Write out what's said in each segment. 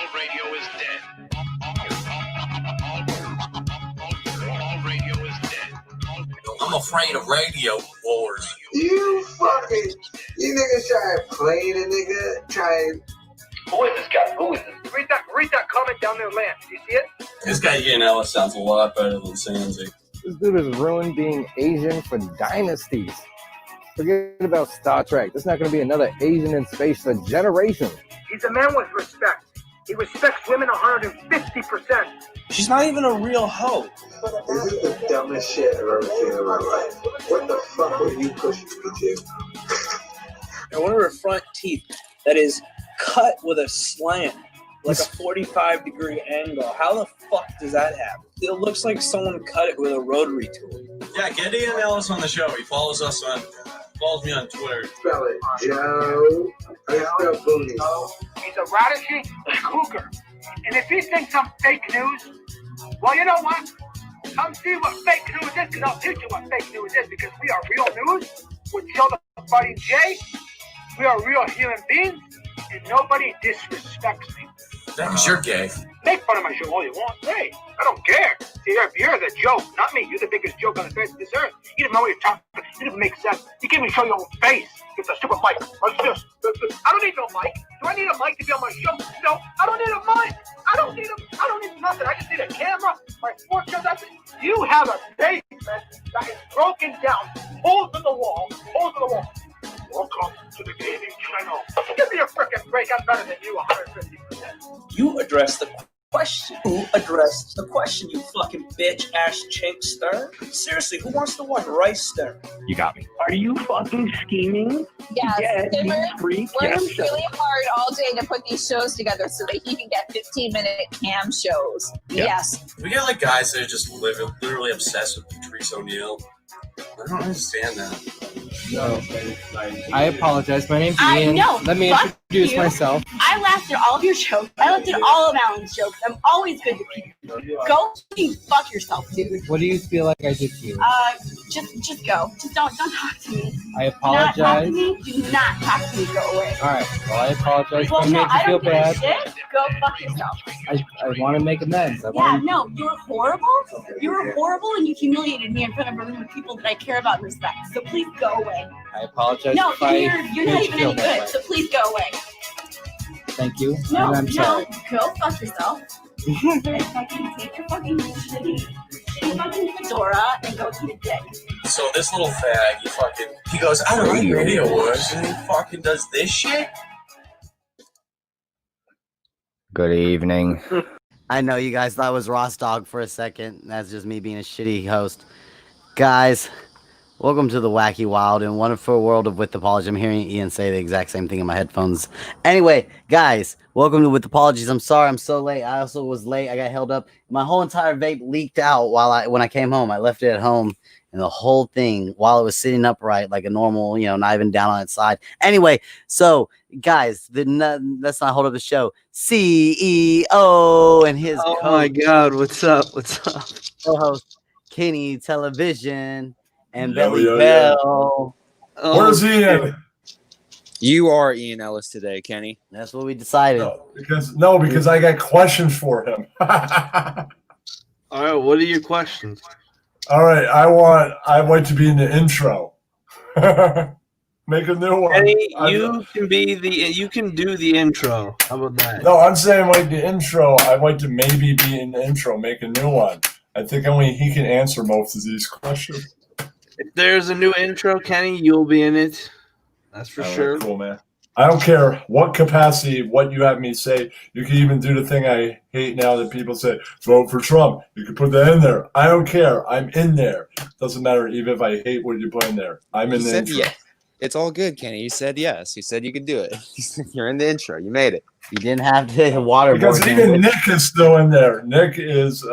All radio is dead. All radio is dead. I'm afraid of radio wars. You niggas try to play the nigga, Who is this guy? Who is this? Read that comment down there, Lance. Do you see it? This guy Ian Ellis sounds a lot better than Sansi. This dude has ruined being Asian for dynasties. Forget about Star Trek. There's not going to be another Asian in space for generations. He's a man with respect. He respects women 150%. She's not even a real hoe. This is the dumbest shit I've ever seen in my life. What the fuck were you pushing me to? And one of her front teeth that is cut with a slant, like a 45-degree angle. How the fuck does that happen? It looks like someone cut it with a rotary tool. Yeah, get Ian Ellis on the show. He follows me on Twitter. Spell it, Joe. I spell booty. He's a radishy cougar. And if he thinks I'm fake news, well, you know what? Come see what fake news is, because I'll teach you what fake news is, because we are real news with Joe the Fighting J. We are real human beings, and nobody disrespects me. Because you're gay. Make fun of my show all you want. Hey, I don't care. See, you're the joke, not me. You're the biggest joke on the face of this earth. You didn't know what you're talking about. You didn't make sense. You can't even show your own face. It's a stupid mic. What's this? I don't need no mic. Do I need a mic to be on my show? No, I don't need a mic. I don't need nothing. I just need a camera, my sports show. That's it. You have a basement that is broken down. Holes in the wall. Welcome to the gaming channel. Give me a frickin' break. I'm better than you 150%. You address the question. Who addressed the question, you fucking bitch-ass chinkster? Seriously, who wants to watch Rice Stir? You got me. Are you fucking scheming? Yes, Timber free works really hard all day to put these shows together so that he can get 15-minute cam shows. Yeah. Yes. We get like guys that are just literally obsessed with Patrice O'Neal. I don't understand that. No, I apologize. My name's Ian. Let me introduce myself. I laughed at all of your jokes. I laughed at all of Alan's jokes. I'm always good to people. Go fuck yourself, dude. What do you feel like I did to you? Just go. Just don't talk to me. I apologize. Do not talk to me. Go away. All right. Well, I apologize. Well, I no, made you I feel don't give a bad. shit. Go fuck yourself. I want to make amends. No, you're horrible. You're horrible, and you humiliated me in front of a room of people that I care about and respect. So please go away. I apologize. No, if you're I not made even you any feel that good. way. So please go away. Thank you. No, and I'm sorry. go fuck yourself. And fucking take your fucking shitty fucking fedora and go eat a dick. So this little fag, he goes, I don't like radio wars, and he fucking does this shit? Good evening. I know you guys thought it was Ross Dog for a second. That's just me being a shitty host. Guys, welcome to the wacky, wild, and wonderful world of With Apologies. I'm hearing Ian say the exact same thing in my headphones. Anyway, guys, welcome to With Apologies. I'm sorry I'm so late. I also was late. I got held up. My whole entire vape leaked out when I came home. I left it at home, and the whole thing, while it was sitting upright like a normal, not even down on its side. Anyway, so guys, let's not hold up the show. CEO and his Oh my God, what's up? co-host Kenny Television and Yo, Billy yo, yo. Bell. Where's Ian? You are Ian Ellis today, Kenny. That's what we decided. Because I got questions for him. All right, what are your questions? All right, I want to be in the intro. Make a new one. Kenny, you can do the intro. How about that? No, I'm saying like the intro. I'd like to maybe be in the intro, make a new one. I think only he can answer most of these questions. If there's a new intro, Kenny, you'll be in it. That's for sure. Cool, man. I don't care what capacity, what you have me say. You can even do the thing I hate now that people say, vote for Trump. You can put that in there. I don't care. I'm in there. Doesn't matter even if I hate what you put in there. I'm in the intro. Yeah. It's all good, Kenny. You said yes. You said you could do it. You're in the intro. You made it. You didn't have to waterboard. Because even Nick is still in there. Nick is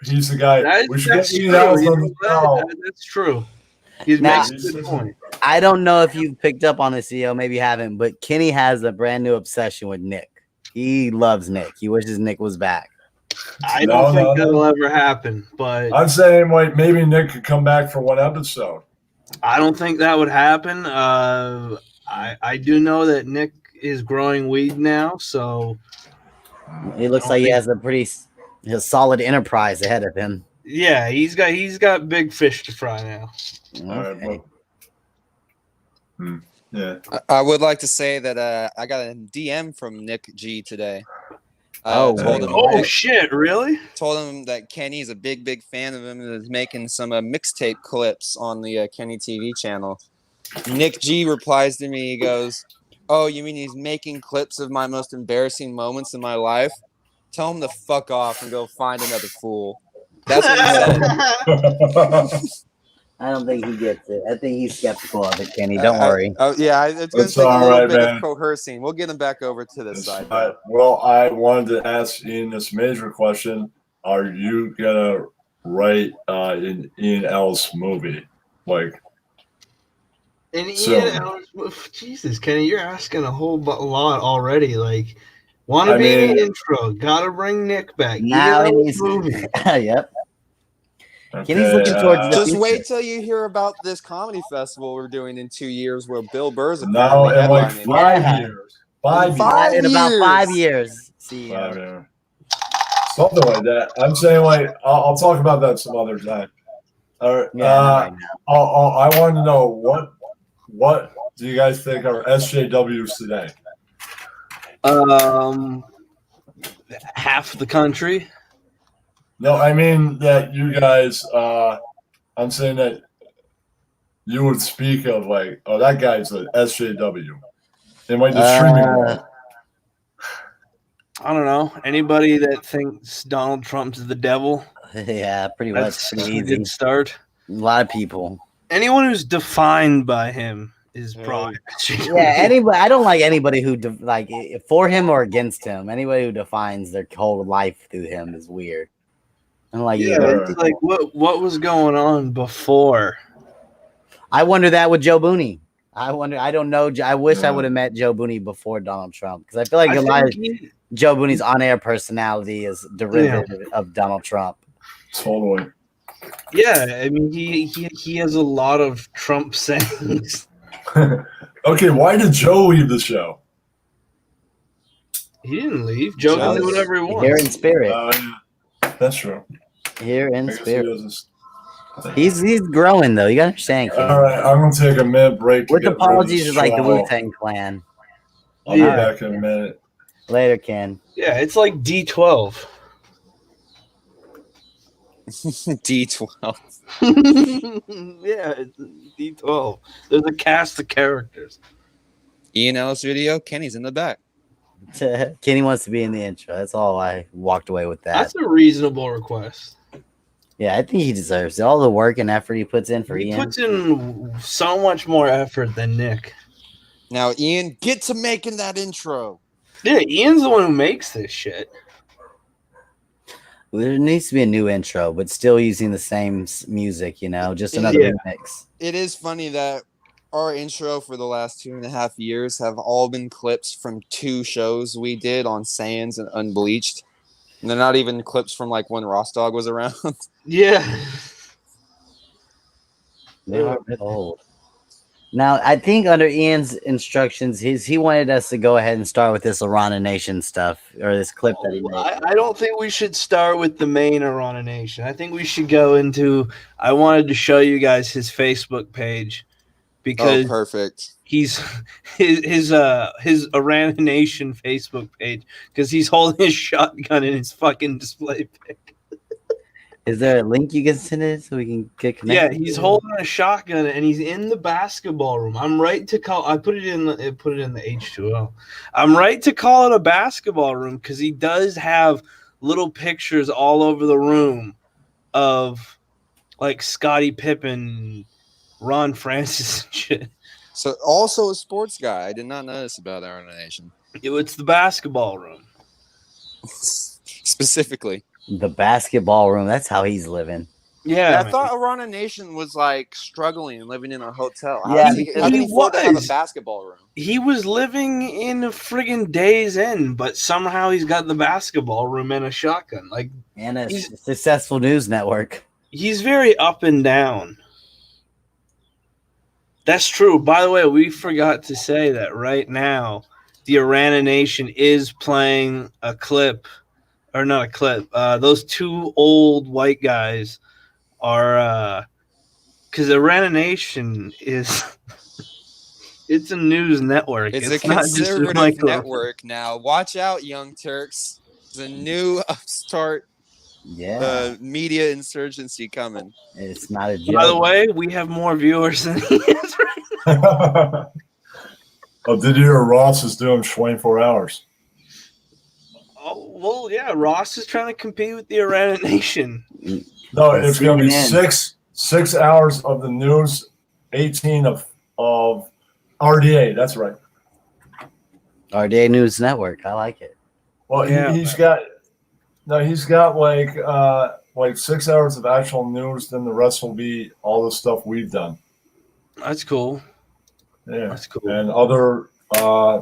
he's the guy. We should get Ian Ellis on the show. That's true. He's making a good point. I don't know if you've picked up on this, CEO. Maybe you haven't, but Kenny has a brand new obsession with Nick. He loves Nick. He wishes Nick was back. I don't think that'll ever happen, but I'm saying like maybe Nick could come back for one episode. I don't think that would happen. I do know that Nick is growing weed now, so It looks like he has a pretty solid enterprise ahead of him. Yeah, he's got big fish to fry now. Okay. Yeah. I would like to say that I got a DM from Nick G today. Oh shit! Really? Told him that Kenny is a big fan of him and is making some mixtape clips on the Kenny TV channel. Nick G replies to me. He goes, "Oh, you mean he's making clips of my most embarrassing moments in my life? Tell him to fuck off and go find another fool." That's what he said. I don't think he gets it. I think he's skeptical of it, Kenny. Don't worry. Yeah, it's going to take a little bit of coercing. We'll get him back over to this side. Well, I wanted to ask Ian this major question. Are you going to write in Ian L's movie? Like, Ian L's, Jesus, Kenny, you're asking a whole lot already. Like, want to be in the intro? Gotta bring Nick back. Now he's yep. Kenny's looking towards the Just future. wait till you hear about this comedy festival we're doing in 2 years where Bill Burr's now apparently in like 5 years. 5 years. In about 5 years. See, 5 years. Something like that. I'm saying, like, I'll talk about that some other time. All right. Right now. I want to know what do you guys think are SJWs today? Half the country. No, I mean that you guys. I'm saying that you would speak of like, oh, that guy's an SJW. In like the streaming world. I don't know. Anybody that thinks Donald Trump's the devil? Yeah, pretty much. That's Pretty a easy. good start. A lot of people. Anyone who's defined by him is probably. Yeah, anybody. I don't like anybody who like for him or against him. Anybody who defines their whole life through him is weird. I don't like it's like what was going on before? I wonder that with Joe Booney. I wonder. I don't know. I wish I would have met Joe Booney before Donald Trump because I feel like a lot of Joe Booney's on-air personality is derivative of Donald Trump. Totally. Yeah, I mean he has a lot of Trump sayings. Okay, why did Joe leave the show? He didn't leave. Joe can do whatever he wants. Here in spirit. That's true. Here in spirit. He's growing though. You gotta understand. Ken. All right, I'm gonna take a minute break. With apologies, is like the Wu-Tang Clan. I'll be back in a minute. Later, Ken. Yeah, it's like D12. D12. Yeah, it's D12. There's a cast of characters. Ian Ellis video. Kenny's in the back. Kenny wants to be in the intro. That's all I walked away with that. That's a reasonable request. Yeah, I think he deserves it. All the work and effort he puts in for He Ian. puts in so much more effort than Nick. Now, Ian, get to making that intro. Yeah, Ian's the one who makes this shit. There needs to be a new intro, but still using the same music, just another remix. It is funny that our intro for the last 2.5 years have all been clips from 2 shows we did on Sans and Unbleached. And they're not even clips from like when Ross Dog was around. Yeah. They're a bit old. Now, I think under Ian's instructions, he wanted us to go ahead and start with this Arana Nation stuff, or this clip that he made. I don't think we should start with the main Arana Nation. I think we should go into. I wanted to show you guys his Facebook page because perfect. He's his Arana Nation Facebook page because he's holding his shotgun in his fucking display pic. Is there a link you can send it so we can get connected? Yeah, he's holding a shotgun and he's in the basketball room. I'm right to call. I put it in the H2O. I'm right to call it a basketball room because he does have little pictures all over the room of like Scottie Pippen, Ron Francis and shit. So also a sports guy. I did not notice about Arana Nation. It's the basketball room. Specifically. The basketball room. That's how he's living. Yeah, I thought Arana Nation was like struggling and living in a hotel. How Yeah, did he afford to have a basketball room? He was living in a friggin' Days Inn, but somehow he's got the basketball room and a shotgun. Like, and a successful news network. He's very up and down. That's true. By the way, we forgot to say that right now the Arana Nation is playing a clip, or not a clip. Those two old white guys are, because Arana Nation is, it's a news network. It's a It's not just a conservative micro. network now. Watch out, Young Turks. There's a new upstart media insurgency coming. It's not a joke. By the way, we have more viewers than he is right now. Oh, did you hear Ross is doing 24 hours? Oh, well, yeah, Ross is trying to compete with the Arana Nation. No, it's going to be CNN. 6 hours of the news, 18 of RDA. That's right. RDA News Network. I like it. Well, Yeah. he's got like 6 hours of actual news. Then the rest will be all the stuff we've done. That's cool. Yeah, That's cool. and other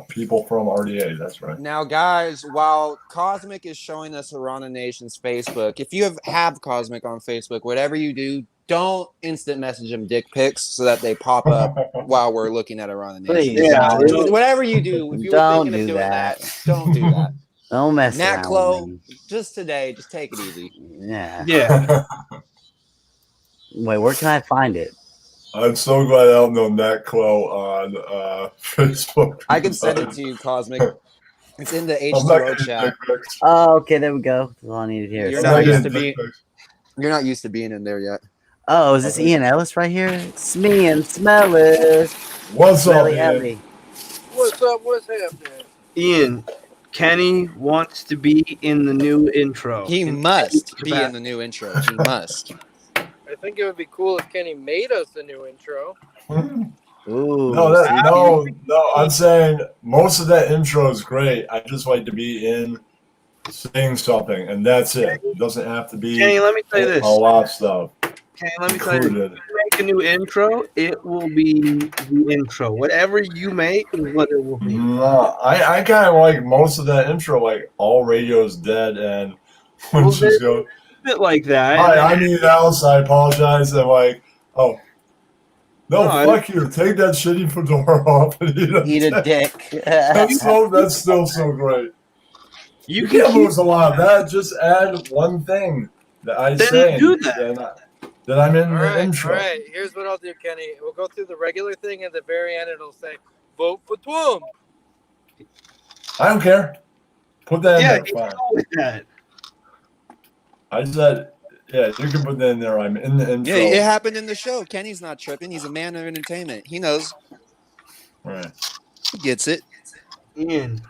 people from RDA. That's right. Now, guys, while Cosmic is showing us Arana Nation's Facebook, if you have Cosmic on Facebook, whatever you do, don't instant message him dick pics so that they pop up while we're looking at Arana Nation. Please, don't. Whatever you do, if you were Don't thinking of do doing that. that, don't do that. Don't mess Nat around Clo, with me. just today, just take it easy. Yeah. Yeah. Wait, where can I find it? I'm so glad I don't know Nat Clo on Facebook. I can send it to you, Cosmic. It's in the I'm not H2O getting chat. dick pics. Oh, okay, there we go. That's all I needed here. You're I'm not not used getting to dick being. pics. You're not used to being in there yet. Oh, is this Ian Ellis right here? It's me and Smellis. What's up, Smelly Ian? Ellie. What's up? What's happening? Ian, Kenny wants to be in the new intro. He must be in the new intro. He must. I think it would be cool if Kenny made us a new intro. Ooh. No, I'm saying most of that intro is great. I just like to be in saying something, and that's it. It doesn't have to be Kenny, let me tell you this. a lot of stuff. Kenny, let me tell you this. included. If you make a new intro, it will be the intro. Whatever you make is what it will be. No, I kind of like most of that intro, like all radio's dead, and when Well, she's there's go, a bit like that. hi, I'm Ian Alice. I apologize. And like, oh. No, fuck you. Take that shitty fedora off and Eat a dick. That's still so great. You can't can lose a lot of that. Just add one thing that I Then say. do that. Then I'm in All the right, intro. all right. Here's what I'll do, Kenny. We'll go through the regular thing, and at the very end, it'll say, "Vote for Trump." I don't care. Put that in Yeah, there. he's Fine. cool with that. I said, yeah, you can put that in there. I'm in the intro. Yeah, it happened in the show. Kenny's not tripping. He's a man of entertainment. He knows. Right. He gets it. Ian,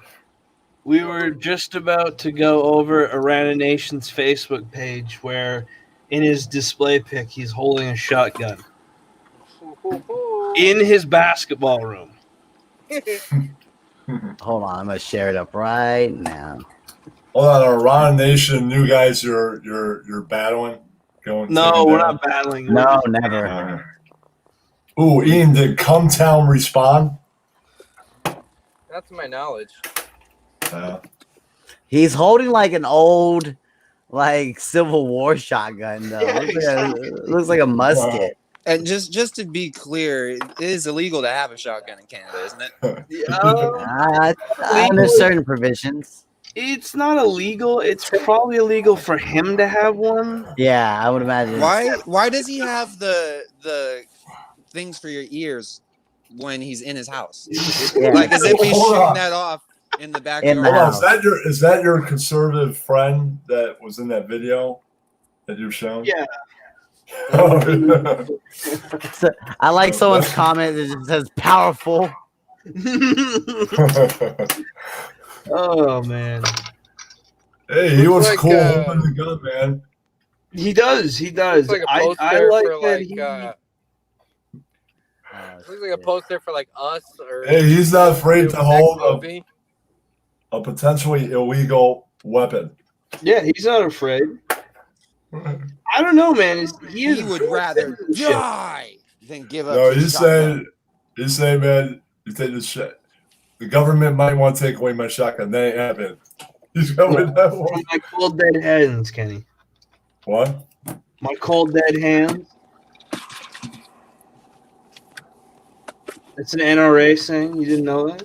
we were just about to go over Arana Nation's Facebook page where in his display pic he's holding a shotgun in his basketball room. Hold on, I'm gonna share it up right now. Hold on, Arana Nation, new guys, you're battling. No, we're not battling. No, never. Ooh, Ian, did Come Town respond? That's my knowledge. He's holding like an old, like Civil War shotgun though. Yeah, Looks like a musket. And just to be clear, it is illegal to have a shotgun in Canada, isn't it? Under certain provisions. It's not illegal. It's probably illegal for him to have one. Yeah, I would imagine. Why does he have the things for your ears when he's in his house? Yeah. Like as if he's Hold shooting on. that off in the backyard. the Hold on, house. is that your conservative friend that was in that video that you've shown? Yeah. So, I like someone's comment that just says powerful. Oh man. Hey, he was like, cool holding the gun, man. He does. He does. It's like a I poster like for that. like. He, Looks like a poster for like Us or. Hey, he's not afraid to Next hold movie. a potentially illegal weapon. yeah, he's not afraid. I don't know, man. He would rather die than give up. No, his shotgun. he's saying, man, you take this shit. The government might want to take away my shotgun. That ain't happening. He's going that one. My cold dead hands, Kenny. What? My cold dead hands. It's an NRA saying. You didn't know that?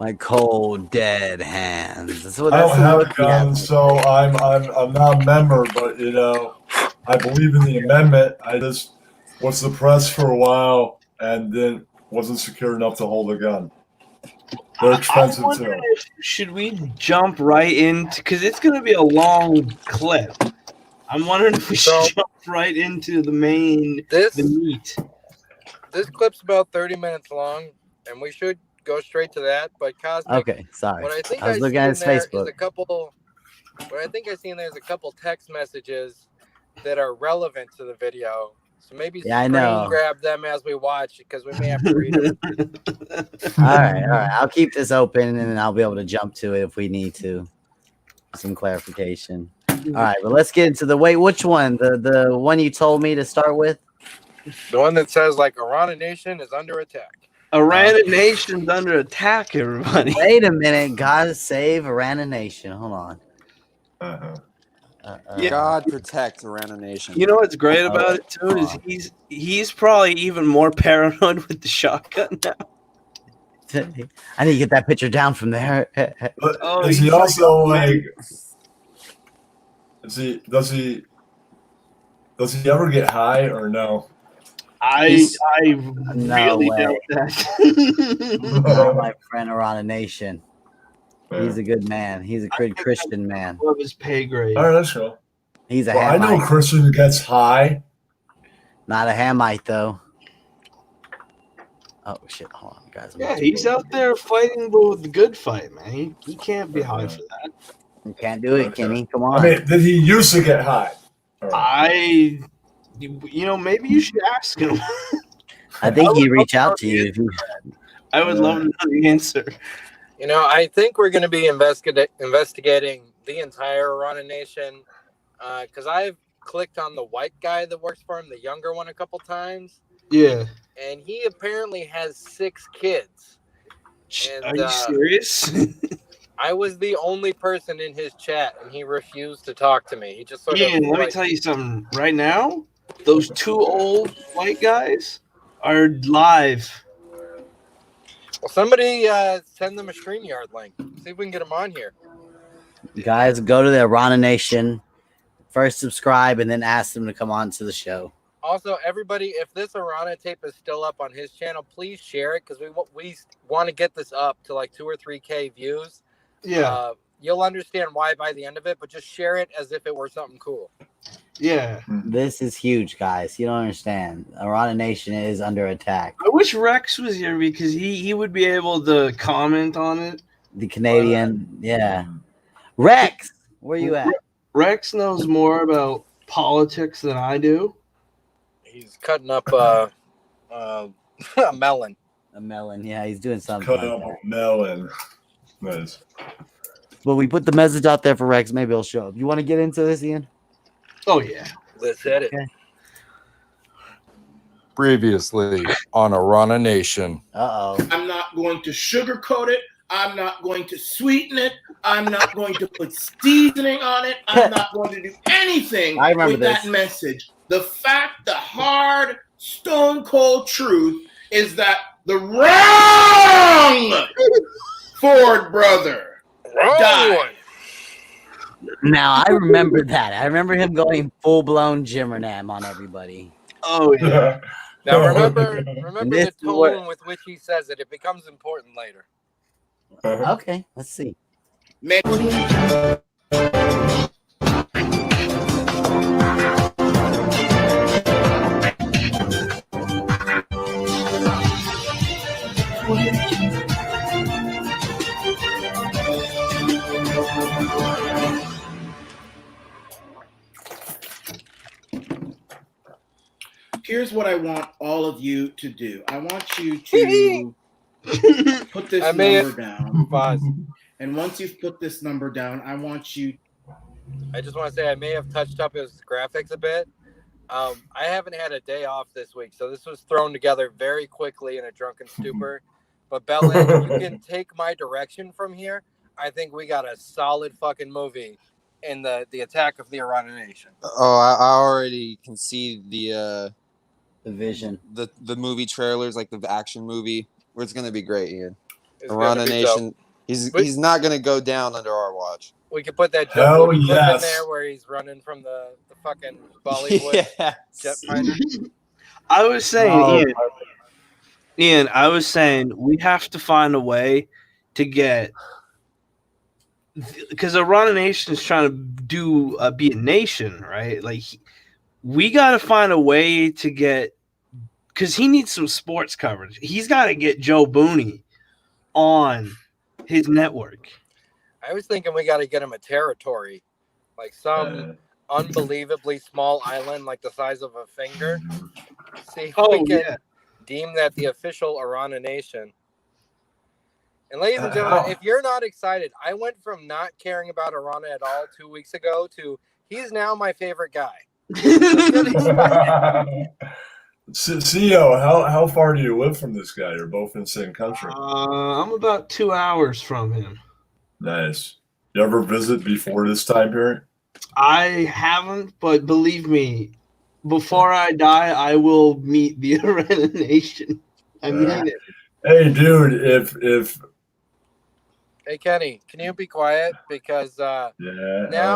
My cold dead hands. That's what I that's don't the have look a he has. gun, so I'm not a member, but you know, I believe in the amendment. I just was suppressed for a while and then wasn't secure enough to hold a gun. They're expensive too. Should we jump right into, because it's going to be a long clip. I'm wondering if we should jump right into the main, the meat. This clip's about 30 minutes long, and we should go straight to that. But Cosmic, Okay, sorry. what I think I was I looking see at in his there is Facebook. a couple. What I think I see in there is a couple text messages that are relevant to the video. So maybe Yeah, I screen know. grab them as we watch because we may have to read them. All right. I'll keep this open and then I'll be able to jump to it if we need to. Some clarification. All right, but let's get into which one? The one you told me to start with? The one that says like Arana Nation is under attack. Arana Nation's under attack, everybody. Wait a minute. God save Arana Nation. Hold on. God protect Arana Nation. You know what's great about it too is he's probably even more paranoid with the shotgun now. I need to get that picture down from there. But is he also like? Does he ever get high or no? I No really way. doubt that. Not my friend Arana Nation. He's a good man. He's a good Christian man. Love his pay grade. All right, that's cool. He's a Well, I know a Hamite. Christian who gets high. Not a Hamite though. Oh shit! Hold on, guys. Yeah, he's out there fighting the good fight, man. He can't be high for that. You can't do it, Kenny. Come on. I mean, did he used to get high? You know, maybe you should ask him. I think he'd reach out to you if you. I would love to know the answer. You know, I think we're going to be investigating the entire Arana Nation because I've clicked on the white guy that works for him, the younger one, a couple times. Yeah. And he apparently has 6 kids. And, are you serious? I was the only person in his chat, and he refused to talk to me. He just sort Ian, of. let me tell you something. Right now, those 2 old white guys are live. Well, somebody send them a StreamYard link. See if we can get them on here. Guys, go to the Arana Nation. First subscribe and then ask them to come on to the show. Also, everybody, if this Arana tape is still up on his channel, please share it because we want to get this up to like 2 or 3K views. Yeah. You'll understand why by the end of it, but just share it as if it were something cool. Yeah. This is huge, guys. You don't understand. Arana Nation is under attack. I wish Rex was here because he would be able to comment on it. The Canadian, yeah. Rex, where you at? Rex knows more about politics than I do. He's cutting up a melon. A melon, yeah. He's doing something. Cut up a melon. Nice. Well, we put the message out there for Rex. Maybe he'll show up. You want to get into this, Ian? Oh, yeah. Let's hit it. Okay. Previously on Arana Nation. Uh-oh. I'm not going to sugarcoat it. I'm not going to sweeten it. I'm not going to put seasoning on it. I'm not going to do anything I remember with this. that message. The fact, the hard, stone cold truth is that the wrong Ford brother died. Now, I remember that. I remember him going full-blown Jimmernam on everybody. Oh, yeah. Now, remember And the this is tone what- with which he says it. It becomes important later. Okay, let's see. Here's what I want all of you to do. I want you to put this number down. And once you've put this number down, I want you. I just want to say I may have touched up his graphics a bit. I haven't had a day off this week, so this was thrown together very quickly in a drunken stupor. But Bellin, if you can take my direction from here, I think we got a solid fucking movie in the attack of the Arana Nation. Oh, I already can see the vision, the movie trailers, like the action movie, where it's gonna be great, Ian. It's Arana gonna be Nation, He's not going to go down under our watch. We could put that Hell Joe Booty clip in yes. there where he's running from the fucking Bollywood jet fighter. I was saying, Oh, Ian, I was saying we have to find a way to get, because Arana Nation is trying to do be a nation, right? Like we got to find a way to get, because he needs some sports coverage. He's got to get Joe Booney on his network. I was thinking we got to get him a territory, like some unbelievably small island, like the size of a finger. See if we can deem that the official Arana Nation. And ladies and gentlemen, if you're not excited, I went from not caring about Arana at all 2 weeks ago to he's now my favorite guy. CEO, how far do you live from this guy? You're both in the same country. I'm about 2 hours from him. Nice. You ever visit before this time period? I haven't, but believe me, before I die, I will meet the Arana Nation. I mean it. Hey, dude, if Hey, Kenny, can you be quiet? Because now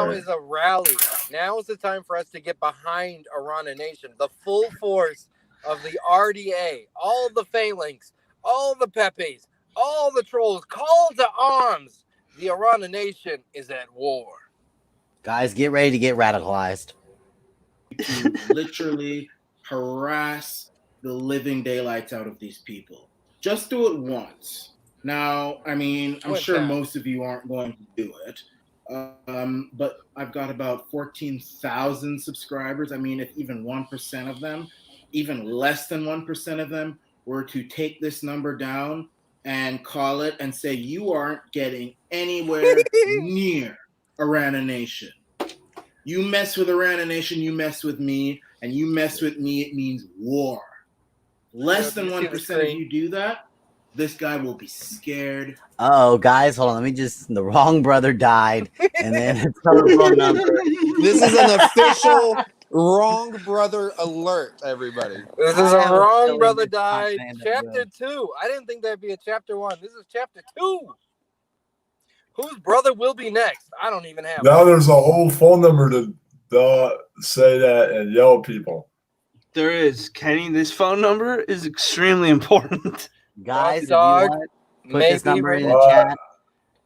is a rally. Now is the time for us to get behind Arana Nation. The full force of the RDA, all the phalanx, all the Pepes, all the trolls, call to arms. The Arana Nation is at war. Guys, get ready to get radicalized. To literally harass the living daylights out of these people. Just do it once. Now, I mean, I'm sure most of you aren't going to do it, but I've got about 14,000 subscribers. I mean, if even 1% of them, even less than 1% of them were to take this number down and call it and say, you aren't getting anywhere near Arana Nation. You mess with Arana Nation, you mess with me, and you mess with me, it means war. Less than 1% of you do that, this guy will be scared. Oh, guys, hold on. The wrong brother died. And then a telephone number. This is an official wrong brother alert, everybody. This is a wrong brother died. Chapter 2. I didn't think that'd be a chapter 1. This is chapter 2. Whose brother will be next? I don't even have now there's a whole phone number to say that and yell at people. There is. Kenny, this phone number is extremely important. Guys, if you Dog want, put this number in the chat.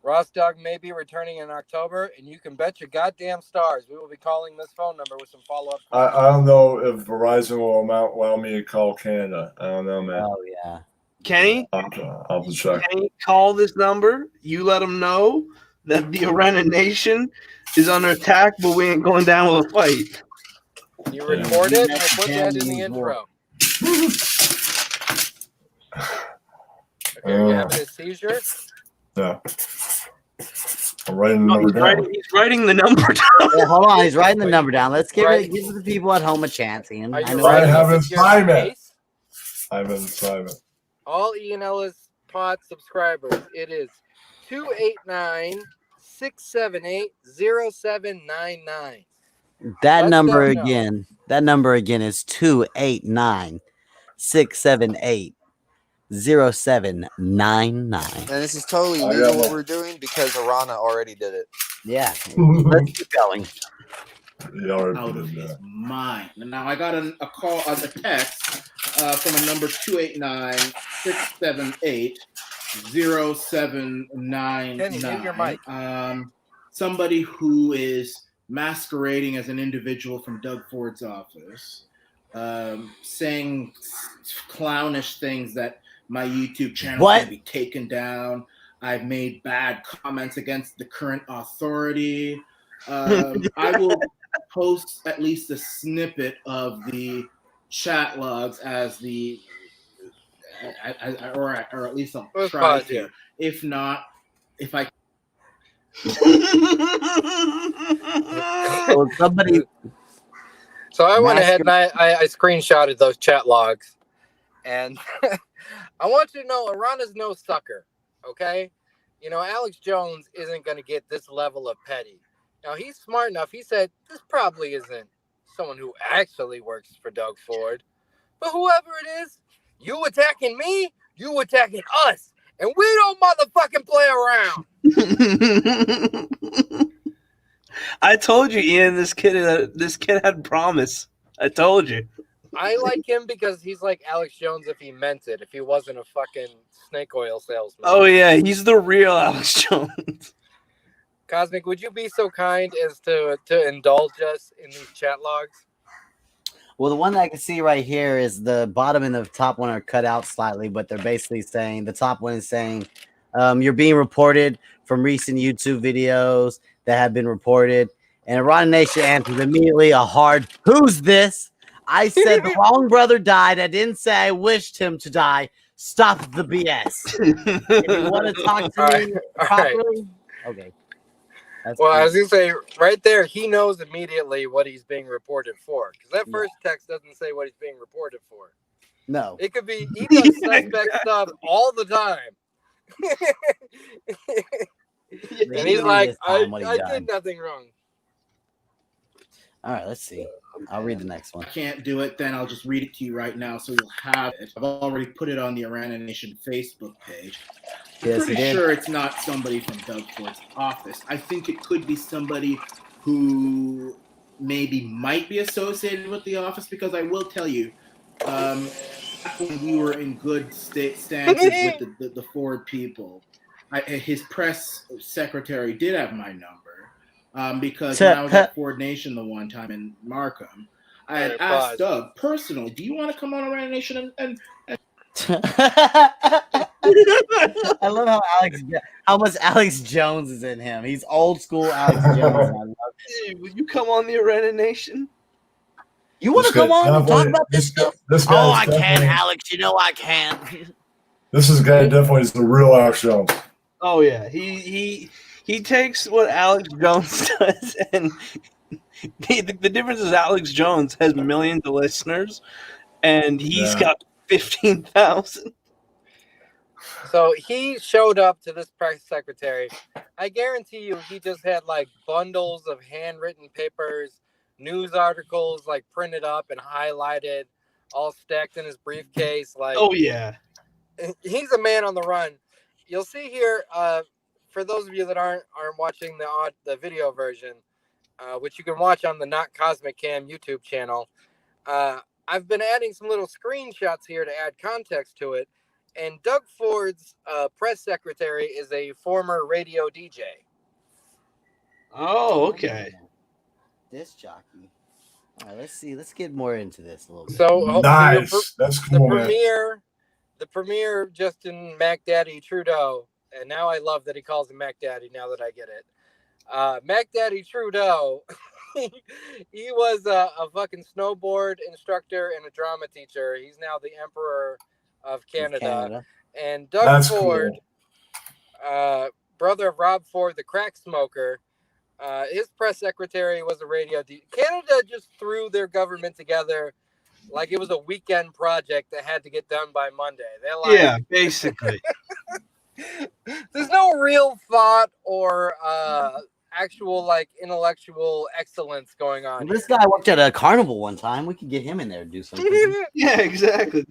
Ross Dog may be returning in October, and you can bet your goddamn stars we will be calling this phone number with some follow-up. I don't know if Verizon will allow me to call Canada. I don't know, man. Oh, yeah. Kenny, I'll check. Kenny, call this number. You let them know that the Arana Nation is under attack, but we ain't going down with a fight. You record it, and put that in the intro. Okay, you having a seizure? Yeah. I'm writing the number down. He's writing the number down. Yeah, hold on. He's writing the number down. Let's give the people at home a chance, Ian. I have assignment. I have an assignment. All Ian Ellis Pod subscribers, it is 289-678-0799. That number again is 289-678-0799. And this is totally legal what we're doing because Arana already did it. Yeah. Let's keep going. Out of his mind. Now I got a call, a text from a number 289-678-0799. Kenny, mute your mic. Somebody who is masquerading as an individual from Doug Ford's office, saying clownish things that my YouTube channel can be taken down. I've made bad comments against the current authority. I will post at least a snippet of the chat logs as the, or at least I'll try to. If not, if I. So somebody. So I went ahead and I screenshotted those chat logs, and I want you to know Arana's no sucker. Okay, you know Alex Jones isn't going to get this level of petty. Now he's smart enough. He said this probably isn't someone who actually works for Doug Ford, but whoever it is, you attacking me, you attacking us, And we don't motherfucking play around. I told you, Ian. This kid had promise. I told you. I like him because he's like Alex Jones if he meant it. If he wasn't a fucking snake oil salesman. Oh yeah, he's the real Alex Jones. Cosmic, would you be so kind as to indulge us in these chat logs? Well, the one that I can see right here is the bottom and the top one are cut out slightly, but they're basically saying the top one is saying you're being reported from recent YouTube videos that have been reported. And Arana Nation answers immediately a hard, "Who's this?" I said the wrong brother died. I didn't say I wished him to die. Stop the BS. If you want to talk to me properly, okay. Well, I was going to say, right there, he knows immediately what he's being reported for. Because that first text doesn't say what he's being reported for. No. It could be, he does suspect stuff all the time. And he's like, I did nothing wrong. All right, let's see. I'll read the next one. I can't do it, then I'll just read it to you right now so you'll have it. I've already put it on the Arana Nation Facebook page. Yes, I'm pretty sure it's not somebody from Doug Ford's office. I think it could be somebody who maybe might be associated with the office, because I will tell you, back when we were in good stances with the Ford people, his press secretary did have my number. Because when I was at Ford Nation the one time in Markham, I had asked Doug personally, "Do you want to come on Arana Nation?" And I love how much Alex Jones is in him. He's old school Alex Jones. I love it. Hey, would you come on the Arana Nation? You want to come on and talk about this stuff? Oh, I can, Alex. You know I can. This is guy definitely is the real Alex Jones. Oh yeah, he takes what Alex Jones does, and the difference is Alex Jones has millions of listeners, and he's got 15,000. So he showed up to this press secretary. I guarantee you he just had like bundles of handwritten papers, news articles like printed up and highlighted, all stacked in his briefcase. Like, oh yeah, he's a man on the run. You'll see here, for those of you that aren't watching the video version, which you can watch on the Not Cosmic Cam YouTube channel, I've been adding some little screenshots here to add context to it. And Doug Ford's press secretary is a former radio DJ. Oh, okay. Disc jockey. All right, let's see. Let's get more into this a little bit. So nice. That's cool, the premier Justin Mac Daddy Trudeau, and now I love that he calls him Mac Daddy now that I get it. Mac Daddy Trudeau, he was a fucking snowboard instructor and a drama teacher. He's now the emperor of Canada. And Doug Ford, brother of Rob Ford, the crack smoker, his press secretary was a radio DJ. Canada just threw their government together like it was a weekend project that had to get done by Monday. They're like, yeah, basically. There's no real thought or actual like intellectual excellence going on. Well, this guy worked at a carnival one time. We could get him in there to do something. Yeah, exactly.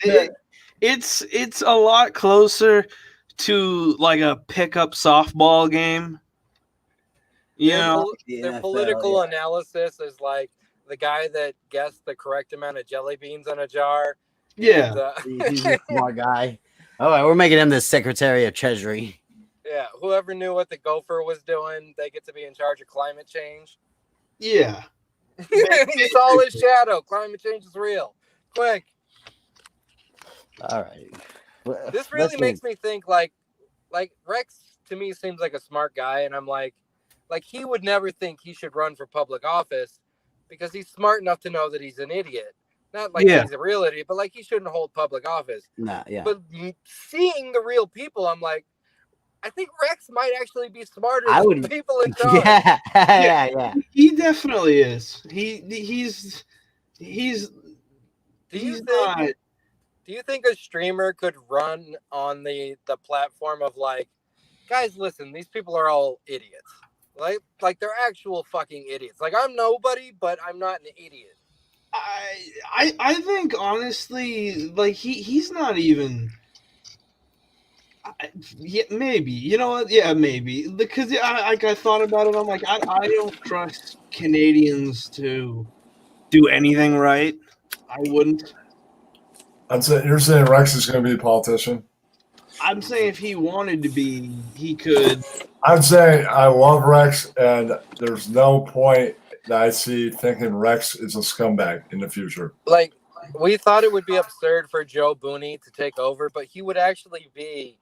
It's a lot closer to like a pickup softball game. You know, their political analysis is like the guy that guessed the correct amount of jelly beans on a jar. Yeah, he's a smart guy. All right, we're making him the Secretary of Treasury. Yeah, whoever knew what the gopher was doing, they get to be in charge of climate change. Yeah. He saw his shadow. Climate change is real. Quick. All right. This really makes me think like Rex to me seems like a smart guy, and I'm like he would never think he should run for public office because he's smart enough to know that he's an idiot. Not like he's a real idiot, but like he shouldn't hold public office. Nah, yeah. But seeing the real people, I'm like, I think Rex might actually be smarter than people in charge. Yeah. He definitely is. He's. Do you think a streamer could run on the platform of like, guys, listen, these people are all idiots. Like they're actual fucking idiots. Like I'm nobody, but I'm not an idiot. I think honestly, like he's not even. Yeah, maybe. You know what? Yeah, maybe. Because I thought about it. I'm like, I don't trust Canadians to do anything right. I wouldn't. You're saying Rex is going to be a politician? I'm saying if he wanted to be, he could. I'm saying I love Rex, and there's no point that I see thinking Rex is a scumbag in the future. Like, we thought it would be absurd for Joe Booney to take over, but he would actually be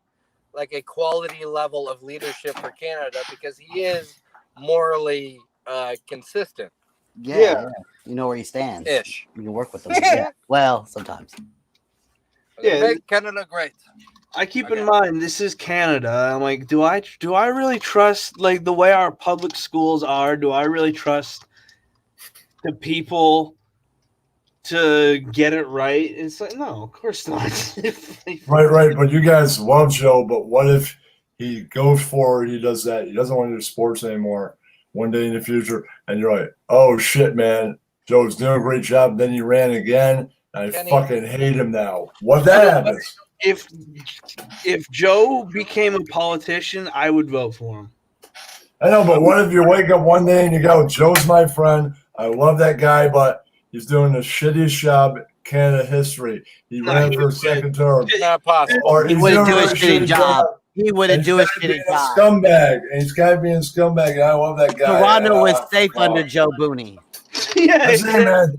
like a quality level of leadership for Canada because he is morally consistent. Yeah. You know where he stands. Ish. You can work with him. Yeah. Well, sometimes. Yeah. Make Canada great. I keep in mind this is Canada. I'm like, do I really trust like the way our public schools are? Do I really trust the people to get it right? It's like, no, of course not. Right. But you guys love Joe, but what if he goes forward, he does that, he doesn't want to do sports anymore one day in the future, and you're like, oh shit, man, Joe's doing a great job, then he ran again, and I fucking hate him now. What that happens? If Joe became a politician, I would vote for him. I know, but what if you wake up one day and you go, Joe's my friend, I love that guy, but he's doing the shittiest job in Canada history. He ran for a second term. Not possible. Or He he's wouldn't doing do a his shitty job. He wouldn't do his shitty job. Scumbag, and he's got to be a scumbag, and I love that guy. Toronto was safe under Joe Booney. I'm saying, man,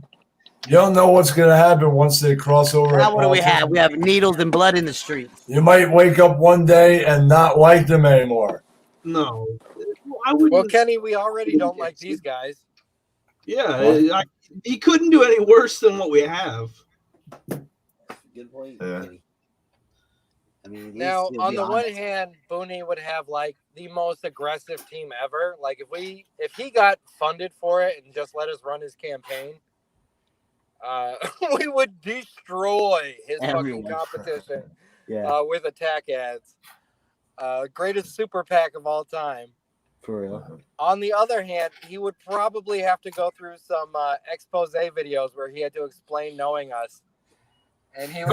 you don't know what's going to happen once they cross over. Now what do we have? We have needles and blood in the streets. You might wake up one day and not like them anymore. No. Well, Kenny, we already don't like these guys. Yeah, he couldn't do any worse than what we have. Good point. Yeah. I mean, Now, to on be the honest. one hand, Booney would have like the most aggressive team ever. Like if he got funded for it and just let us run his campaign, we would destroy his Everyone. fucking competition with attack ads. Greatest super PAC of all time. For real. On the other hand, he would probably have to go through some expose videos where he had to explain knowing us. And he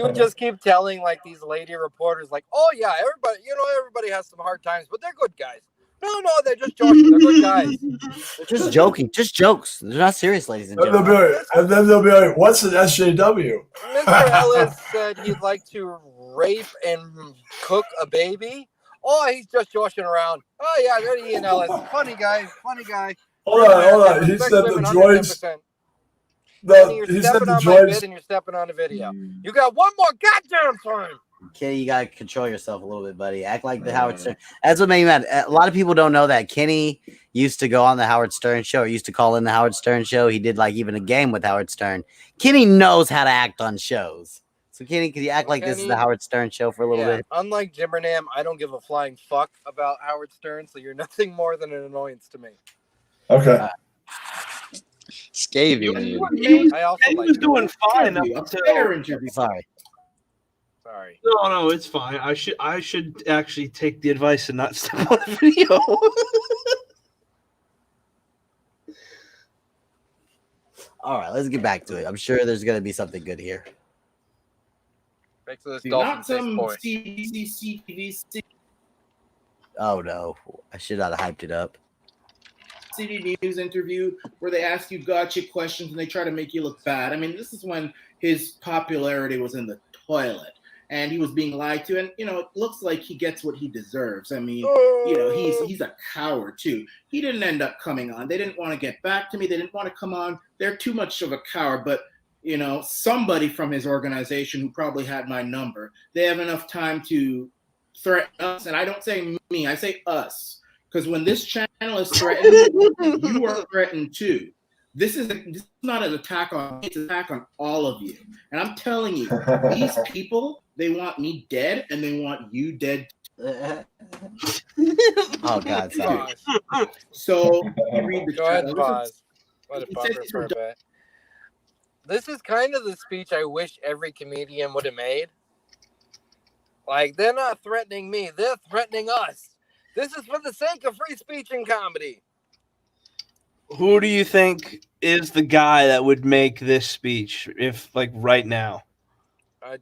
would just keep telling like these lady reporters like, oh yeah, everybody has some hard times, but they're good guys. No, they're just joking. They're good guys. Just joking. Just jokes. They're not serious, ladies and And gentlemen. then they'll be like, what's an SJW? Mr. Ellis said he'd like to rape and cook a baby. Oh, he's just joshing around. Oh yeah, there's Ian Ellis. Funny guy. Hold on. He said the joints. You're stepping on my bid and you're stepping on the video. You got one more goddamn time. Kenny, you gotta control yourself a little bit, buddy. Act like the Howard Stern. That's what made me mad. A lot of people don't know that Kenny used to go on the Howard Stern show, or used to call in the Howard Stern show. He did like even a game with Howard Stern. Kenny knows how to act on shows. So Kenny, could you act like this is the Howard Stern show for a little bit? Unlike Jimmernam, I don't give a flying fuck about Howard Stern, so you're nothing more than an annoyance to me. Okay. Scathing. I also He like was doing fine up until. Sorry. No, it's fine. I should actually take the advice and not step on the video. All right, let's get back to it. I'm sure there's gonna be something good here. Back to this Not some boy. CBC Oh no, I should not have hyped it up. CD News interview where they ask you gotcha questions and they try to make you look bad. I mean, this is when his popularity was in the toilet and he was being lied to. And, it looks like he gets what he deserves. I mean, he's a coward too. He didn't end up coming on. They didn't want to get back to me. They didn't want to come on. They're too much of a coward. But, somebody from his organization who probably had my number, they have enough time to threaten us. And I don't say me, I say us. Because when this channel is threatened, you are threatened too. This is not an attack on me, it's an attack on all of you. And I'm telling you, these people, they want me dead and they want you dead. Oh God, sorry. So you read the Go ahead, channel. pause. Let it buffer for a bit. This is kind of the speech I wish every comedian would have made. Like, they're not threatening me, they're threatening us. This is for the sake of free speech and comedy. Who do you think is the guy that would make this speech if, like, right now?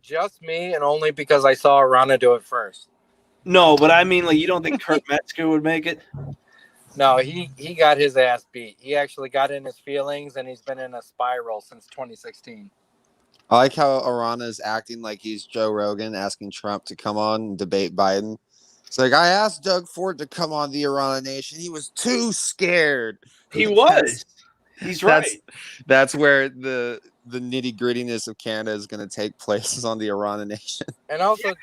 Just me, and only because I saw Arana do it first. No, but I mean, like, you don't think Kurt Metzger would make it? No, he got his ass beat. He actually got in his feelings, and he's been in a spiral since 2016. I like how Arana is acting like he's Joe Rogan asking Trump to come on and debate Biden. It's like, I asked Doug Ford to come on the Arana Nation. He was too scared. He was. He's right. That's where the nitty grittiness of Canada is going to take place, is on the Arana Nation. And also,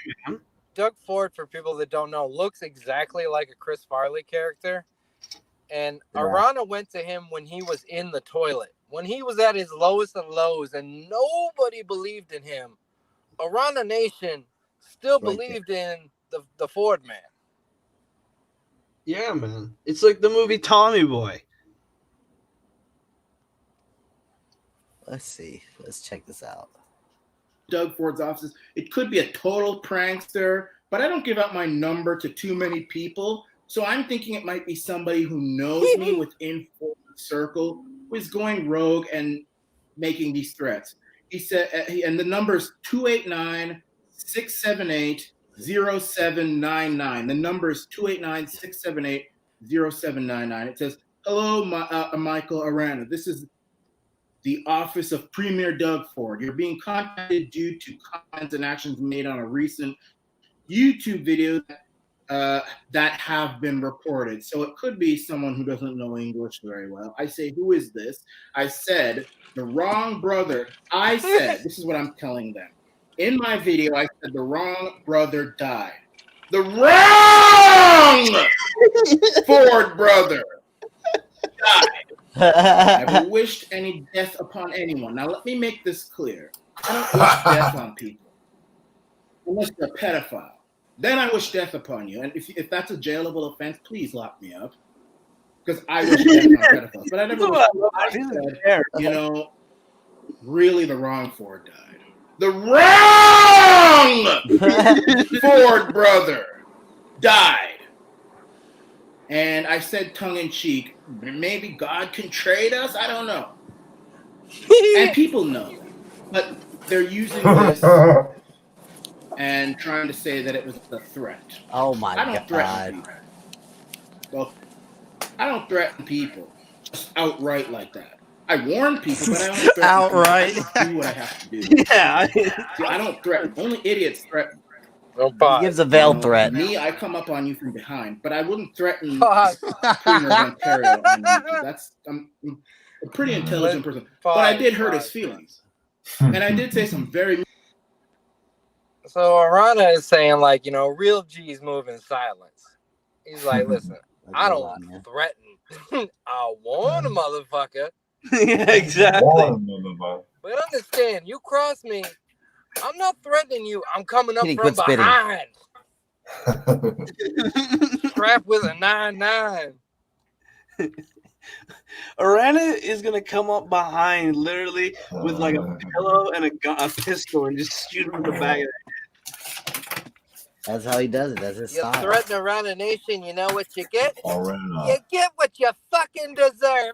Doug Ford, for people that don't know, looks exactly like a Chris Farley character. And Arana went to him when he was in the toilet, when he was at his lowest of lows, and nobody believed in him. Arana Nation still believed in the Ford man. Yeah, man. It's like the movie Tommy Boy. Let's see. Let's check this out. Doug Ford's offices. It could be a total prankster, but I don't give out my number to too many people. So I'm thinking it might be somebody who knows me within Ford's circle, who is going rogue and making these threats. He said, and the number is 289-678-0799. The number is 289-678-0799. It says, hello, Michael Arana. This is the office of Premier Doug Ford. You're being contacted due to comments and actions made on a recent YouTube video that have been reported. So it could be someone who doesn't know English very well. I say, who is this? I said, the wrong brother. I said, this is what I'm telling them. In my video, I said the wrong brother died. The wrong Ford brother died. I never wished any death upon anyone. Now, let me make this clear. I don't wish death on people. Unless you're a pedophile. Then I wish death upon you. And if that's a jailable offense, please lock me up. Because I wish death on pedophiles. But I never wish. I said, you know, really the wrong Ford died. The wrong Ford brother died. And I said tongue-in-cheek, maybe God can trade us? I don't know. And people know that. But they're using this and trying to say that it was a threat. Oh my God. I don't threaten people. Well, I don't threaten people just outright like that. I warn people, but I don't threaten outright. People. I do what I have to do. Yeah. See, I don't threaten. Only idiots threaten. He gives a veiled threat. Me, I come up on you from behind, but I wouldn't threaten Premier of Ontario on YouTube. I'm a pretty intelligent person. But I did hurt his feelings. And I did say some very... So Arana is saying, like, you know, real G's move in silence. He's like, listen, I don't threaten. I warn a motherfucker. Yeah, exactly. But understand, you cross me, I'm not threatening you. I'm coming up from spitting. behind. Strapped with a 9.9. Arana is gonna come up behind, literally with like a pillow and a pistol, and just shoot him in the back of the head. That's how he does it. That's his You style. threaten Arana Nation, you know what you get? Arana. You get what you fucking deserve.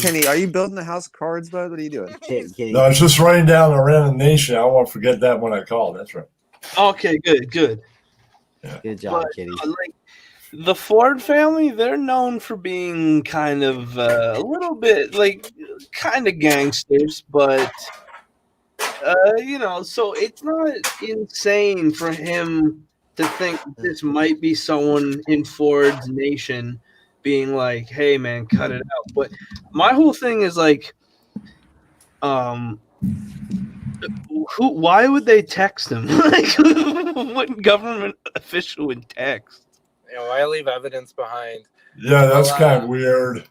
Kenny, are you building a house of cards, bud? What are you doing? No, I was just writing down Arana Nation. I don't want to forget that when I call. That's right. Okay, good. Yeah. Good job, But, Kitty. like, the Ford family, they're known for being kind of a little bit like kind of gangsters, but you know, so it's not insane for him to think this might be someone in Ford's nation being like, hey man, cut it out. But my whole thing is like, why would they text him? Like, what government official would text? You know, I leave evidence behind. Yeah, that's kind of weird.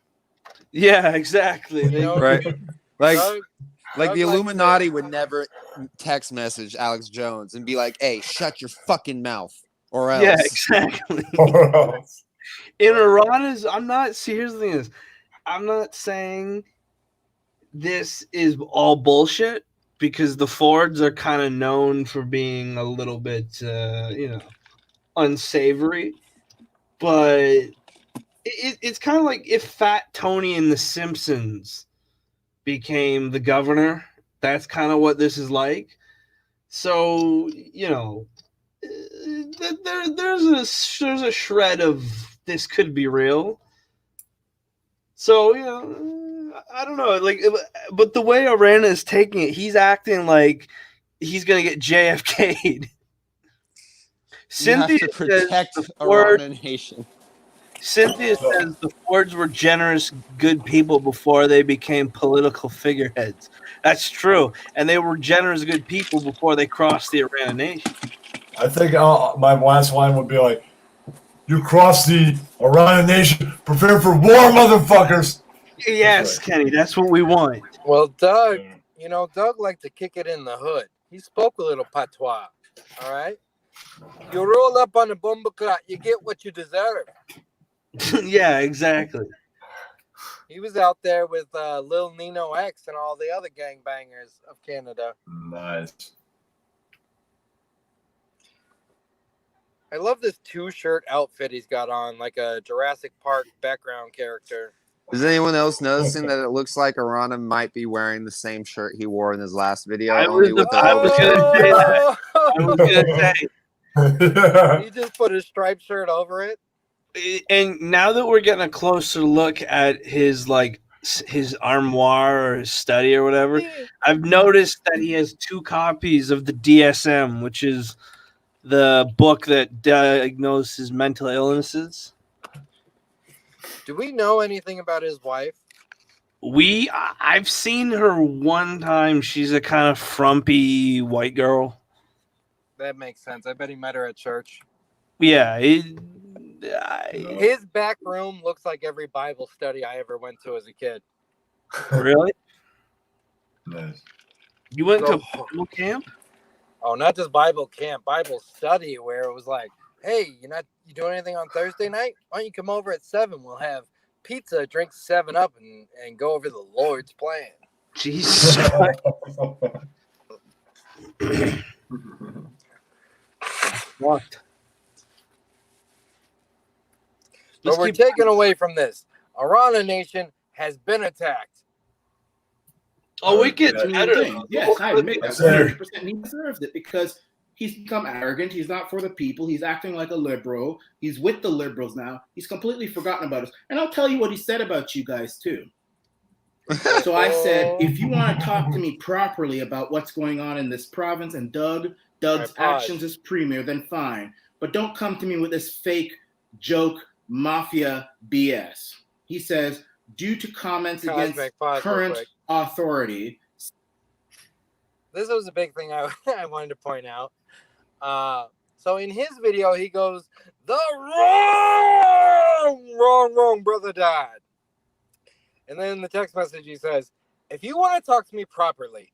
Yeah, exactly. You know, Right. Like Doug the likes Illuminati would never text message Alex Jones and be like, hey, shut your fucking mouth or else. Yeah, exactly. In Arana's, here's the thing is, I'm not saying this is all bullshit, because the Fords are kind of known for being a little bit, you know, unsavory. But it's kind of like if Fat Tony in The Simpsons became the governor. That's kind of what this is like. So, you know, there's a shred of this could be real. So, you know, I don't know. Like, but the way Arana is taking it, he's acting like he's gonna get JFK'd. Cynthia to protect says the Arana Nation. Cynthia says the Fords were generous, good people before they became political figureheads. That's true, and they were generous, good people before they crossed the Arana Nation. I think my last line would be like, "You crossed the Arana Nation. Prepare for war, motherfuckers." Yes, Kenny, that's what we want. Well, Doug, you know, Doug liked to kick it in the hood. He spoke a little patois. All right. You roll up on a bumbleclot, you get what you deserve. Yeah, exactly. He was out there with Lil Nino X and all the other gangbangers of Canada. Nice. I love this 2-shirt outfit he's got on, like a Jurassic Park background character. Is anyone else noticing that it looks like Arana might be wearing the same shirt he wore in his last video? I was going to say that. I was going to say. He just put his striped shirt over it. And now that we're getting a closer look at his his armoire or his study or whatever, I've noticed that he has 2 copies of the DSM, which is the book that diagnoses mental illnesses. Do we know anything about his wife? I've seen her one time. She's a kind of frumpy white girl. That makes sense. I bet he met her at church. Yeah. His back room looks like every Bible study I ever went to as a kid. Really? Nice. You went to Bible camp? Oh, not just Bible camp, Bible study, where it was like, hey, you doing anything on Thursday night? Why don't you come over at 7? We'll have pizza, drink 7-Up, and go over the Lord's plan. Jesus. What? But we're taken away from this. Arana Nation has been attacked. Oh, it gets better. Yes, I admit that 100%. He deserves it because he's become arrogant. He's not for the people. He's acting like a liberal. He's with the liberals now. He's completely forgotten about us. And I'll tell you what he said about you guys, too. So I said, if you want to talk to me properly about what's going on in this province and Doug's actions as premier, then fine. But don't come to me with this fake joke mafia BS. He says, due to comments against current authority. This was a big thing I wanted to point out. So in his video, he goes, the wrong brother died. And then in the text message, he says, if you want to talk to me properly,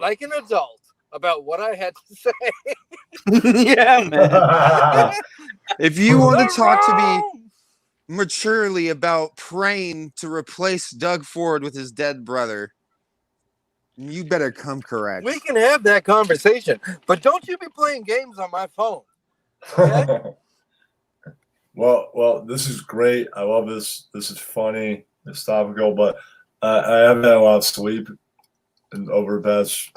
like an adult, about what I had to say. Yeah, man. If you want to talk to me maturely about praying to replace Doug Ford with his dead brother, you better come correct. We can have that conversation, but don't you be playing games on my phone. Okay? Well, this is great. I love this. This is funny. It's topical, but I haven't had a lot of sleep over the past.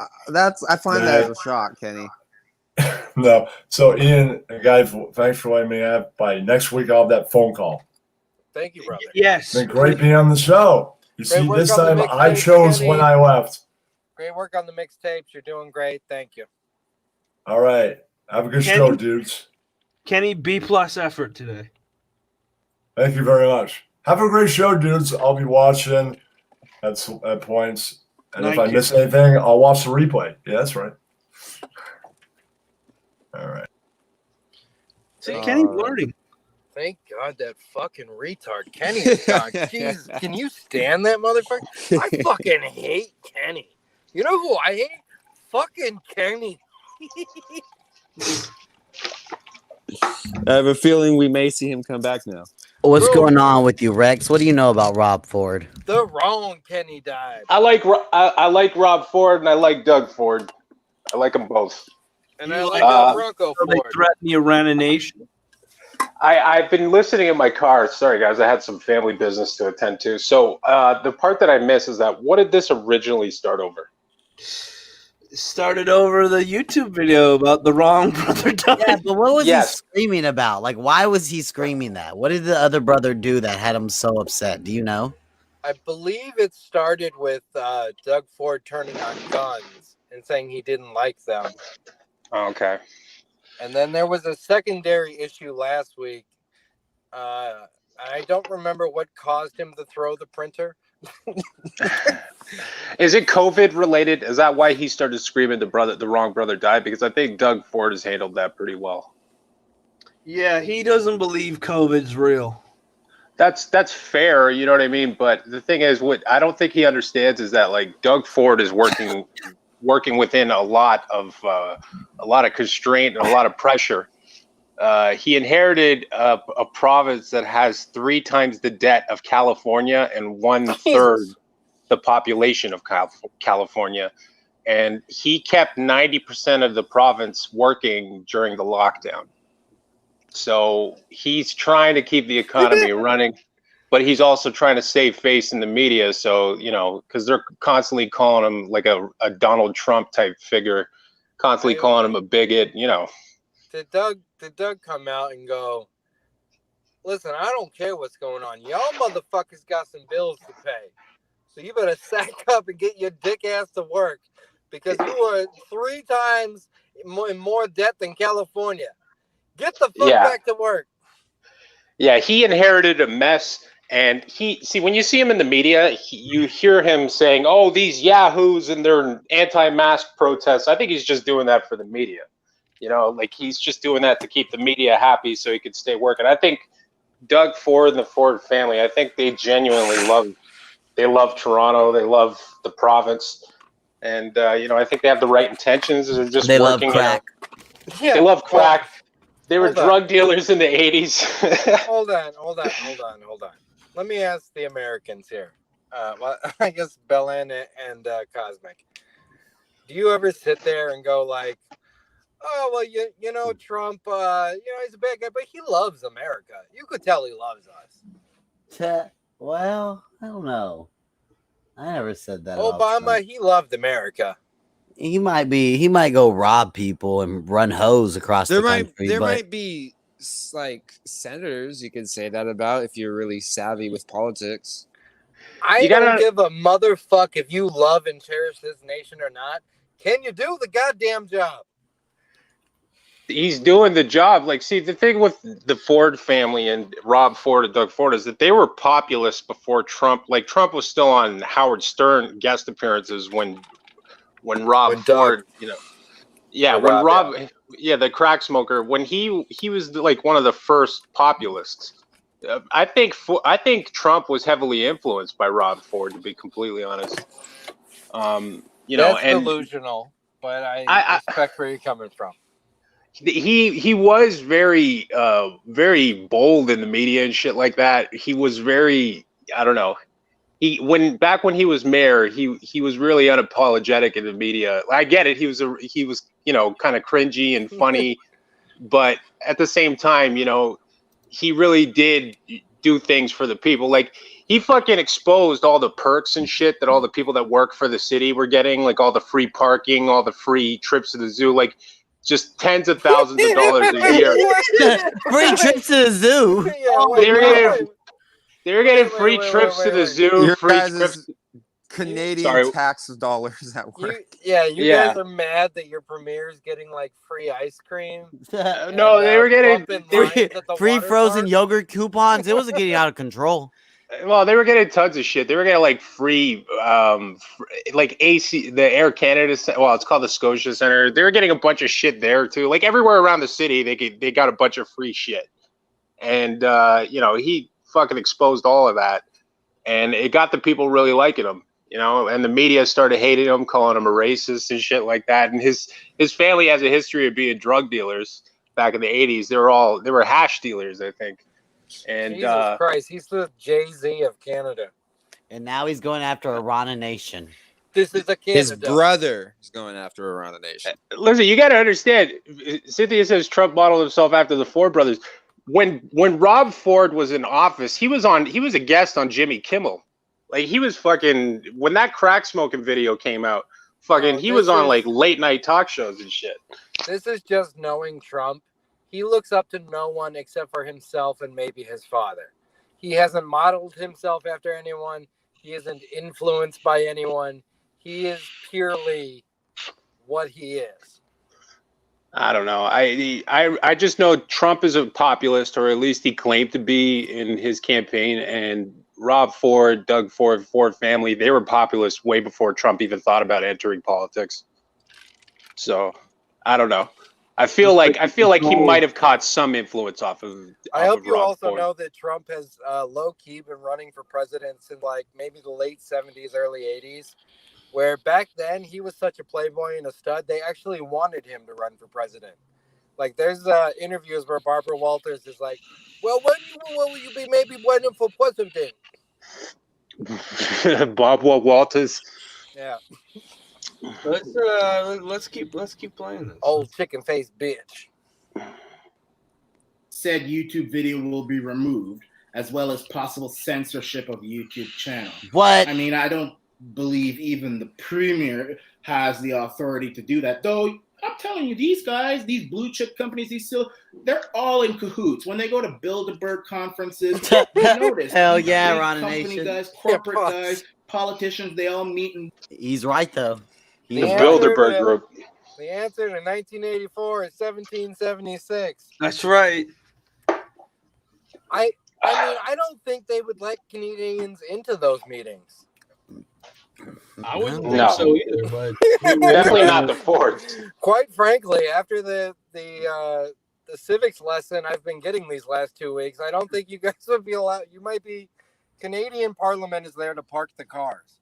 I find that as a shock, Kenny. No. So, Ian, guys, thanks for letting me have. By next week, I'll have that phone call. Thank you, brother. Yes. It's been great being on the show. You see, this time I chose when I left. Great work on the mixtapes. You're doing great. Thank you. All right. Have a good show, dudes. Kenny, B+ effort today. Thank you very much. Have a great show, dudes. I'll be watching at points. And if I miss anything, I'll watch the replay. Yeah, that's right. All right. See, Kenny's learning. Thank God that fucking retard Kenny is gone. Jesus, can you stand that motherfucker? I fucking hate Kenny. You know who I hate? Fucking Kenny. I have a feeling we may see him come back now. What's going on with you, Rex? What do you know about Rob Ford? The wrong Kenny died. I like Rob Ford and I like Doug Ford. I like them both. And I like Bronco Ford. They threaten the Arana Nation. I've been listening in my car. Sorry, guys, I had some family business to attend to. So the part that I missed is that what did this originally start over? Started over the YouTube video about the wrong brother dying. Yeah, but what was he Yes. screaming about? Like, why was he screaming that? What did the other brother do that had him so upset? Do you know? I believe it started with Doug Ford turning on guns and saying he didn't like them. Oh, okay. And then there was a secondary issue last week. I don't remember what caused him to throw the printer. Is it COVID related? Is that why he started screaming the wrong brother died? Because I think Doug Ford has handled that pretty well. Yeah, he doesn't believe COVID's real. That's fair, you know what I mean? But the thing is, what I don't think he understands is that like Doug Ford is working within a lot of constraint and a lot of pressure. He inherited a province that has 3 times the debt of California and 1/3 the population of California, and he kept 90% of the province working during the lockdown. So he's trying to keep the economy running, but he's also trying to save face in the media. So, you know, because they're constantly calling him like a Donald Trump type figure, constantly calling him a bigot, you know. Did Doug come out and go, listen, I don't care what's going on. Y'all motherfuckers got some bills to pay. So you better sack up and get your dick ass to work because you are 3 times in more debt than California. Get the fuck back to work. Yeah, he inherited a mess. And when you see him in the media, you hear him saying, oh, these yahoos and their anti-mask protests. I think he's just doing that for the media. You know, like he's just doing that to keep the media happy so he could stay working. I think Doug Ford and the Ford family, I think they genuinely love Toronto. They love the province. And, you know, I think they have the right intentions. They're just They working. love crack. Yeah, they love crack. They were hold on. drug dealers in the 80s. Hold on. Let me ask the Americans here. Well, I guess Belen and Cosmic. Do you ever sit there and go like, oh, well, you know, Trump, you know, he's a bad guy, but he loves America. You could tell he loves us. Well, I don't know. I never said that. about Obama, Trump. he loved America. He might go rob people and run hoes across the country. There but might be like senators you could say that about if you're really savvy with politics. I don't give a motherfuck if you love and cherish this nation or not. Can you do the goddamn job? He's doing the job. Like, see, the thing with the Ford family and Rob Ford and Doug Ford is that they were populist before Trump. Like, Trump was still on Howard Stern guest appearances when Ford, you know, the crack smoker, when he was like one of the first populists. I think Trump was heavily influenced by Rob Ford, to be completely honest. You know, that's and delusional, but I respect where you're coming from. He was very bold in the media and shit like that. He was very, I don't know. Back when he was mayor, he was really unapologetic in the media. I get it. He was you know, kind of cringy and funny, but at the same time, you know, he really did do things for the people. Like, he fucking exposed all the perks and shit that all the people that work for the city were getting, like all the free parking, all the free trips to the zoo, like just tens of thousands of dollars a year. Free trips to the zoo. They were getting free trips to the zoo, Your free guys' trips. Canadian tax dollars at work. You guys are mad that your premier is getting like free ice cream. No, they were getting free frozen yogurt coupons. It wasn't getting out of control. Well, they were getting tons of shit. They were getting like free, like AC, the Air Canada. Well, it's called the Scotia Center. They were getting a bunch of shit there too. Like everywhere around the city, they got a bunch of free shit, and you know, he fucking exposed all of that, and it got the people really liking him. You know, and the media started hating him, calling him a racist and shit like that. And his family has a history of being drug dealers back in the 80s. They were hash dealers, I think. And Jesus Christ, he's the Jay-Z of Canada. And now he's going after Arana Nation. This is a Canada. His brother is going after Arana Nation. Listen, you got to understand. Cynthia says Trump modeled himself after the Ford brothers. when Rob Ford was in office, he was a guest on Jimmy Kimmel. Like he was fucking when that crack smoking video came out, fucking he was on like late night talk shows and shit. This is just knowing Trump. He looks up to no one except for himself and maybe his father. He hasn't modeled himself after anyone. He isn't influenced by anyone. He is purely what he is. I don't know. I just know Trump is a populist, or at least he claimed to be in his campaign. And Rob Ford, Doug Ford, Ford family, they were populists way before Trump even thought about entering politics. So I don't know. I feel like he might have caught some influence off of. I hope you Rob also Ford. know that Trump has low key been running for president since like maybe the late 70s, early 80s. Where back then he was such a playboy and a stud, they actually wanted him to run for president. Like there's interviews where Barbara Walters is like, "Well, when will you be maybe running for president?" Bob Walters. Yeah. Let's keep playing this. Old chicken face bitch. Said YouTube video will be removed, as well as possible censorship of YouTube channel. What? I mean, I don't believe even the premier has the authority to do that. Though I'm telling you, these guys, these blue chip companies, they're all in cahoots. When they go to Bilderberg conferences, you notice. Hell these yeah, big Arana company Nation. guys, corporate guys, politicians, they all meet and He's right though. The Bilderberg Group. The answer to 1984 is 1776. That's right. I mean, I don't think they would let Canadians into those meetings. I wouldn't No. think so either, but Definitely not the Fords. Quite frankly, after the civics lesson I've been getting these last 2 weeks, I don't think you guys would be allowed. You might be. Canadian Parliament is there to park the cars.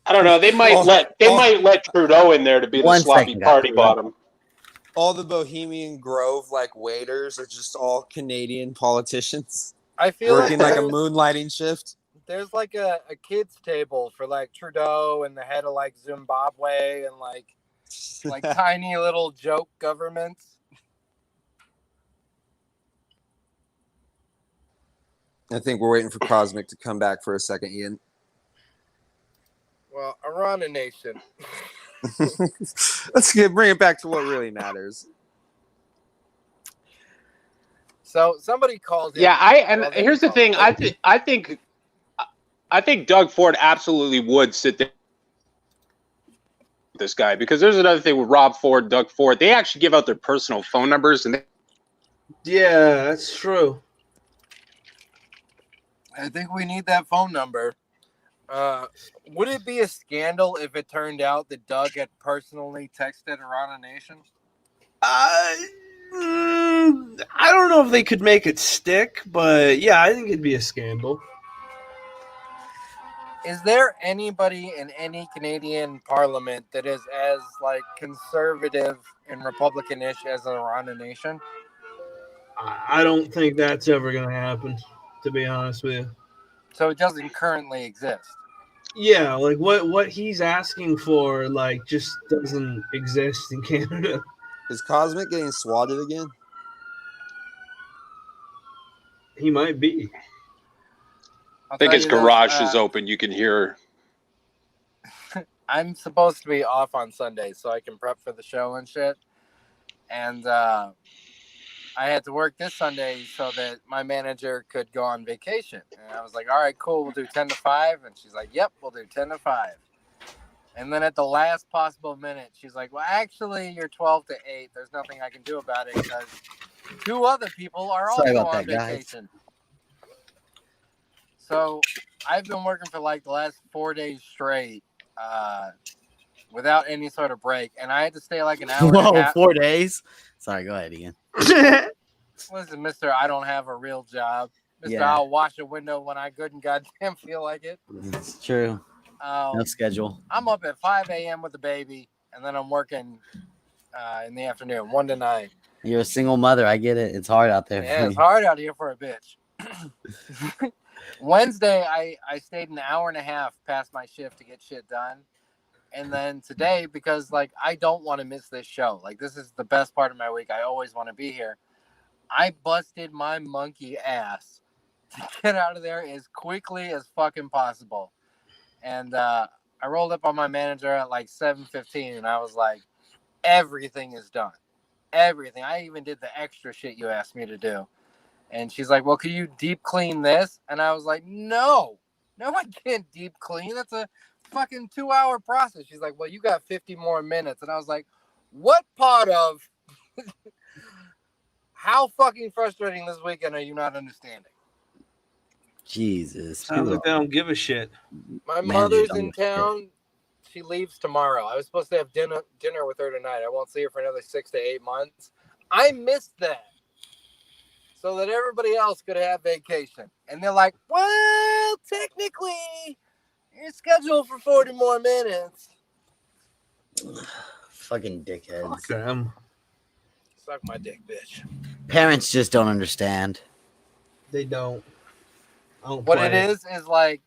I don't know. They might let Trudeau in there to be the One sloppy second, party guys. bottom. All the Bohemian Grove like waiters are just all Canadian politicians. I feel working like a there's- moonlighting shift. There's like a kids table for like Trudeau and the head of like Zimbabwe and like tiny little joke governments. I think we're waiting for Cosmic to come back for a second, Ian. Well, Arana Nation. Let's bring it back to what really matters. So somebody called him. Yeah, here's the thing. I think Doug Ford absolutely would sit there with this guy, because there's another thing with Rob Ford, Doug Ford. They actually give out their personal phone numbers, and yeah, that's true. I think we need that phone number. Would it be a scandal if it turned out that Doug had personally texted Arana Nation? I don't know if they could make it stick, but yeah, I think it'd be a scandal. Is there anybody in any Canadian parliament that is as like conservative and Republican-ish as the Arana Nation? I don't think that's ever going to happen, to be honest with you. So it doesn't currently exist. Yeah, like what he's asking for, like, just doesn't exist in Canada. Is Cosmic getting swatted again? He might be. I think his garage is open. You can hear. I'm supposed to be off on Sundays so I can prep for the show and shit. And I had to work this Sunday so that my manager could go on vacation. And I was like, all right, cool, we'll do 10 to 5. And she's like, yep, we'll do 10 to 5. And then at the last possible minute, she's like, well, actually, you're 12 to 8. There's nothing I can do about it because 2 other people are also on vacation. So I've been working for like the last 4 days straight without any sort of break. And I had to stay like an hour and a half. 4 days? Sorry, go ahead, Ian. Listen, Mr. I don't have a real job. Mr. Yeah. I'll wash a window when I good and goddamn feel like it. It's true. No schedule. I'm up at 5 a.m. with the baby, and then I'm working in the afternoon, 1 to 9. You're a single mother. I get it. It's hard out there. Yeah, it's hard out here for a bitch. Wednesday, I stayed an hour and a half past my shift to get shit done. And then today, because like I don't want to miss this show. Like this is the best part of my week. I always want to be here. I busted my monkey ass to get out of there as quickly as fucking possible. And I rolled up on my manager at like 7:15, and I was like, everything is done. Everything. I even did the extra shit you asked me to do. And she's like, well, can you deep clean this? And I was like, no, I can't deep clean. That's a fucking 2-hour process. She's like, well, you got 50 more minutes. And I was like, what part of how fucking frustrating this weekend are you not understanding? Jesus. Sounds like they don't give a shit. My mother's in town. She leaves tomorrow. I was supposed to have dinner with her tonight. I won't see her for another 6 to 8 months. I missed that so that everybody else could have vacation. And they're like, well, technically, you're scheduled for 40 more minutes. Fucking dickheads. Fuck them. Suck my dick, bitch. Parents just don't understand. They don't. What it is like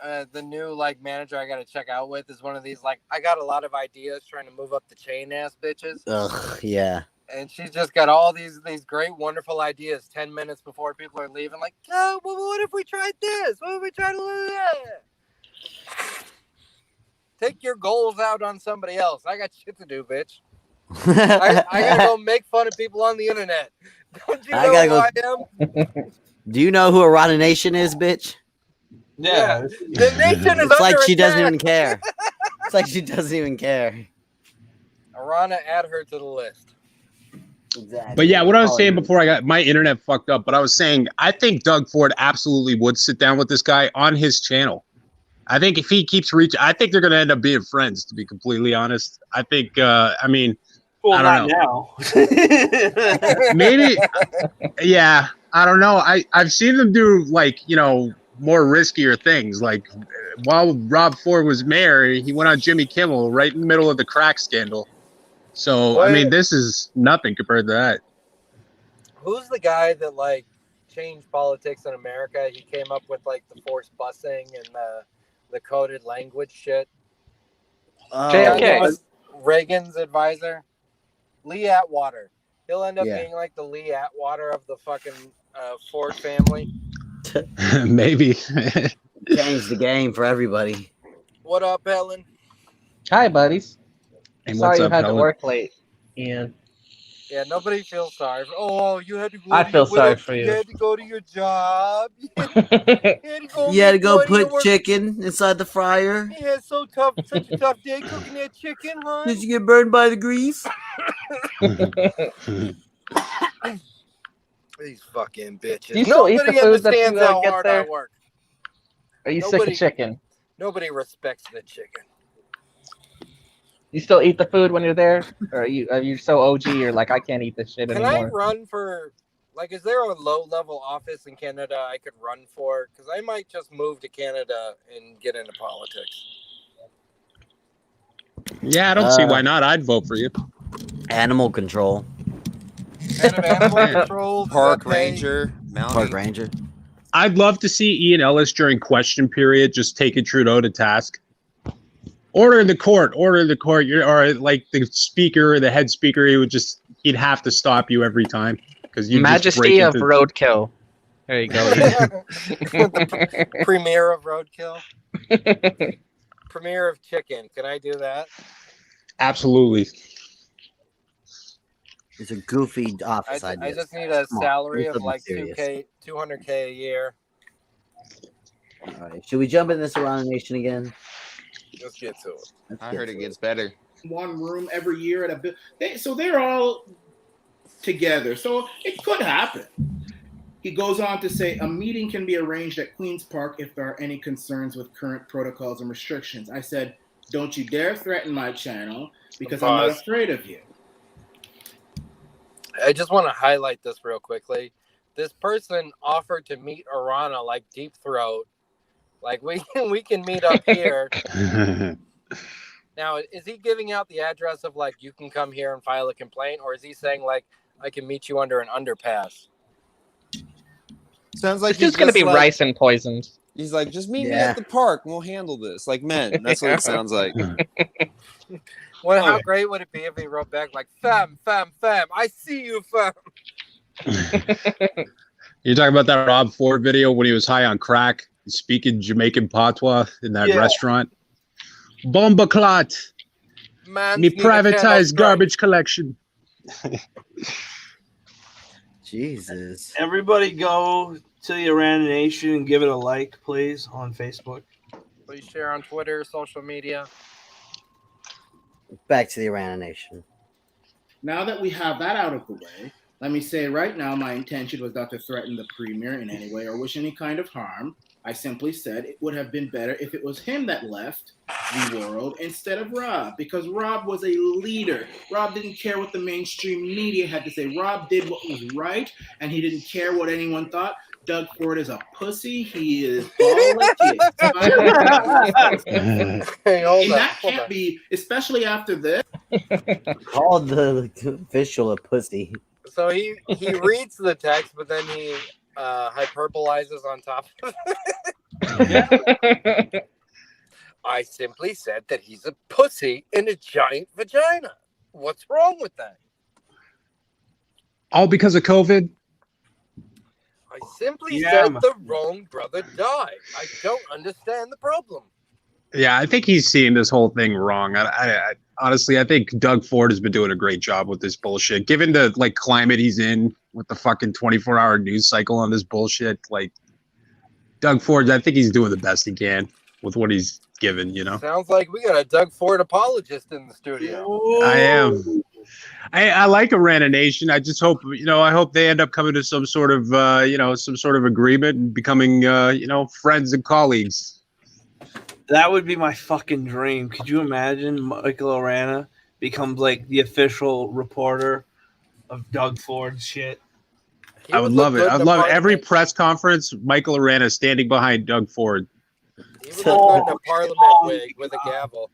the new like manager I got to check out with is one of these like I got a lot of ideas trying to move up the chain ass bitches. Ugh, yeah. And she's just got all these great, wonderful ideas 10 minutes before people are leaving. Like, oh, well, what if we tried this? What if we tried to do that? Take your goals out on somebody else. I got shit to do, bitch. I gotta go make fun of people on the internet. Don't you know who I am? Do you know who Arana Nation is, bitch? Yeah. The nation is It's like under she doesn't attack. even care. It's like she doesn't even care. Arana, add her to the list. Exactly. But yeah, what I was saying before I got my internet fucked up, but I was saying I think Doug Ford absolutely would sit down with this guy on his channel. I think if he keeps reaching, I think they're going to end up being friends, to be completely honest. I think, I mean, well, I don't know. Maybe, yeah, I don't know. I've seen them do like, you know, more riskier things. Like while Rob Ford was mayor, he went on Jimmy Kimmel right in the middle of the crack scandal. So, I mean, this is nothing compared to that. Who's the guy that like changed politics in America? He came up with like the forced busing and the coded language shit. JFK. Reagan's advisor, Lee Atwater. He'll end up being like the Lee Atwater of the fucking Ford family. Maybe. Changed the game for everybody. What up, Helen? Hi, buddies. And Sorry what's you up, had to Helen? work late, Ian. Yeah, nobody feels sorry. Oh, you had to go. I feel sorry for You you. had to go to your job. You had to go put chicken inside the fryer. Yeah, such a tough day cooking that chicken, huh? Did you get burned by the grease? These fucking bitches. Do you still eat the Nobody food that you understands how get hard there? I work. Are you sick of chicken? Nobody respects the chicken. You still eat the food when you're there? Or are you so OG you're like, I can't eat this shit Can I anymore? run for, like, is there a low-level office in Canada I could run for? Because I might just move to Canada and get into politics. Yeah, I don't see why not. I'd vote for you. Animal control. Animal control. Park ranger. Park ranger. I'd love to see Ian Ellis during question period just taking Trudeau to task. Order the court. Or like the speaker, the head speaker, he'd have to stop you every time because you Majesty of Roadkill. There you go. The premier of roadkill. Premier of chicken. Can I do that? Absolutely. It's a goofy office idea. I just need a salary do of something like serious. $200K a year. All right. Should we jump in this Arana Nation again? Let's get to it. I heard it gets better. One room every year at a so they're all together. So it could happen. He goes on to say a meeting can be arranged at Queen's Park if there are any concerns with current protocols and restrictions. I said, don't you dare threaten my channel because I'm not afraid of you. I just want to highlight this real quickly. This person offered to meet Arana like Deep Throat. Like we can meet up here. Now, is he giving out the address of like you can come here and file a complaint, or is he saying like I can meet you under an underpass? Sounds like It's just going to be like, rice and poisoned. He's like, just meet me at the park and we'll handle this. Like men. That's what it sounds like. Well, how great would it be if he wrote back like, fam, I see you, fam. You're talking about that Rob Ford video when he was high on crack, speaking Jamaican patois in that restaurant. Bomba clot. Man, Me privatized garbage collection. Jesus. Everybody go to the Arana Nation and give it a like, please, on Facebook. Please share on Twitter, social media. Back to the Arana Nation. Now that we have that out of the way, let me say right now my intention was not to threaten the premier in any way or wish any kind of harm. I simply said it would have been better if it was him that left the world instead of Rob, because Rob was a leader. Rob didn't care what the mainstream media had to say. Rob did what was right, and he didn't care what anyone thought. Doug Ford is a pussy. He is politic. And that can't be, especially after this. Called the official a pussy. So he reads the text, but then he hyperbolizes on top of it. I simply said that he's a pussy in a giant vagina. What's wrong with that? All because of COVID? I simply said the wrong brother died. I don't understand the problem. Yeah, I think he's seeing this whole thing wrong. I honestly, I think Doug Ford has been doing a great job with this bullshit. Given the climate he's in with the fucking 24-hour news cycle on this bullshit, Doug Ford, I think he's doing the best he can with what he's given. Sounds like we got a Doug Ford apologist in the studio. I am. I like Arana Nation. I just hope, I hope they end up coming to some sort of, some sort of agreement and becoming, friends and colleagues. That would be my fucking dream. Could you imagine Michael Arana becomes the official reporter of Doug Ford shit? I would love it. I'd love every press conference, Michael Arana standing behind Doug Ford. He would look good in a parliament wig with a gavel.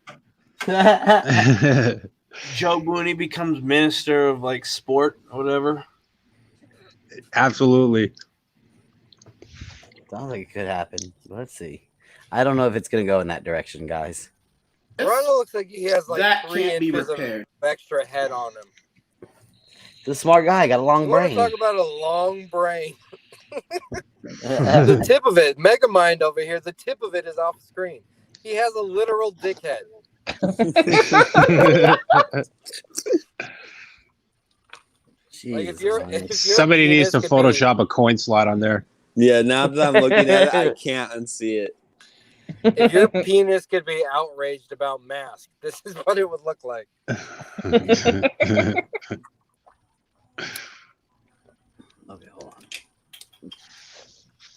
Joe Booney becomes minister of sport or whatever. Absolutely. Sounds like it could happen. Let's see. I don't know if it's gonna go in that direction, guys. Arana looks like he has that 3 can't be inches of repaired. extra head on him. He's a smart guy, got a long You want to brain. talk about a long brain? The tip of it, Megamind over here, the tip of it is off screen. He has a literal dickhead. Somebody needs to Photoshop a coin slot on there. Yeah, now that I'm looking at it, I can't unsee it. If your penis could be outraged about masks, this is what it would look like. Okay, hold on.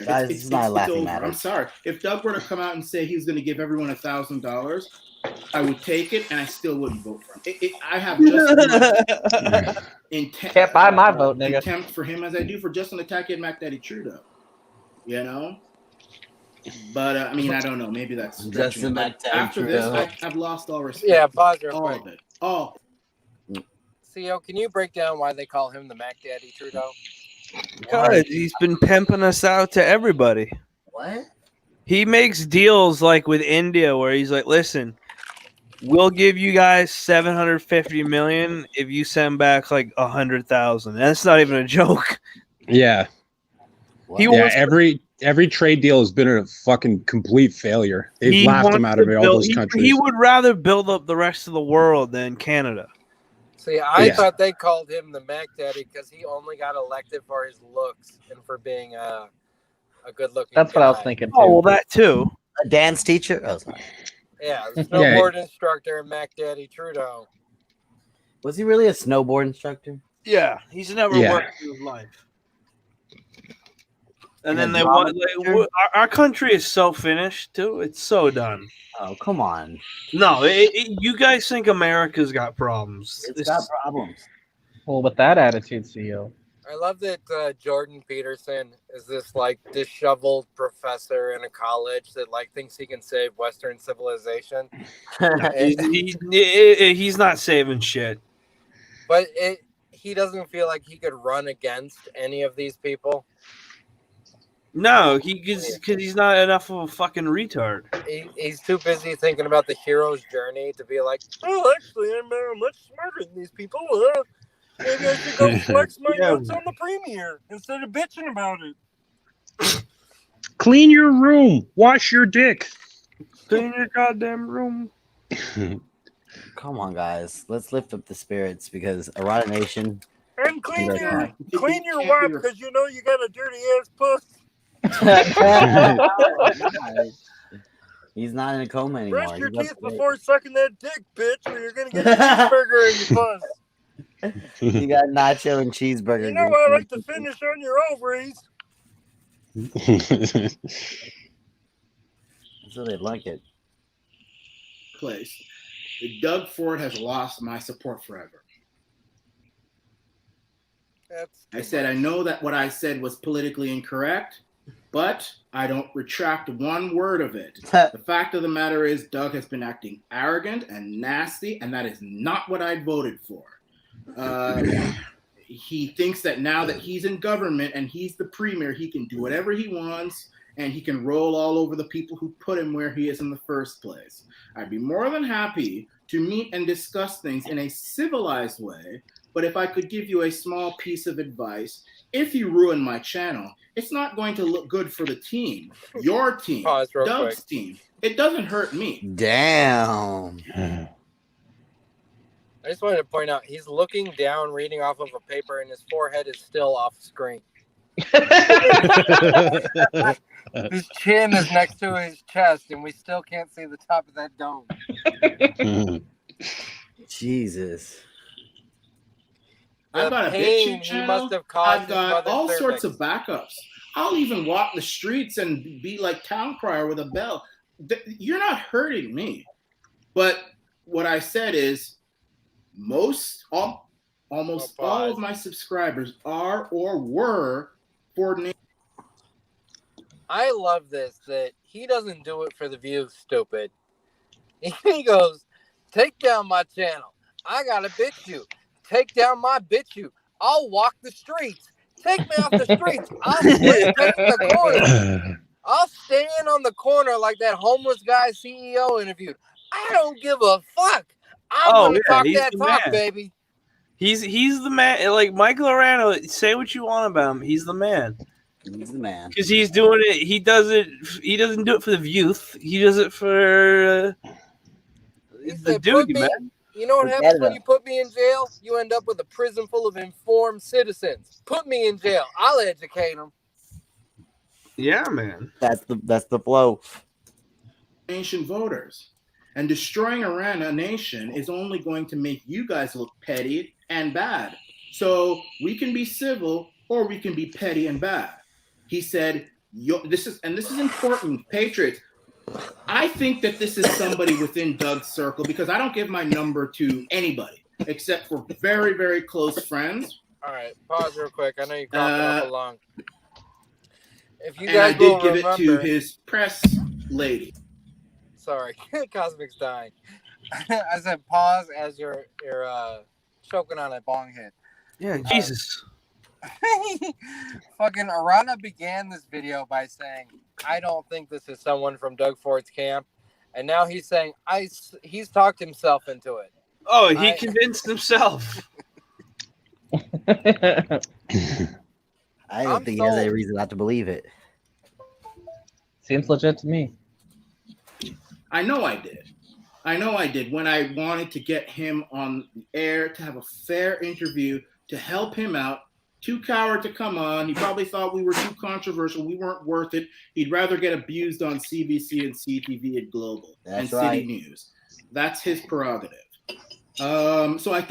Guys, this is not a laughing over. matter. I'm sorry. If Doug were to come out and say he's going to give everyone $1,000, I would take it, and I still wouldn't vote for him. I have just intent. Can't buy my vote, nigga. Contempt for him as I do for just an attack at Mac Daddy Trudeau. But I mean, I don't know. Maybe that's Just an attack after this. Trudeau. I've lost all respect. Yeah, pause real all quick. of it. All. CEO, can you break down why they call him the Mac Daddy Trudeau? God, he's been pimping us out to everybody. What? He makes deals with India where he's like, listen, we'll give you guys $750 million if you send back 100,000. That's not even a joke. Yeah. He wants every trade deal has been a fucking complete failure. They've laughed him out of all those countries. He would rather build up the rest of the world than Canada. See, I thought they called him the Mac Daddy because he only got elected for his looks and for being a good-looking That's guy. what I was thinking, too. Oh, well, that too. A dance teacher? Oh, sorry. Yeah, the snowboard instructor, Mac Daddy Trudeau. Was he really a snowboard instructor? Yeah, he's never worked in his life. And then they want our country is so finished too. It's so done. Oh, come on. No, you guys think America's got problems? It's got problems. Well, with that attitude, CEO. I love that Jordan Peterson is this disheveled professor in a college that thinks he can save Western civilization. He's not saving shit. But he doesn't feel like he could run against any of these people. No, because he's not enough of a fucking retard. He's too busy thinking about the hero's journey to be like, oh, actually, I'm much smarter than these people. Maybe I should go flex my nuts on the premiere instead of bitching about it. Clean your room. Wash your dick. Clean your goddamn room. Come on, guys. Let's lift up the spirits because Arana Nation. And clean Right your now. wife because you know you got a dirty ass puss. He's not in a coma anymore. Brush your He's up teeth late. before sucking that dick, bitch, or you're gonna get a cheeseburger in your puss. You got nacho and cheeseburger. You know I like to finish on your ovaries. So they like it. Place. Doug Ford has lost my support forever. I said, I know that what I said was politically incorrect, but I don't retract one word of it. The fact of the matter is, Doug has been acting arrogant and nasty, and that is not what I voted for. He thinks that now that he's in government and he's the premier, he can do whatever he wants, and he can roll all over the people who put him where he is in the first place. I'd be more than happy to meet and discuss things in a civilized way, but if I could give you a small piece of advice, if you ruin my channel, it's not going to look good for the team, your team, Doug's team. It doesn't hurt me. Damn. I just wanted to point out, he's looking down, reading off of a paper, and his forehead is still off screen. His chin is next to his chest, and we still can't see the top of that dome. Jesus. I've got a pain bitching he channel. must have caused I've his got mother's all cervix. sorts of backups. I'll even walk the streets and be like town crier with a bell. You're not hurting me. But what I said is almost all of my subscribers are or were Ford Nation. I love this, that he doesn't do it for the views, stupid. He goes, take down my channel. I gotta bitch you. Take down my bitch you. I'll walk the streets. Take me off the streets. I'll split paint the corner. I'll stand on the corner like that homeless guy CEO interviewed. I don't give a fuck. I'm gonna talk he's that the talk, man. baby. He's the man. Like Michael Arana, say what you want about him. He's the man. He's the man. Because he's doing it. He does it. He doesn't do it for the youth. He does it for the dude, man. You know what happens when you put me in jail? You end up with a prison full of informed citizens. Put me in jail. I'll educate them. Yeah, man. That's the flow. Nation voters. And destroying Arana Nation is only going to make you guys look petty and bad. So we can be civil or we can be petty and bad. He said, this is important, Patriots. I think that this is somebody within Doug's circle because I don't give my number to anybody except for very, very close friends. All right, pause real quick. I know you're coughing up along. If you And guys I did give remember, it to his press lady. Sorry, Cosmic's dying. I said pause as you're choking on a bong hit. Yeah, Jesus. Fucking Arana began this video by saying, I don't think this is someone from Doug Ford's camp. And now he's saying, he's talked himself into it. Oh, he convinced himself. I don't think he has any reason not to believe it. Seems legit to me. I know I did. When I wanted to get him on the air to have a fair interview to help him out. Too coward to come on. He probably thought we were too controversial. We weren't worth it. He'd rather get abused on CBC and CTV and Global and City News. That's his prerogative. So I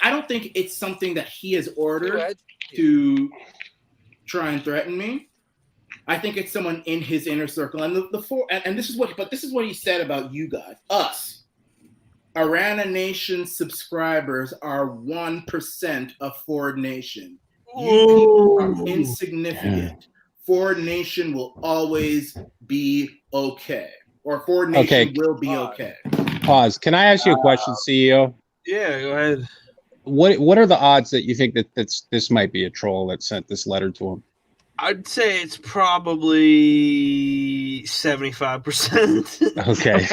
don't think it's something that he has ordered to try and threaten me. I think it's someone in his inner circle. And this is what he said about you guys, us. Arana Nation subscribers are 1% of Ford Nation. You people are insignificant. Ford Nation will always be okay. Or Ford Nation will be okay. Pause. Can I ask you a question, CEO? Yeah, go ahead. What are the odds that you think that this might be a troll that sent this letter to him? I'd say it's probably 75%. Okay.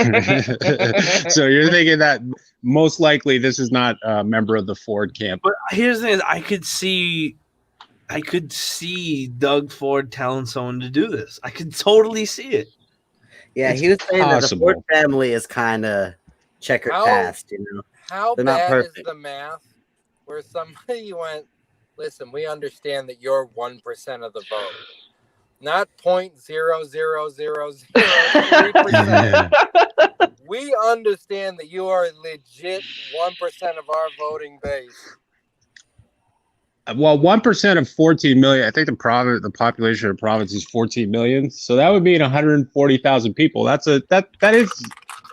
So you're thinking that most likely this is not a member of the Ford camp. But here's the thing: I could see Doug Ford telling someone to do this. I could totally see it. Yeah, It's he was saying that the possible. Ford family is kind of checkered past, you know. How They're not bad perfect. is the math where somebody went, listen, we understand that you're 1% of the vote, not 0.00003%. We understand that you are legit 1% of our voting base. Well, 1% of 14 million. I think the population of the province is 14 million. So that would mean 140,000 people. That is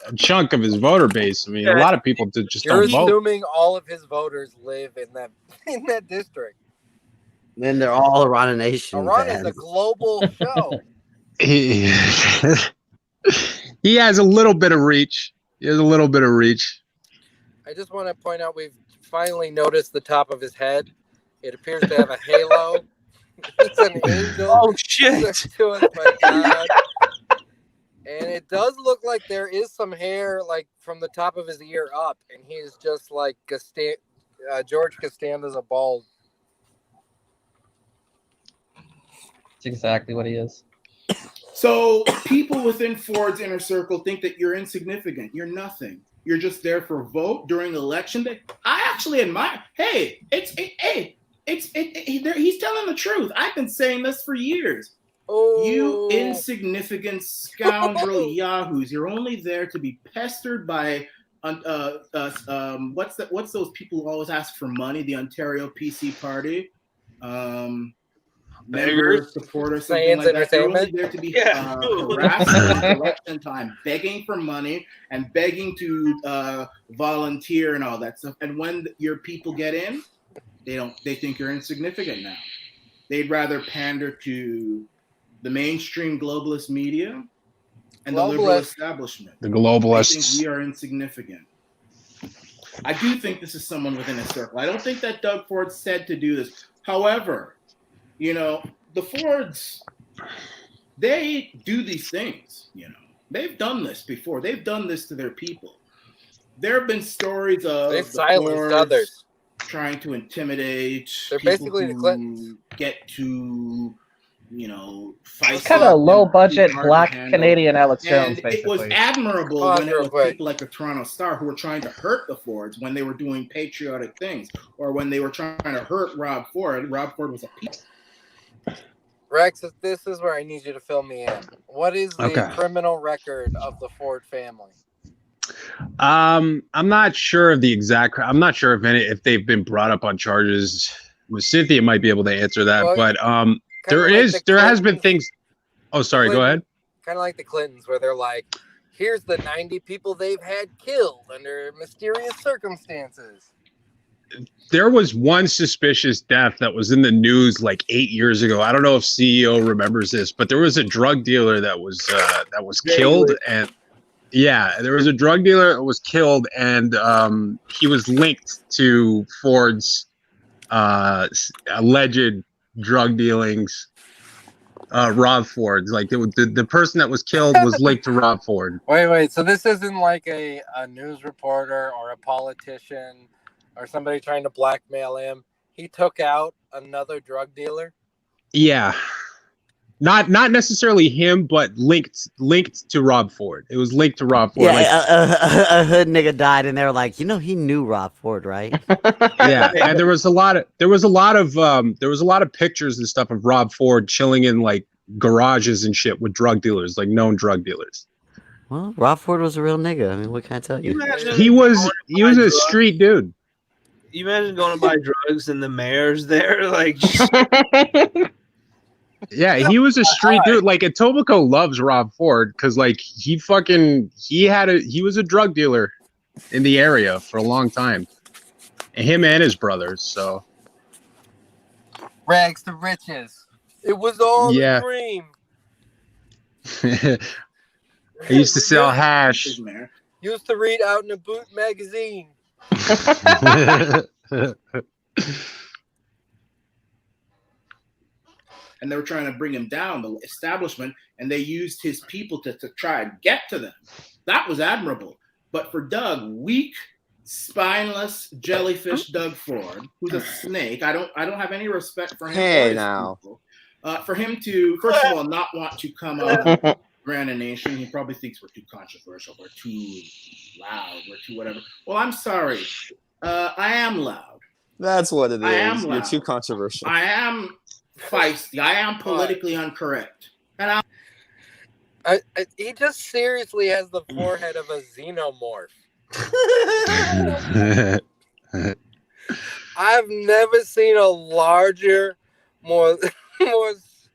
a chunk of his voter base. I mean, a lot of people just You're don't vote. assuming all of his voters live in that district. Then they're all Arana Nation Arana fans. is a global show. He has a little bit of reach. I just want to point out we've finally noticed the top of his head. It appears to have a halo. It's an angel. Oh shit! To us, my God. And it does look like there is some hair, like from the top of his ear up, and he's just like George Costanza's a bald. That's exactly what he is. So people within Ford's inner circle think that you're insignificant. You're nothing. You're just there for a vote during election day. I actually admire. Hey, he's telling the truth. I've been saying this for years. Oh. You insignificant scoundrel yahoos! You're only there to be pestered by what's those people who always ask for money? The Ontario PC Party. Members, supporters, something like that. They're only there to be harassed at election time, begging for money and begging to volunteer and all that stuff. And when your people get in, they think you're insignificant now. They'd rather pander to the mainstream globalist media and the liberal establishment. The globalists. They think we are insignificant. I do think this is someone within a circle. I don't think that Doug Ford said to do this. However, you know, the Fords, they do these things, you know. They've done this before. They've done this to their people. There have been stories of They've silenced others. Trying to intimidate. They're basically the Clintons. Get to, you know, fight. It's kind of low budget black Canadian Alex Jones, and basically. it was admirable when it was people like the Toronto Star who were trying to hurt the Fords when they were doing patriotic things, or when they were trying to hurt Rob Ford. Rob Ford was a piece. Rex, this is where I need you to fill me in. What is the criminal record of the Ford family? I'm not sure of the exact. I'm not sure if they've been brought up on charges. Cynthia might be able to answer that, but there has been things. Oh, sorry. Go ahead. Kind of like the Clintons, where they're like, "Here's the 90 people they've had killed under mysterious circumstances." There was one suspicious death that was in the news like 8 years ago. I don't know if CEO remembers this, but there was a drug dealer that was killed, and there was a drug dealer that was killed, and he was linked to Ford's alleged drug dealings. Rob Ford, like the person that was killed was linked to Rob Ford. Wait. So this isn't like a news reporter or a politician or somebody trying to blackmail him. He took out another drug dealer. Yeah, not necessarily him, but linked to Rob Ford. It was linked to Rob Ford. Yeah, a hood nigga died, and they were like, you know, he knew Rob Ford, right? Yeah, and there was a lot of pictures and stuff of Rob Ford chilling in like garages and shit with drug dealers, like known drug dealers. Well, Rob Ford was a real nigga. I mean, what can I tell you? He was a street dude. You imagine going to buy drugs and the mayor's there, like. Yeah, he was a street dude. Like, Etobicoke loves Rob Ford because, like, he was a drug dealer in the area for a long time, and him and his brothers. So, rags to riches. It was all a dream. I used to sell hash. Used to read Out in a Boot magazine. and they were trying to bring him down, the establishment, and they used his people to try and get to them. That was admirable. But for Doug, weak, spineless jellyfish Doug Ford, who's a snake, I don't have any respect for him. Hey, now. For him to, first of all, not want to come out of Arana Nation, he probably thinks we're too controversial, we're too loud, we're too whatever. Well, I'm sorry. I am loud. That's what it I is. am You're loud. too controversial. I am feisty. I am politically incorrect. And he just seriously has the forehead of a xenomorph. I've never seen a larger, more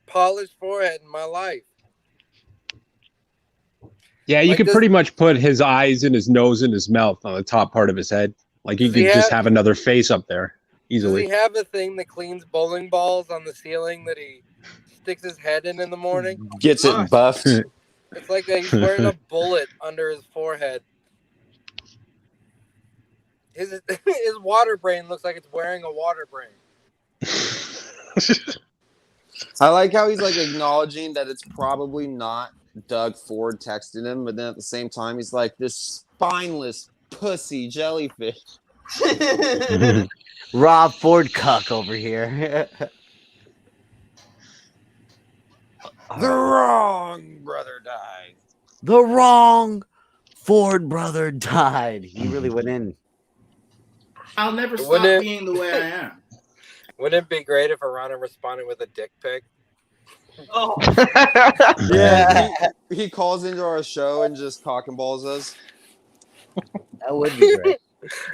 polished forehead in my life. Yeah, you Like could this- pretty much put his eyes and his nose and his mouth on the top part of his head. Like you Does he could just have- have another face up there Does easily. he have a thing that cleans bowling balls on the ceiling that he sticks his head in the morning? Gets it buffed. It's like he's wearing a bullet under his forehead. His water brain looks like it's wearing a water brain. I like how he's like acknowledging that it's probably not Doug Ford texting him, but then at the same time he's like, this spineless pussy jellyfish. Rob Ford cuck over here. The wrong brother died. The wrong Ford brother died. He really went in. I'll never stop Wouldn't it- being the way I am. Wouldn't it be great if Arana responded with a dick pic? Oh. Yeah, he calls into our show and just cock and balls us. That would be great.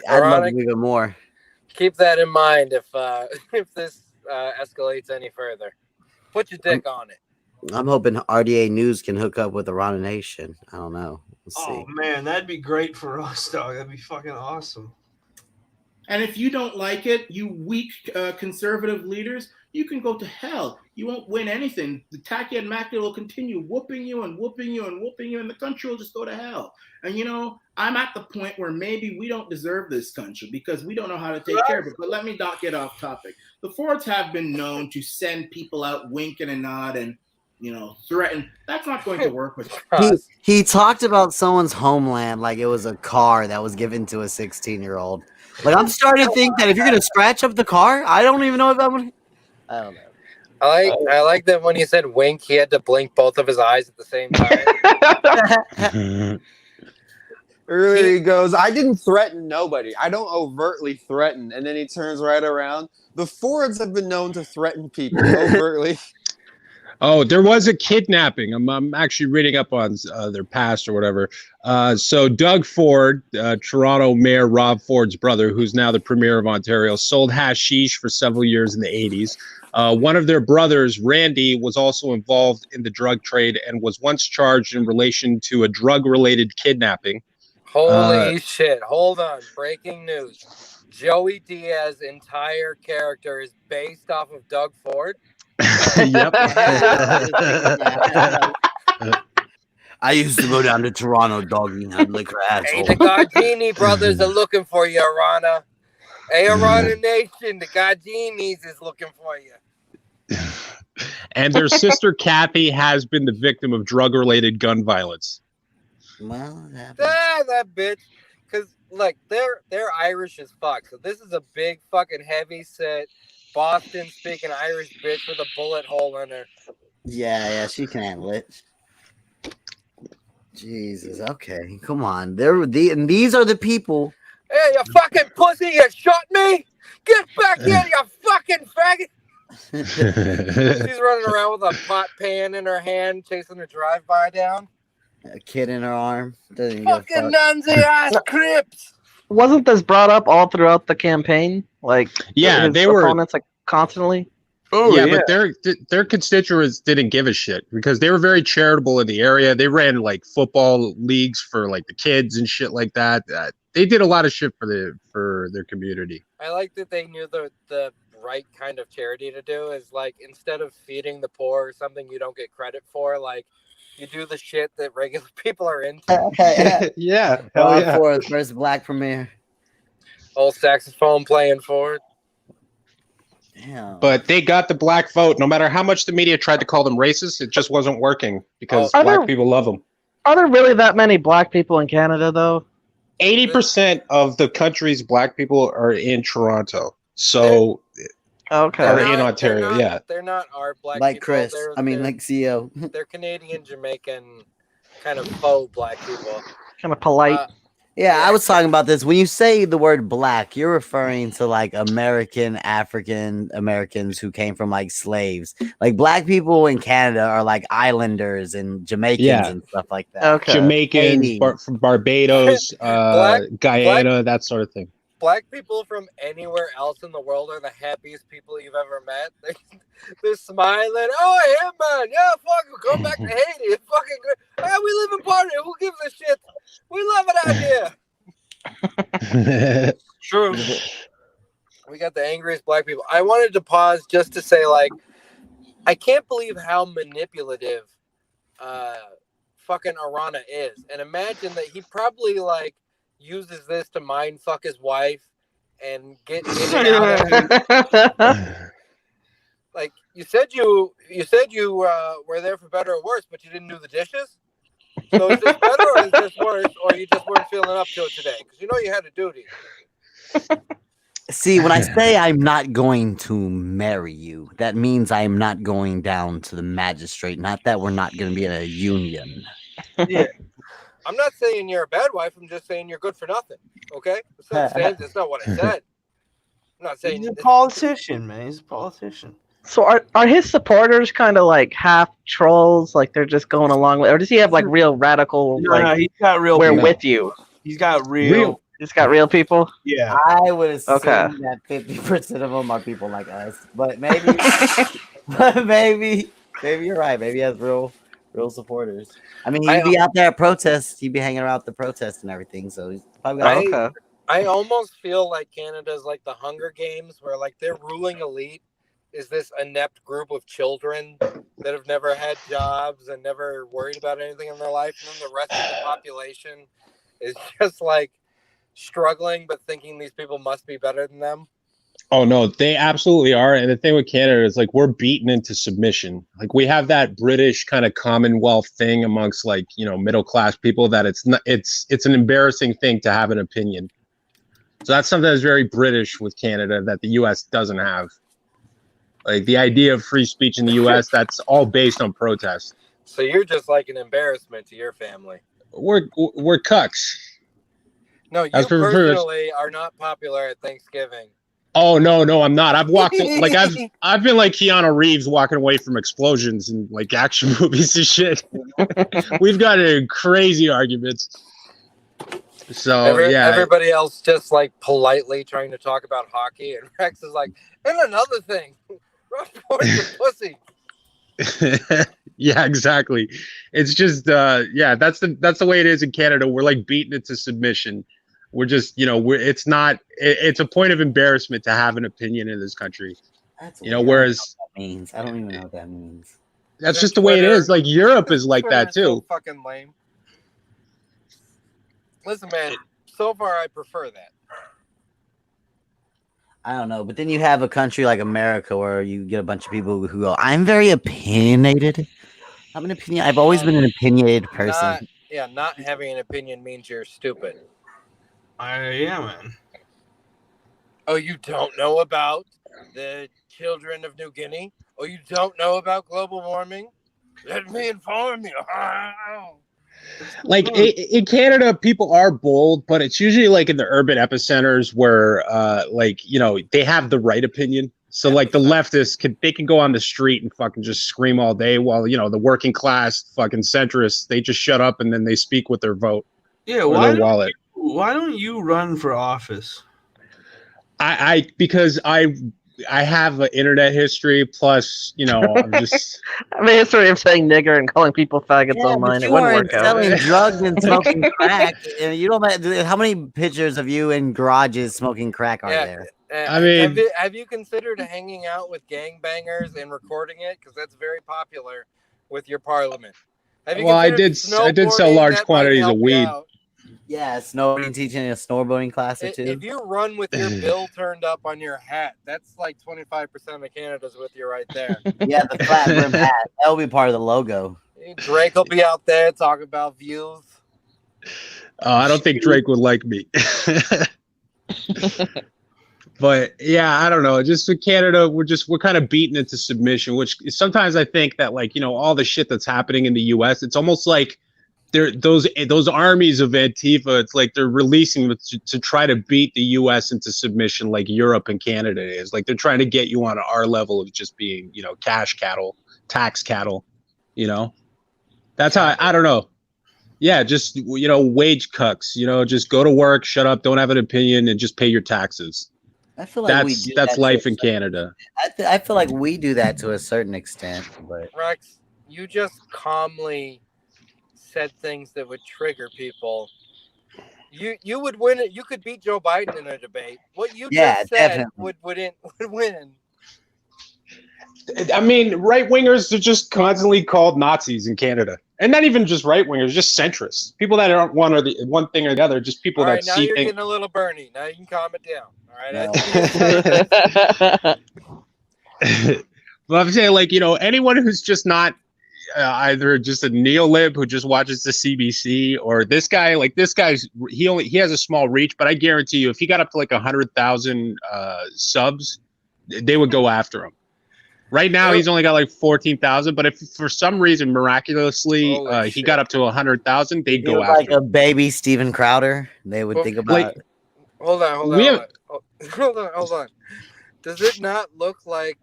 I'd love Ironic. it even more. Keep that in mind if this escalates any further. Put your dick on it. I'm hoping RDA News can hook up with Arana Nation. I don't know. We'll see. Oh man, that'd be great for us, dog. That'd be fucking awesome. And if you don't like it, you weak conservative leaders, you can go to hell. You won't win anything. The Taki and Maki will continue whooping you and whooping you and whooping you, and the country will just go to hell. And you know, I'm at the point where maybe we don't deserve this country because we don't know how to take care of it. But let me not get off topic. The Fords have been known to send people out winking and nodding, you know, threaten. That's not going to work with us. He talked about someone's homeland like it was a car that was given to a 16-year-old. Like, I'm starting to think that if you're going to scratch up the car, I don't even know if I'm going to. I don't know. I like that when he said wink, he had to blink both of his eyes at the same time. Earlier he goes, I didn't threaten nobody. I don't overtly threaten. And then he turns right around. The Fords have been known to threaten people overtly. Oh, there was a kidnapping. I'm actually reading up on their past or whatever. So Doug Ford, Toronto Mayor Rob Ford's brother, who's now the Premier of Ontario, sold hashish for several years in the 80s. One of their brothers, Randy, was also involved in the drug trade and was once charged in relation to a drug-related kidnapping. Holy shit. Hold on. Breaking news. Joey Diaz's entire character is based off of Doug Ford. Yep. I used to go down to Toronto, doggy, and I'd lick her Hey, asshole. the Gardini brothers are looking for you, Arana. Hey, Arana Nation, the Gardinis is looking for you. And their sister Kathy has been the victim of drug-related gun violence. Well, that bitch. Because, look, they're Irish as fuck. So this is a big fucking heavy set Boston-speaking Irish bitch with a bullet hole in her. Yeah, she can handle it. Jesus, okay, come on. And these are the people. Hey, you fucking pussy, you shot me? Get back here, you fucking faggot! She's running around with a pot pan in her hand, chasing her drive-by down. A kid in her arm. Doesn't even give a Fucking fuck. Nazi-ass Crips! Wasn't this brought up all throughout the campaign? Like, Yeah, his they were- opponents, like, constantly. But their constituents didn't give a shit because they were very charitable in the area. They ran like football leagues for like the kids and shit like that. They did a lot of shit for their community. I like that they knew the right kind of charity to do is like instead of feeding the poor or something you don't get credit for, like you do the shit that regular people are into. Yeah, Rob Ford, first black premier. Old saxophone playing for it. Damn. But they got the black vote. No matter how much the media tried to call them racist, it just wasn't working because Are black there- people love them. Are there really that many black people in Canada, though? 80% of the country's black people are in Toronto. So, Okay. or They're in not- Ontario, yeah. They're not our black Like people. Chris. They're, I mean, they're, like CEO. they're Canadian, Jamaican, kind of faux black people. Kind of polite. Yeah, I was talking about this. When you say the word black, you're referring to like American, African Americans who came from like slaves. Like black people in Canada are like islanders and Jamaicans Yeah. and stuff like that. Okay. Jamaicans, Haiti. from Barbados, Guyana, that sort of thing. Black people from anywhere else in the world are the happiest people you've ever met. They're smiling. Oh, yeah, man. Yeah, fuck, come back to Haiti. It's fucking good. Ah, we live in party. Who gives a shit? We love it out here. True. We got the angriest black people. I wanted to pause just to say, like, I can't believe how manipulative fucking Arana is. And imagine that he probably, like, uses this to mind fuck his wife and get in and out of like you said you were there for better or worse, but you didn't do the dishes. So is this better or is this worse, or you just weren't feeling up to it today? Because you know you had a duty. See, when I say I'm not going to marry you, that means I'm not going down to the magistrate. Not that we're not going to be in a union. Yeah. I'm not saying you're a bad wife. I'm just saying you're good for nothing. Okay? That's not what I said. I'm not saying He's a politician, man. He's a politician. So are his supporters kind of like half trolls, like they're just going along with, or does he have like real radical? No, like, no, he's got real. We're people. with you. He's got real. He's got real people. Yeah. I would assume Okay. that 50% of them are people like us, but maybe, maybe you're right. Maybe he has real supporters. I mean, he'd be out there at protests. He'd be hanging around the protests and everything. So he's probably got I almost feel like Canada's like the Hunger Games, where like their ruling elite is this inept group of children that have never had jobs and never worried about anything in their life, and then the rest of the population is just like struggling but thinking these people must be better than them. Oh no, they absolutely are. And the thing with Canada is like we're beaten into submission. Like we have that British kind of Commonwealth thing amongst like, you know, middle class people that it's an embarrassing thing to have an opinion. So that's something that's very British with Canada that the US doesn't have. Like the idea of free speech in the US, that's all based on protest. So you're just like an embarrassment to your family. We're cucks. No, you As per- personally are not popular at Thanksgiving. Oh no, I'm not. I've walked like I've been like Keanu Reeves walking away from explosions and like action movies and shit. We've got crazy arguments. So everybody else just like politely trying to talk about hockey, and Rex is like, and another thing, Ross Boyd's a pussy. Yeah, exactly. It's just that's the way it is in Canada. We're like beaten into submission. We're just, you know, it's a point of embarrassment to have an opinion in this country. That's you know, weird. whereas I don't know what that means. I don't even know what that means. that's just the way it is. Like Europe is like that too. So fucking lame. Listen, man. So far, I prefer that. I don't know, but then you have a country like America where you get a bunch of people who go, "I'm very opinionated. I'm an opinion. I've always been an opinionated person." Not having an opinion means you're stupid. Yeah, man. Oh, you don't know about the children of New Guinea? Oh, you don't know about global warming? Let me inform you. Like in Canada, people are bold, but it's usually like in the urban epicenters where, like, you know, they have the right opinion. So like the leftists can go on the street and fucking just scream all day, while, you know, the working class fucking centrists, they just shut up and then they speak with their vote. Yeah, or their wallet. Why don't you run for office? Because I have an internet history, plus, you know, I'm just I mean, history of saying nigger and calling people faggots online. It wouldn't work out. Selling drugs and smoking crack. And you don't. How many pictures of you in garages smoking crack are there? I mean, have you considered hanging out with gangbangers and recording it? Because that's very popular with your parliament. Have you well, I considered did sell snowboarding? large That might quantities of help you weed. out. Yeah, snowboarding, teaching a snowboarding class or two. If you run with your bill turned up on your hat, that's like 25% of Canada's with you right there. Yeah, the flat brim hat. That'll be part of the logo. Drake will be out there talking about views. I don't think Drake would like me. But yeah, I don't know. Just with Canada, we're kind of beaten into submission, which sometimes I think that, like, you know, all the shit that's happening in the US, it's almost like those armies of Antifa, it's like they're releasing to try to beat the US into submission, like Europe and Canada is. Like they're trying to get you on our level of just being, you know, cash cattle, tax cattle, you know. That's how I don't know. Yeah, just, you know, wage cucks, you know, just go to work, shut up, don't have an opinion, and just pay your taxes. I feel like that's life in Canada. I feel like we do that to a certain extent, but Rex, you just calmly said things that would trigger people. You would win it. You could beat Joe Biden in a debate. What you just said would win. I mean, right wingers are just constantly called Nazis in Canada, and not even just right wingers, just centrists. People that aren't one thing or the other. Just people All right, that now see you're things. getting a little Bernie. Now you can calm it down. All right. Well, I'm saying, like, you know, anyone who's just not either just a neolib who just watches the CBC, or this guy, like this guy's, he has a small reach, but I guarantee you, if he got up to like 100,000 subs, they would go after him. Right now, he's only got like 14,000, but if for some reason miraculously he got up to 100,000, they'd go after like a baby Steven Crowder. They would think about it. Hold on. Hold on. Does it not look like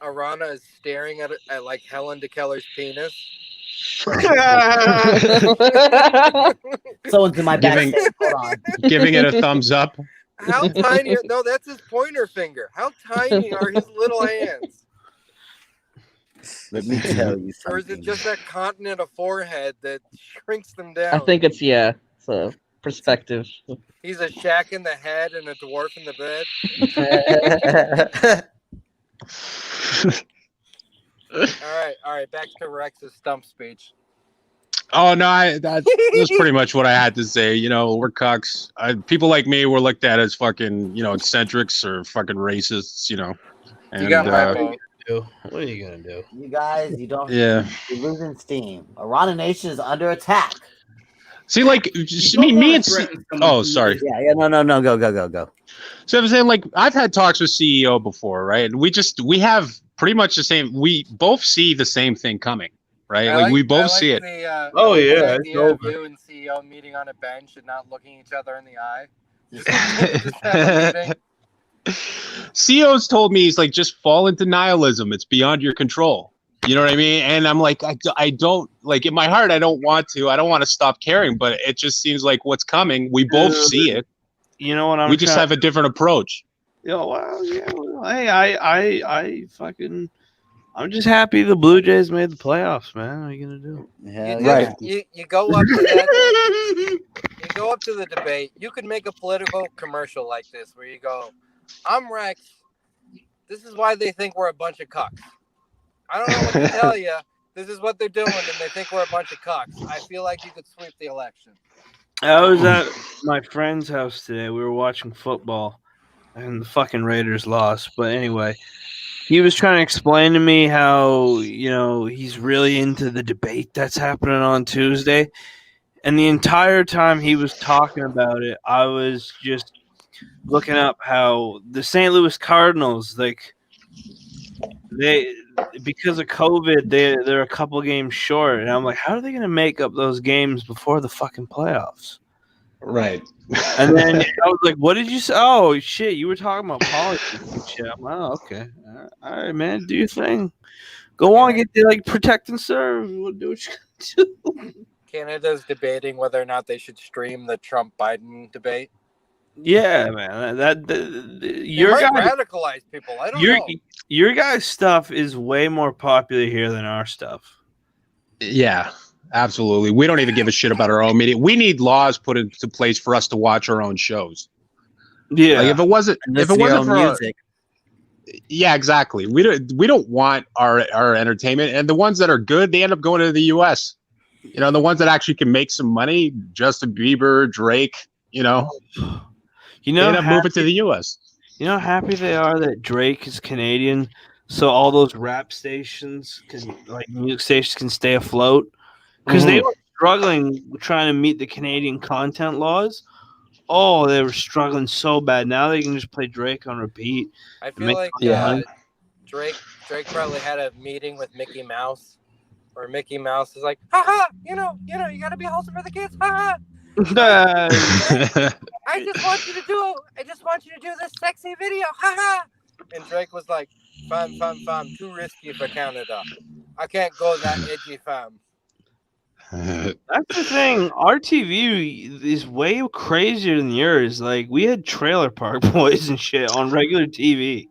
Arana is staring at like Helen DeKeller's penis? Someone's in my back. Hold on. Giving it a thumbs up. How tiny? No, that's his pointer finger. How tiny are his little hands? Let me tell you something. Or is it just that continent of forehead that shrinks them down? I think it's a perspective. He's a Shaq in the head and a dwarf in the bed. All right. Back to Rex's stump speech. Oh no, that was pretty much what I had to say. You know, we're cucks. People like me were looked at as fucking, you know, eccentrics or fucking racists. You know, and You got my vote. What are you gonna do? You guys, you don't. Yeah. You're losing steam. Arana Nation is under attack. See, like, just me and oh, sorry. Yeah, no, go. So I'm saying, like, I've had talks with CEO before, right? And we have pretty much the same. We both see the same thing coming, right? Like we both see it. The idea of you and CEO meeting on a bench and not looking each other in the eye. Just have a meeting. CEO's told me, he's like, just fall into nihilism. It's beyond your control. You know what I mean? And I'm like, I don't, like, in my heart, I don't want to stop caring, but it just seems like what's coming. We both see it. You know what? We just have a different approach. Well, hey, I'm just happy the Blue Jays made the playoffs, man. What are you gonna do? Yeah, you go up to that. You go up to the debate. You could make a political commercial like this, where you go, "I'm Rex. This is why they think we're a bunch of cucks. I don't know what to tell you. This is what they're doing, and they think we're a bunch of cucks. I feel like you could sweep the election." I was at my friend's house today. We were watching football, and the fucking Raiders lost. But anyway, he was trying to explain to me how, you know, he's really into the debate that's happening on Tuesday. And the entire time he was talking about it, I was just looking up how the St. Louis Cardinals, like, they, because of COVID, they're a couple games short. And I'm like, how are they going to make up those games before the fucking playoffs? Right. And then I was like, what did you say? Oh, shit, you were talking about politics and shit. I'm like, oh, okay. All right, man, do your thing. Go on, get there, like, protect and serve. We'll do what you do. Canada's debating whether or not they should stream the Trump-Biden debate. Yeah, man. Your might guy radicalize people. I don't know. Your guys' stuff is way more popular here than our stuff. Yeah, absolutely. We don't even give a shit about our own media. We need laws put into place for us to watch our own shows. Yeah, like if it wasn't for music. Yeah, exactly. We don't want our entertainment, and the ones that are good, they end up going to the U.S. You know, the ones that actually can make some money, Justin Bieber, Drake, You they know, end up moving to the U.S. You know how happy they are that Drake is Canadian, so all those rap stations music stations can stay afloat because they were struggling trying to meet the Canadian content laws. Oh, they were struggling so bad. Now they can just play Drake on repeat. I and feel make like money. Drake probably had a meeting with Mickey Mouse, where Mickey Mouse is like, haha, you gotta be wholesome for the kids, haha. I just want you to do this sexy video, haha. And Drake was like, fam, too risky for Canada. I can't go that edgy, fam. That's the thing. Our TV is way crazier than yours. Like we had Trailer Park Boys and shit on regular TV.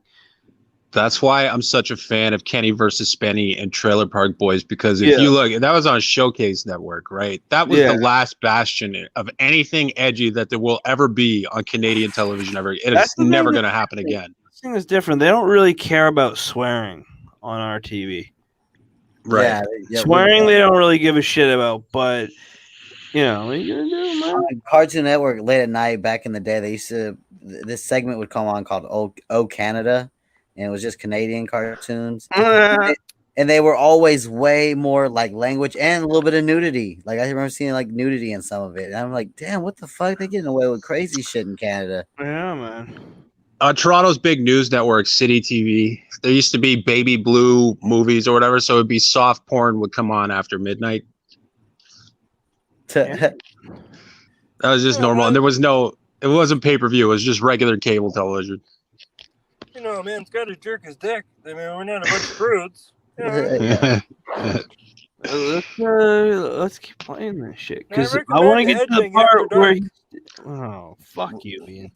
That's why I'm such a fan of Kenny versus Spenny and Trailer Park Boys, because if you look, that was on Showcase Network, right? That was the last bastion of anything edgy that there will ever be on Canadian television ever. It is never going to happen again. This thing is different. They don't really care about swearing on our TV. Right. Swearing they don't really give a shit about, but what are you gonna do, man? On Cartoon Network late at night back in the day, they used to this segment would come on called Oh Canada, and it was just Canadian cartoons. And they were always way more like language and a little bit of nudity. Like I remember seeing like nudity in some of it. And I'm like, damn, what the fuck? They're getting away with crazy shit in Canada. Yeah, man. Toronto's big news network, City TV, there used to be baby blue movies or whatever, so it'd be soft porn would come on after midnight. That was just normal. And it wasn't pay-per-view. It was just regular cable television. A man's got to jerk his dick. I mean, we're not a bunch of prudes. Let's keep playing this shit because I want to get to the part where oh fuck you, Ian.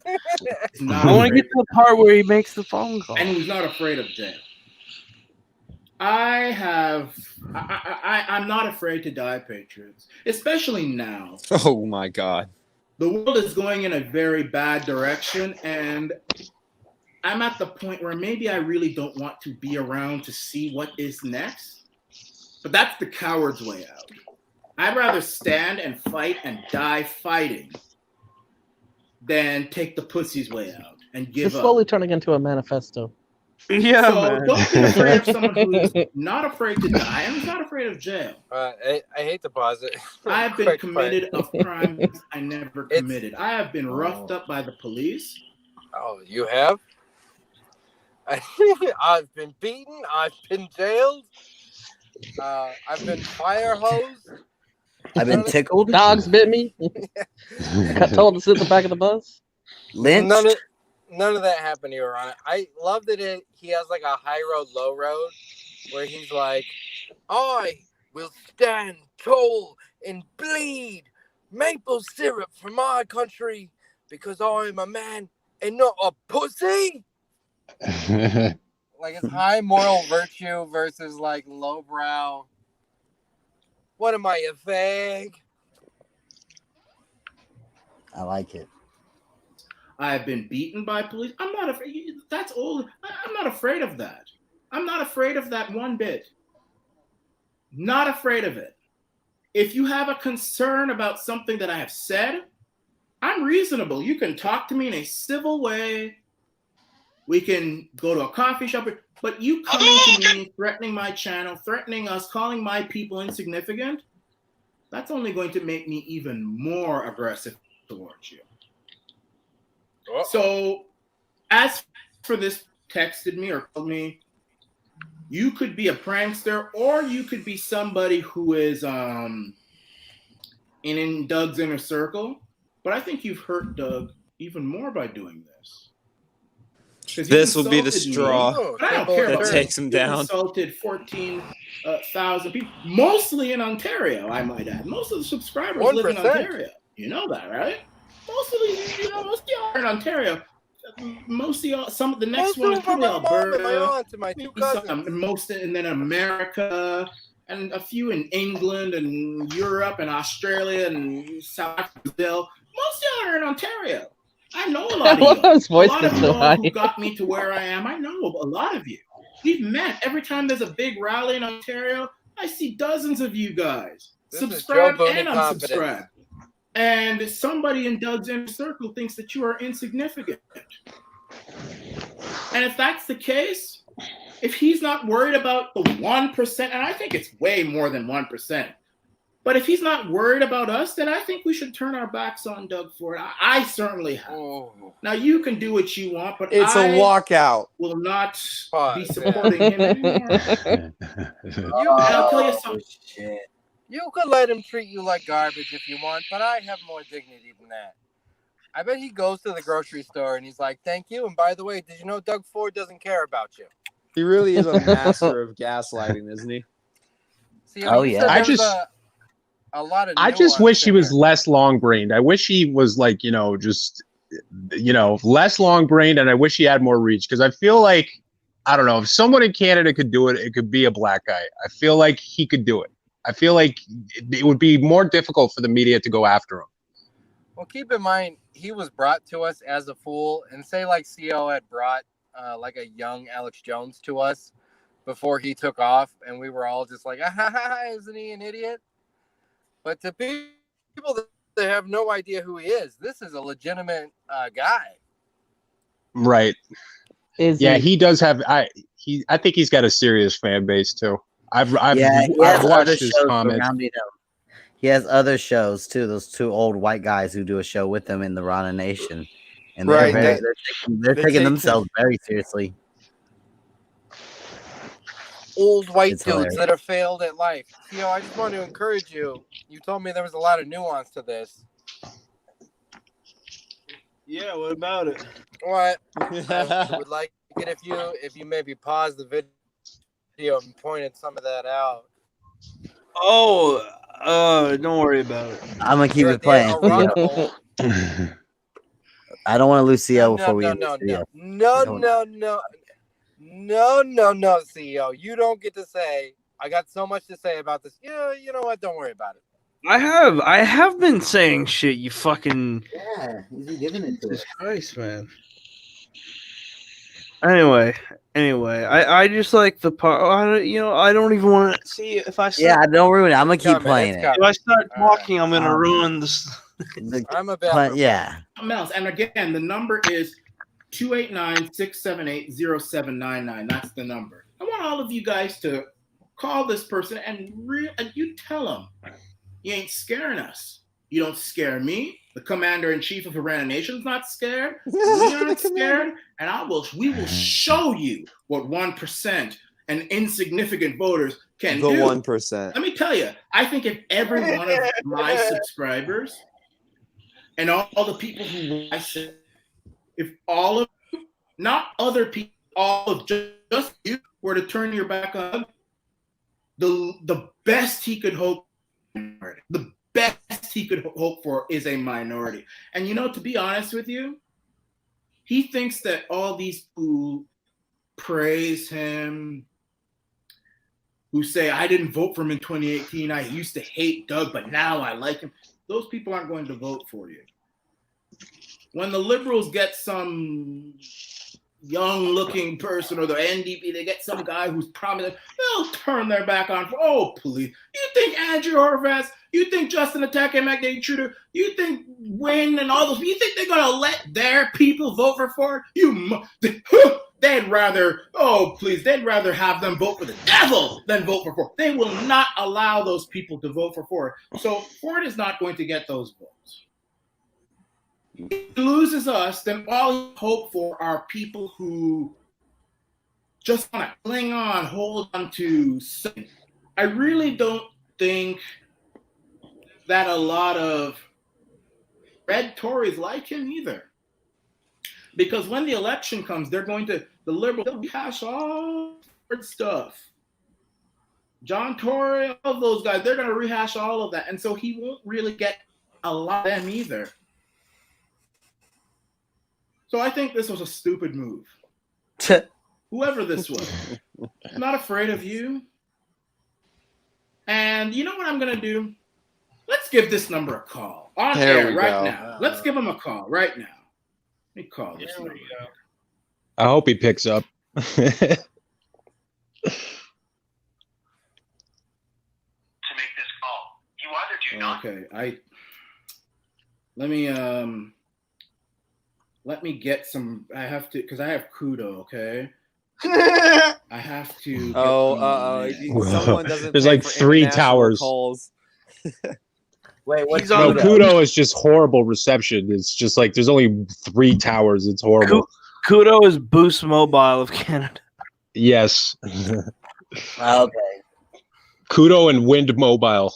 I want to get to the part where he makes the phone call and he's not afraid of jail. I'm not afraid to die, Patriots, especially now. Oh my God, the world is going in a very bad direction, and I'm at the point where maybe I really don't want to be around to see what is next. But that's the coward's way out. I'd rather stand and fight and die fighting than take the pussy's way out and give It's up. slowly turning into a manifesto. Yeah, So man. don't be afraid of someone who's not afraid to die and who's not afraid of jail. I hate to pause it. I have been committed of crimes I never committed. I have been roughed up by the police. Oh, you have? I've been beaten. I've been jailed. I've been fire hosed. I've been tickled. Dogs bit me. Got told to sit in the back of the bus. Lynched. None of that happened to you, Arana. I love that he has like a high road, low road, where he's like, I will stand tall and bleed maple syrup for my country because I'm a man and not a pussy. Like it's high moral virtue versus like lowbrow. What am I, a fag? I like it. I have been beaten by police. I'm not afraid. That's all. I'm not afraid of that. I'm not afraid of that one bit. Not afraid of it. If you have a concern about something that I have said, I'm reasonable. You can talk to me in a civil way. We can go to a coffee shop, but you coming to me, threatening my channel, threatening us, calling my people insignificant, that's only going to make me even more aggressive towards you. Uh-oh. So, as for this texted me or told me, you could be a prankster or you could be somebody who is in Doug's inner circle, but I think you've hurt Doug even more by doing this. This will be the straw that takes him down. Insulted 14,000 people, mostly in Ontario, I might add. Most of the subscribers 1%. live in Ontario. You know that, right? Most of y'all are in Ontario. Most of y'all, the next one is probably Alberta. Most and then America, and a few in England and Europe and Australia and South Africa, Brazil. Most of y'all are in Ontario. I know a lot of you. A lot of you who got me to where I am. I know a lot of you. We've met. Every time there's a big rally in Ontario, I see dozens of you guys. subscribe Joe and Boone confidence. unsubscribe. And somebody in Doug's inner circle thinks that you are insignificant. And if that's the case, if he's not worried about the 1%, and I think it's way more than 1%, but if he's not worried about us, then I think we should turn our backs on Doug Ford. I certainly have. Now, you can do what you want, but It's a walkout. Will not be supporting him anymore. I'll tell you something. You could let him treat you like garbage if you want, but I have more dignity than that. I bet he goes to the grocery store and he's like, "Thank you, and by the way, did you know Doug Ford doesn't care about you?" He really is a master of gaslighting, isn't he? See, a lot of I just wish he was less long-brained. I wish he was like, less long-brained, and I wish he had more reach, because I feel like, I don't know, if someone in Canada could do it, it could be a black guy. I feel like he could do it. I feel like it would be more difficult for the media to go after him. Well, keep in mind, he was brought to us as a fool, and say like CO had brought like a young Alex Jones to us before he took off, and we were all just like, isn't he an idiot? But to people that have no idea who he is, this is a legitimate guy. Right. He does have. I think he's got a serious fan base too. I've watched his comments. He has other shows too. Those two old white guys who do a show with him in the Rana Nation, and they're taking themselves very seriously. Old white dudes that have failed at life. I just want to encourage you. You told me there was a lot of nuance to this. Yeah, what about it? What? I would like it if you maybe pause the video and pointed some of that out. Oh, don't worry about it. I'm gonna keep it playing. I don't want to lose CO before we end this video. No, CEO. You don't get to say, I got so much to say about this. You know what? Don't worry about it. I have been saying shit, you fucking... Yeah, he's giving it to us. Christ, man. Anyway, I just like the part. I don't even want to see if I start. Yeah, don't ruin it. I'm gonna keep playing it. If I start talking, I'm gonna ruin this. I'm a bad. Yeah. And again, the number is 289-678-0799. That's the number. I want all of you guys to call this person and you tell them you ain't scaring us. You don't scare me. The commander-in-chief of Arana Nation's not scared. We aren't scared. And we will show you what 1% and insignificant voters can do. The 1%. Let me tell you, I think if every one of my subscribers and all the people who I said, if all of you, not other people, all of just you were to turn your back on, the best he could hope, the best he could hope for is a minority. And to be honest with you, he thinks that all these who praise him, who say, I didn't vote for him in 2018, I used to hate Doug, but now I like him, those people aren't going to vote for you. When the liberals get some young-looking person, or the NDP, they get some guy who's prominent, they'll turn their back on, please. You think Andrew Horvath, you think Justin Atake, McDade-Trudeau, you think Wynne and all those, you think they're going to let their people vote for Ford? They'd rather have them vote for the devil than vote for Ford. They will not allow those people to vote for Ford. So Ford is not going to get those votes. If he loses us, then all he hope for are people who just want to cling on, hold on to something. I really don't think that a lot of red Tories like him either. Because when the election comes, the liberals, they'll rehash all that stuff. John Tory, all of those guys, they're going to rehash all of that. And so he won't really get a lot of them either. So I think this was a stupid move. Whoever this was. I'm not afraid of you. And you know what I'm going to do? Let's give this number a call. On air right now. Let's give him a call right now. Let me call this number. I hope he picks up. To make this call. You Okay, let me get some. I have to because I have Kudo. Okay. I have to. Get Someone doesn't There's pay like for 3 international towers. calls. Wait, what's No, Kudo? Kudo is just horrible reception. It's just like there's only 3 towers. It's horrible. Kudo is Boost Mobile of Canada. Yes. Okay. Kudo and Wind Mobile.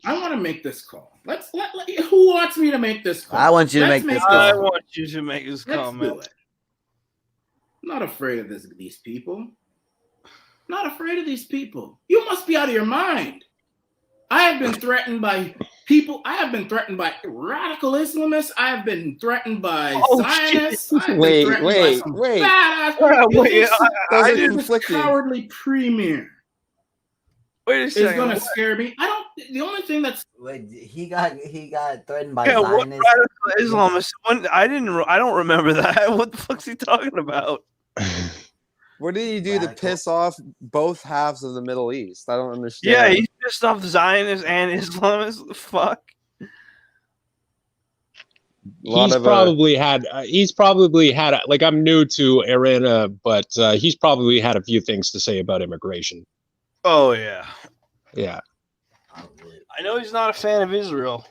I want to make this call. Who wants me to make this call? I want you to make this call. I want you to make this call, Let's man. do it. I'm not afraid of these people. Not afraid of these people. You must be out of your mind. I have been threatened by people. I have been threatened by radical Islamists. I have been threatened by Zionists. I have been threatened by some badass. Those are This conflicting. cowardly premier Wait a is second. going to scare me. I don't. The only thing that's Wait, he got threatened by Yeah, what Zionists. radical Islamist? I don't remember that. What the fuck's he talking about? What did he do to piss off both halves of the Middle East? I don't understand. Yeah, he's pissed off Zionists and Islamists. Fuck. He's probably had. Like, I'm new to Arana, but he's probably had a few things to say about immigration. Oh yeah. Yeah. I know he's not a fan of Israel.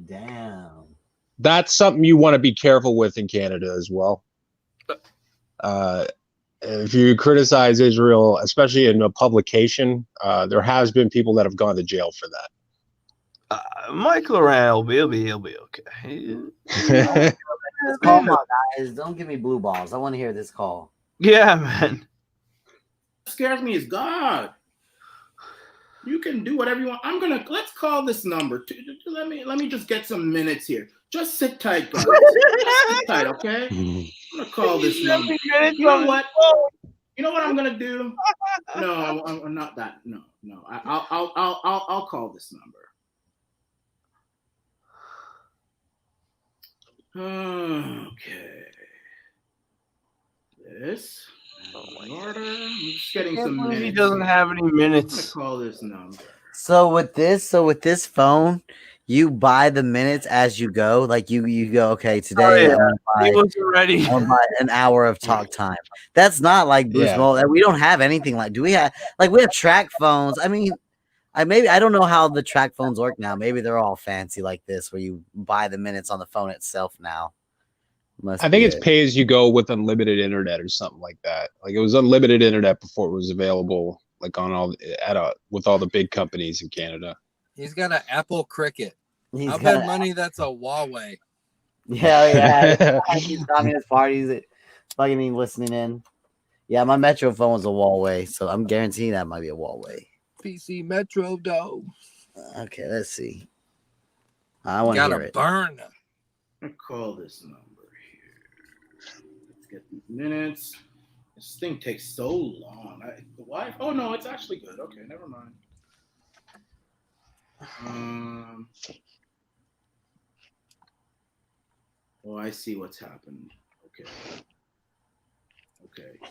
Damn. That's something you want to be careful with in Canada as well. If you criticize Israel, especially in a publication, there has been people that have gone to jail for that. Michael Arana he'll be okay. Come on, guys. Don't give me blue balls. I want to hear this call. Yeah, man. what scares me is God. You can do whatever you want. Let's call this number. Let me just get some minutes here. Just sit tight, guys. Just sit tight, okay? I'm gonna call this number. You know what? You know what I'm gonna do? No, I'm not that. No. I'll call this number. Okay. This. Order. I'm just getting some minutes. He doesn't have any minutes. I'm gonna call this number. So with this phone, you buy the minutes as you go. Like you go, okay, today he wasn't ready. I'm buy an hour of talk time. That's not like Boost Mobile. We don't have anything like. Do we have we have track phones? I mean, I don't know how the track phones work now. Maybe they're all fancy like this, where you buy the minutes on the phone itself now. I think it's pay as you go with unlimited internet or something like that. Like, it was unlimited internet before it was available, like with all the big companies in Canada. He's got an Apple Cricket. I'll got bet money that's a Huawei. Yeah. These communist parties fucking listening in. Yeah, my Metro phone was a Huawei, so I'm guaranteeing that might be a Huawei. PC Metro though. Okay, let's see. I want to hear it. Burn. I call this number here. Let's get these minutes. This thing takes so long. Why? Oh no, it's actually good. Okay, never mind. Oh, I see what's happened. Okay.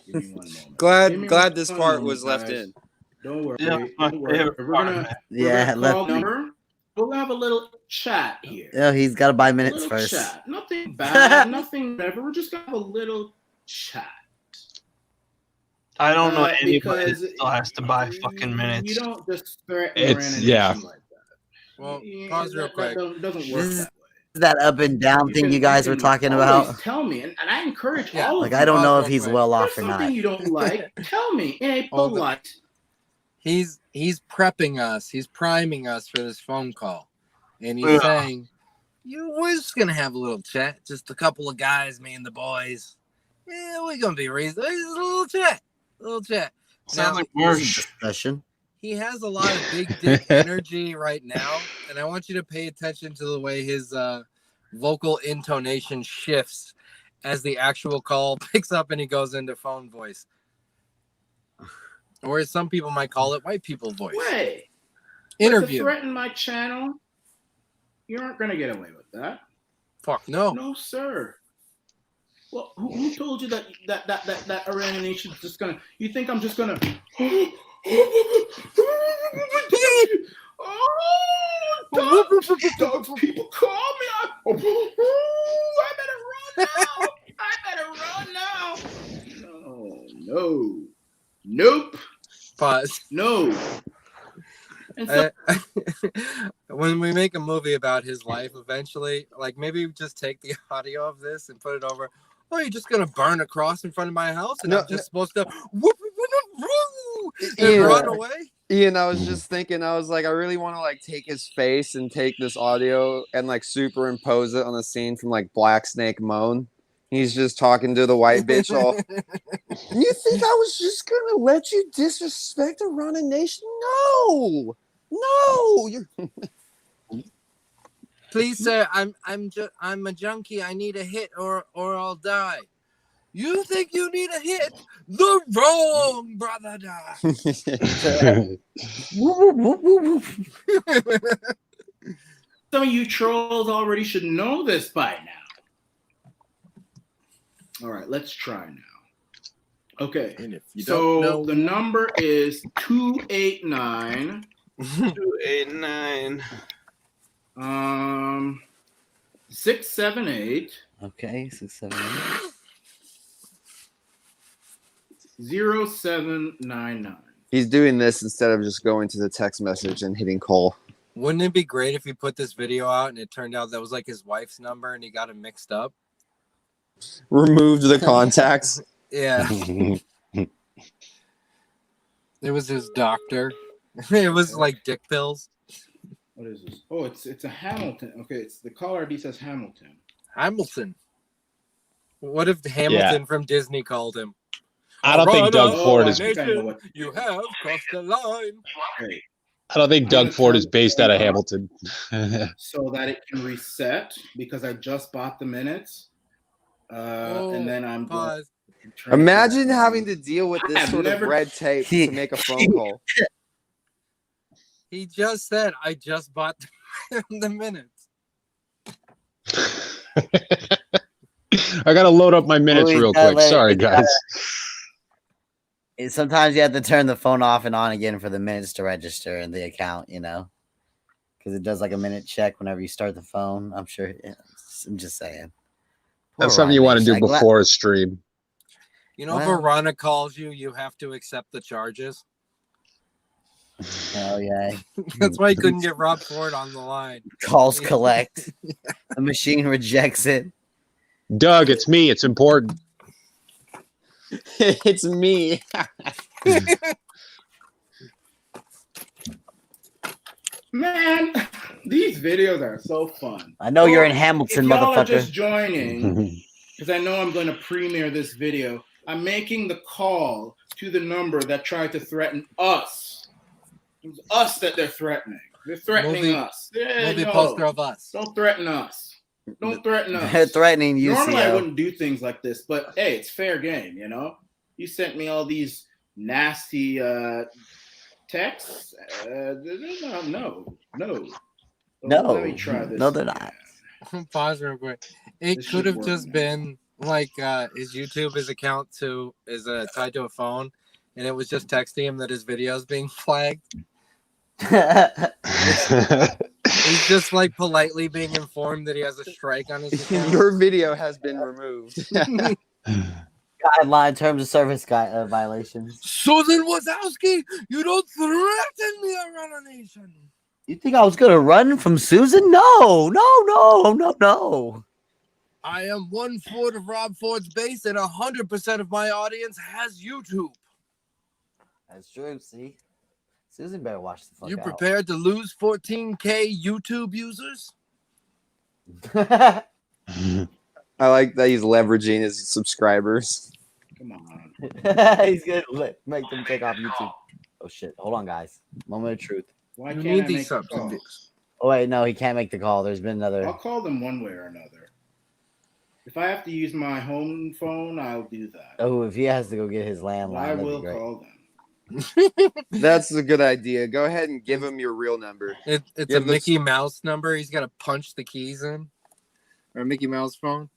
Give me one moment. Glad this part was left in. Don't worry. Yeah, Don't worry. We're gonna call number. We'll have a little chat here. Yeah, he's got to buy minutes first. Chat. Nothing bad. Nothing whatever. We're just gonna have a little chat. I don't know anybody that still has to buy fucking minutes. You don't just threaten It's like that. Well, pause real quick. That doesn't work that way. That up and down thing you guys were talking about. Tell me, and I encourage all of Like, you. I don't know if he's well off or There's not. something you don't like. Tell me in a polite. He's prepping us. He's priming us for this phone call, and he's saying, we're just gonna have a little chat, just a couple of guys, me and the boys. Yeah, we're gonna be reasonable. Just a little chat. Sounds like discussion. He has a lot of big dick energy right now, and I want you to pay attention to the way his vocal intonation shifts as the actual call picks up and he goes into phone voice. Or as some people might call it, white people voice. Wait. Interview. To threaten my channel, you aren't going to get away with that. Fuck no. No, sir. Well, who told you that Arana Nation is just going to... You think I'm just going to... Dogs, people call me. I better run now. No. Nope. Pause. No. When we make a movie about his life eventually, like maybe we just take the audio of this and put it over. Oh, you're just gonna burn a cross in front of my house, and I'm just supposed to and run away? Ian, I was just thinking, I was like, I really want to like take his face and take this audio and like superimpose it on the scene from like Black Snake Moan. He's just talking to the white bitch all. You think I was just gonna let you disrespect Arana Nation? No. You're... Please, sir, I'm a junkie. I need a hit or I'll die. You think you need a hit? The wrong brother die. Some of you trolls already should know this by now. All right, let's try now. Okay, so the number is 289. 289. 678. Okay, 678. 0799. He's doing this instead of just going to the text message and hitting call. Wouldn't it be great if he put this video out and it turned out that was like his wife's number and he got it mixed up? Removed the contacts. Yeah. It was his doctor. It was like dick pills. What is this? Oh, it's a Hamilton. Okay, it's the caller ID says Hamilton. Hamilton. What if Hamilton from Disney called him? I don't think Doug Ford is. You have crossed the line. Hey. I don't think Doug Ford is based out of Hamilton. So that it can reset because I just bought the minutes. And then I'm going. Imagine having to deal with this sort of red tape to make a phone call. He just said, I just bought the minutes. I got to load up my minutes real quick. Sorry, guys. Sometimes you have to turn the phone off and on again for the minutes to register in the account, because it does like a minute check whenever you start the phone. I'm sure. I'm just saying. That's something you want to do before a stream. If Arana calls you, you have to accept the charges. Hell yeah. That's why he couldn't get Rob Ford on the line. Calls collect. The machine rejects it. Doug, it's me. It's important. It's me. Man, these videos are so fun. I know you're in Hamilton, if y'all motherfucker. Are just joining, because I know I'm going to premiere this video. I'm making the call to the number that tried to threaten us. It was us that they're threatening. They're threatening us. Movie poster of us. Don't threaten us. Don't threaten us. They're threatening you. Normally I wouldn't do things like this, but hey, it's fair game, You sent me all these nasty texts. No. Let me try this. No, they're not. Pause real quick. It could have just been like his YouTube, his account is tied to a phone, and it was just texting him that his video is being flagged. He's just like politely being informed that he has a strike on his account. Your video has been removed. Guideline terms of service violations. Susan Wazowski, you don't threaten me, Arana Nation. You think I was gonna run from Susan? No. I am 1 foot of Rob Ford's base, and 100% of my audience has YouTube. That's true. See, Susan better watch the fuck You out. prepared to lose 14K YouTube users? I like that he's leveraging his subscribers. Come on. He's gonna make them take off YouTube. Oh shit! Hold on, guys. Moment of truth. Why can't I make the call? Oh wait, no, he can't make the call. There's been another. I'll call them one way or another. If I have to use my home phone, I'll do that. Oh, if he has to go get his landline, I that'd will be great. call them. That's a good idea. Go ahead and give him your real number. It's a Mickey Mouse number. He's got to punch the keys in. Or a Mickey Mouse phone.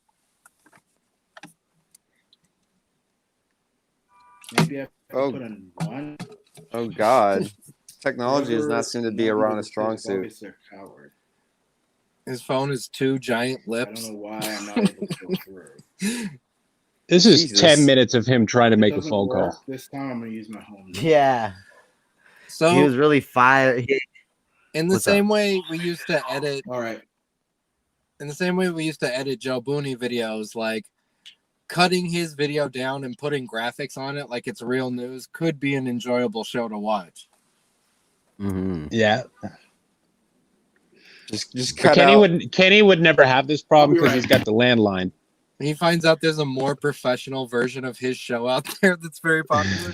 Maybe I have to put in one. Oh, God. Technology does not seem to be Arana's strong suit. Obviously a coward. His phone is 2 giant I lips. don't know why I'm not able to go through. This is Jesus. 10 minutes of him trying to If it make a doesn't phone work, call. This time I'm gonna use my home. Yeah. So he was really fired. in the What's same up? way we used to edit. All right. In the same way we used to edit Joe Booney videos, like cutting his video down and putting graphics on it like it's real news could be an enjoyable show to watch. Mm-hmm. Yeah. Just But cut Kenny would never have this problem because right. he's got the landline. He finds out there's a more professional version of his show out there that's very popular.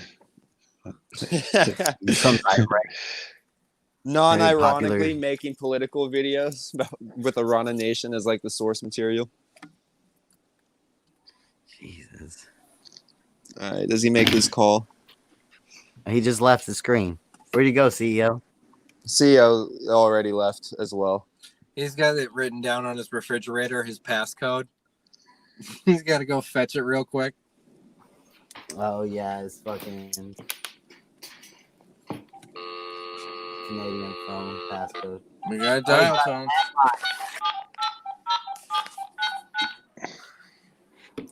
Non-ironically making political videos with Arana Nation as like the source material. Jesus. All right, does he make his call? He just left the screen. Where'd he go, CEO? CEO already left as well. He's got it written down on his refrigerator, his passcode. He's got to go fetch it real quick. Oh, yeah, his fucking Canadian phone passcode. We got a dial tone.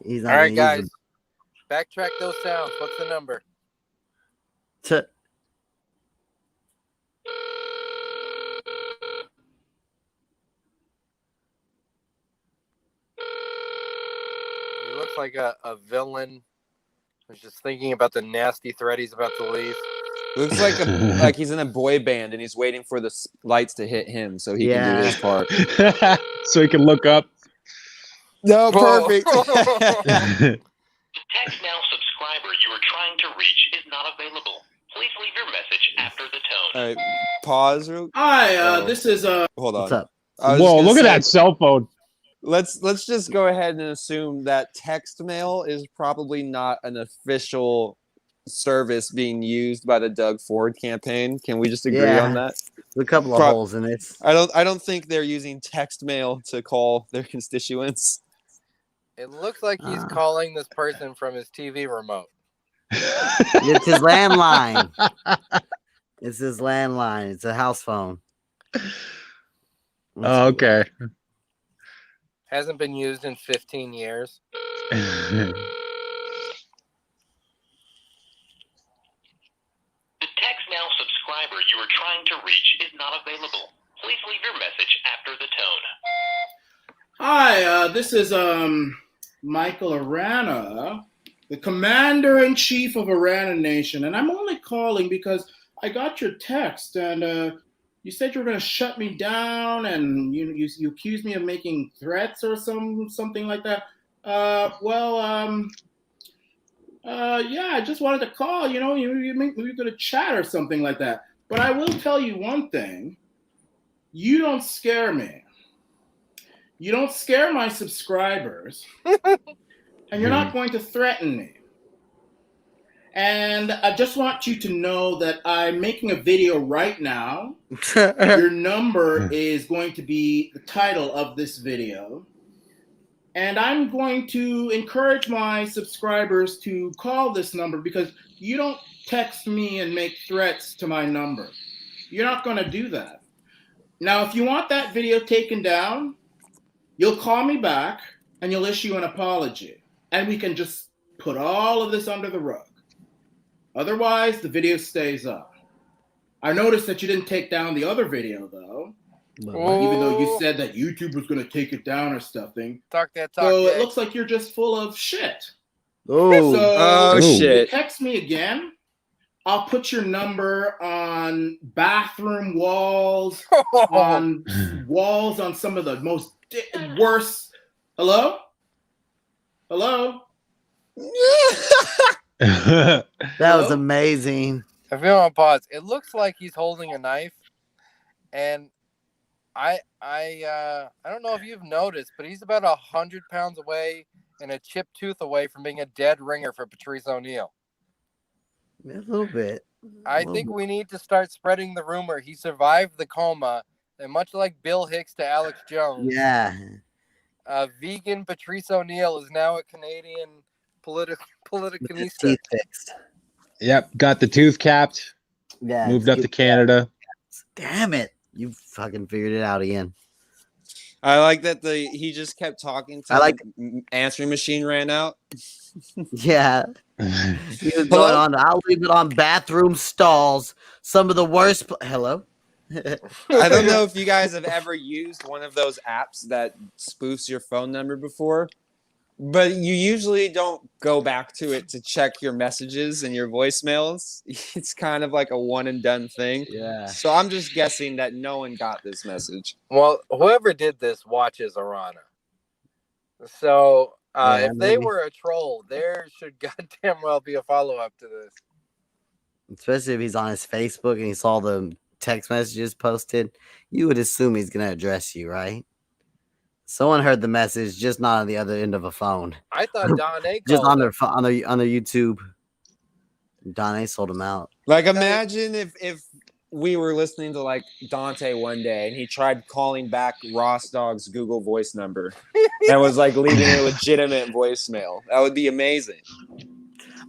He's All right, guys. Backtrack those sounds. What's the number? He looks like a villain. I was just thinking about the nasty threat he's about to leave. Looks like like he's in a boy band and he's waiting for the lights to hit him so he can do his part. So he can look up. No, perfect. The text now subscriber you are trying to reach is not available. Please leave your message after the tone. All right, pause. Hi, this is Hold on. What's up? Whoa, look at that cell phone. Let's just go ahead and assume that text mail is probably not an official service being used by the Doug Ford campaign. Can we just agree on that? There's a couple of holes in it. I don't think they're using text mail to call their constituents. It looks like he's calling this person from his TV remote. It's his landline. It's his landline. It's a house phone. Oh, okay. Hasn't been used in 15 years. The text now subscriber you are trying to reach is not available. Please leave your message after the tone. Hi, this is Michael Arana, the Commander-in-Chief of Arana Nation, and I'm only calling because I got your text, and you said you were going to shut me down, and you accused me of making threats or something like that. Yeah, I just wanted to call. You know, we were going to chat or something like that. But I will tell you one thing: you don't scare me. You don't scare my subscribers, and you're not going to threaten me. And I just want you to know that I'm making a video right now. Your number is going to be the title of this video. And I'm going to encourage my subscribers to call this number because you don't text me and make threats to my number. You're not going to do that. Now, if you want that video taken down, you'll call me back and you'll issue an apology. And we can just put all of this under the rug. Otherwise, the video stays up. I noticed that you didn't take down the other video, though. Even though you said that YouTube was going to take it down or something. Talk that talk. So it looks like you're just full of shit. Oh, shit. Text me again. I'll put your number on bathroom walls, on walls on some of the most worst. Hello? Hello? That was amazing. I feel on pause. It looks like he's holding a knife, and I don't know if you've noticed, but he's about 100 pounds away and a chipped tooth away from being a dead ringer for Patrice O'Neal. A little bit. I think we need to start spreading the rumor he survived the coma, and much like Bill Hicks to Alex Jones, vegan Patrice O'Neal is now a Canadian politicanista. Yep, got the tooth capped. Yeah, Moved up to Canada. Damn it! You fucking figured it out again. I like that he just kept talking till the answering machine ran out. Yeah. He was going on. I'll leave it on bathroom stalls. Some of the worst. Hello. I don't know if you guys have ever used one of those apps that spoofs your phone number before, but you usually don't go back to it to check your messages and your voicemails. It's kind of like a one and done thing. Yeah. So I'm just guessing that no one got this message. Well, whoever did this watches Arana. So if they maybe. were a troll, there should goddamn well be a follow-up to this. Especially if he's on his Facebook and he saw the text messages posted, you would assume he's gonna address you, right? Someone heard the message, just not on the other end of a phone. I thought Don A Just called on their him. phone, on their YouTube. Don A sold him out. Like, imagine if we were listening to like Dante one day and he tried calling back Ross Dog's Google Voice number and was like leaving a legitimate voicemail. That would be amazing.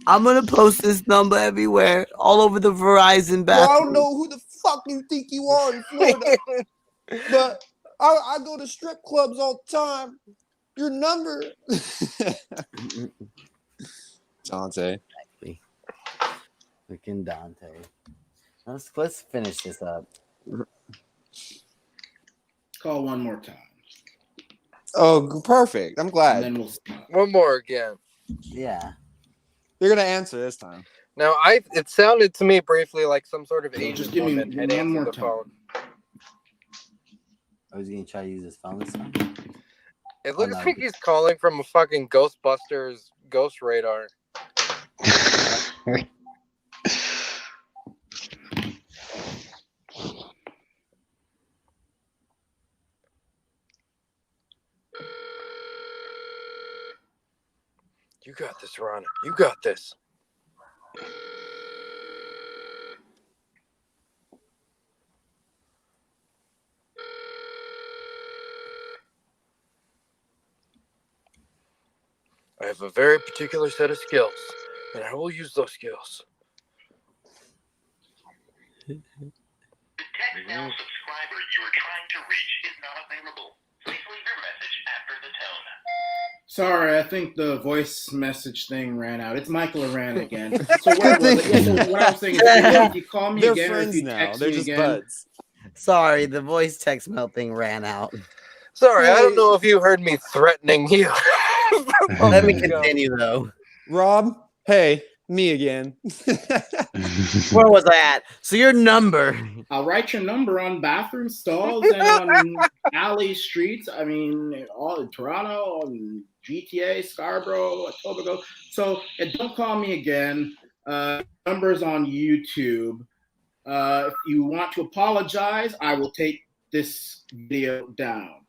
I'm gonna post this number everywhere, all over the Verizon bathroom. I don't know who the fuck you think you are in Florida, but I go to strip clubs all the time. Your number. Dante. Freaking Dante. Let's finish this up. Call one more time. Oh, perfect. I'm glad. And then we'll stop. One more again. Yeah. You're gonna answer this time. Now, it sounded to me briefly like some sort of Just Asian give me woman had one answered more the time. phone. I was gonna try to use his phone this time. It looks no. like he's calling from a fucking Ghostbusters ghost radar. You got this, Ron. You got this. I have a very particular set of skills, and I will use those skills. The text now subscriber you are trying to reach is not available. Please leave your message after the tone. Sorry, I think the voice message thing ran out. It's Michael Arana again. So what was it? Yeah, so what I was saying is, if you call me They're again or if friends you now. text They're me just again, buds. Sorry, the voice text mail thing ran out. Sorry, I don't know if you heard me threatening you. Let me continue though. Rob, hey, me again. Where was I at? So your number. I'll write your number on bathroom stalls and on alley streets. I mean, all in Toronto, on GTA, Scarborough, Etobicoke. So don't call me again. Numbers on YouTube. If you want to apologize, I will take this video down.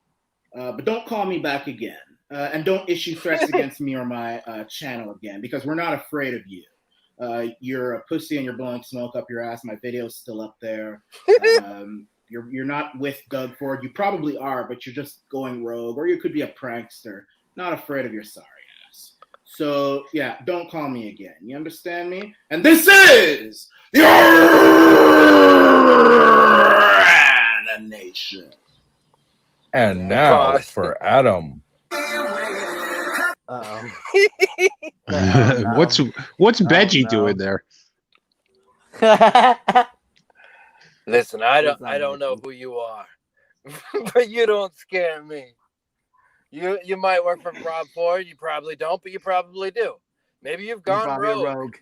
But don't call me back again. And don't issue threats against me or my channel again, because we're not afraid of you. You're a pussy and you're blowing smoke up your ass. My video's still up there. You're not with Doug Ford. You probably are, but you're just going rogue, or you could be a prankster. Not afraid of your sorry ass. So yeah, don't call me again. You understand me? And this is the Arana Nation. And now for Adam. What's Veggie doing there? Listen, I don't know who you are, but you don't scare me. You might work for Rob Ford. You probably don't, but you probably do. Maybe you've gone rogue.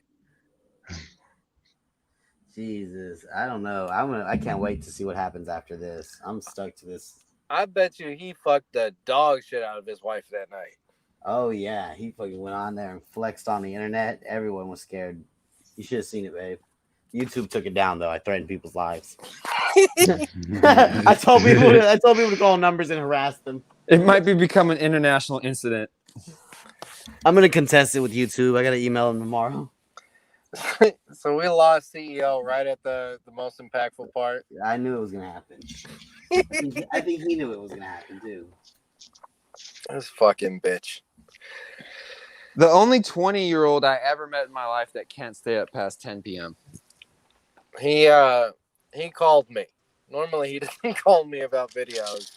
Jesus, I don't know. I can't wait to see what happens after this. I'm stuck to this. I bet you he fucked the dog shit out of his wife that night. Oh yeah, he fucking went on there and flexed on the internet. Everyone was scared. You should have seen it, babe. YouTube took it down though. I threatened people's lives. I told people to call numbers and harass them. It might become an international incident. I'm gonna contest it with YouTube. I gotta email them tomorrow. So we lost CEO right at the most impactful part. I knew it was gonna happen. I think he knew it was gonna happen too. This fucking bitch. The only 20-year-old I ever met in my life that can't stay up past 10 p.m. He called me. Normally he doesn't call me about videos.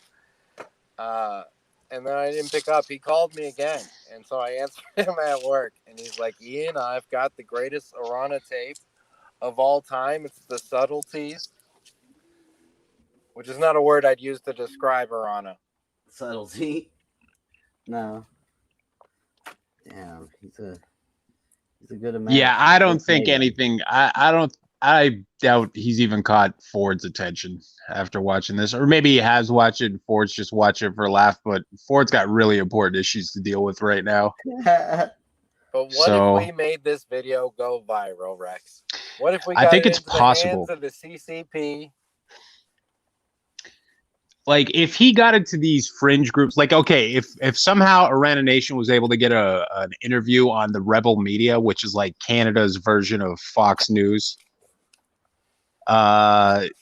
And then I didn't pick up. He called me again, and so I answered him at work, and he's like, "Ian, I've got the greatest Arana tape of all time. It's the subtleties," which is not a word I'd use to describe Arana. Subtlety? No. Damn, he's a good American. Yeah, I don't Good think Canadian. anything. I doubt he's even caught Ford's attention after watching this, or maybe he has watched it and Ford's just watching it for a laugh. But Ford's got really important issues to deal with right now. But what So- if we made this video go viral, Rex? What if we I got think it it's into possible. the hands of the CCP? Like if he got into these fringe groups, like okay, if somehow Arana Nation was able to get an interview on the Rebel Media, which is like Canada's version of Fox News,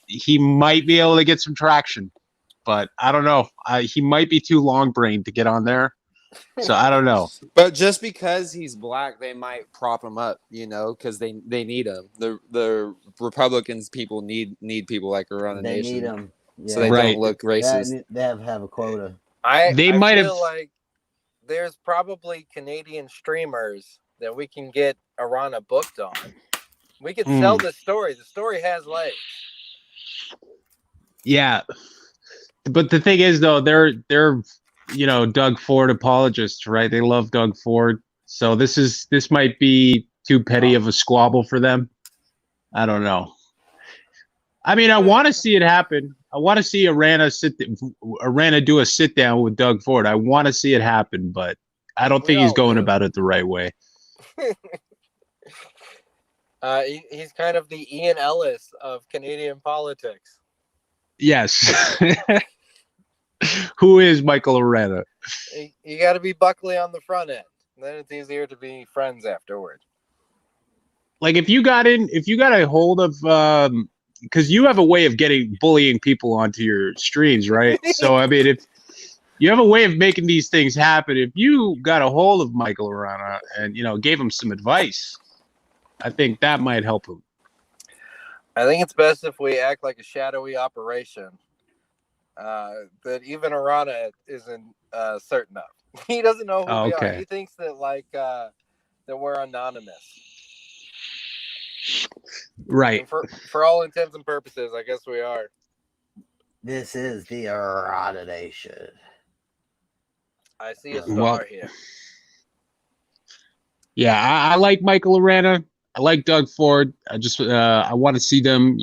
he might be able to get some traction. But I don't know. He might be too long-brained to get on there. So I don't know. But just because he's black, they might prop him up, because they need him. The Republicans people need people like Arana They Nation. need him. So they Right. don't look racist. They have a quota. I might feel have- like there's probably Canadian streamers that we can get Arana booked on. We could sell the story. The story has legs. Yeah. But the thing is though, they're Doug Ford apologists, right? They love Doug Ford. So this might be too petty of a squabble for them. I don't know. I mean, I want to see it happen. I want to see Arana do a sit down with Doug Ford. I want to see it happen, but I don't think he's going about it the right way. He's kind of the Ian Ellis of Canadian politics. Yes. Who is Michael Arana? You got to be Buckley on the front end. Then it's easier to be friends afterward. Like if you got a hold of because you have a way of bullying people onto your streams, right? So I mean, if you have a way of making these things happen, if you got a hold of Michael Arana and gave him some advice, I think that might help him. I think it's best if we act like a shadowy operation that even Arana isn't certain of. He doesn't know who we are. He thinks that that we're anonymous. Right. And for all intents and purposes, I guess we are. This is the Arana Nation. I see a star here. Yeah, I like Michael Arana. I like Doug Ford. I want to see them,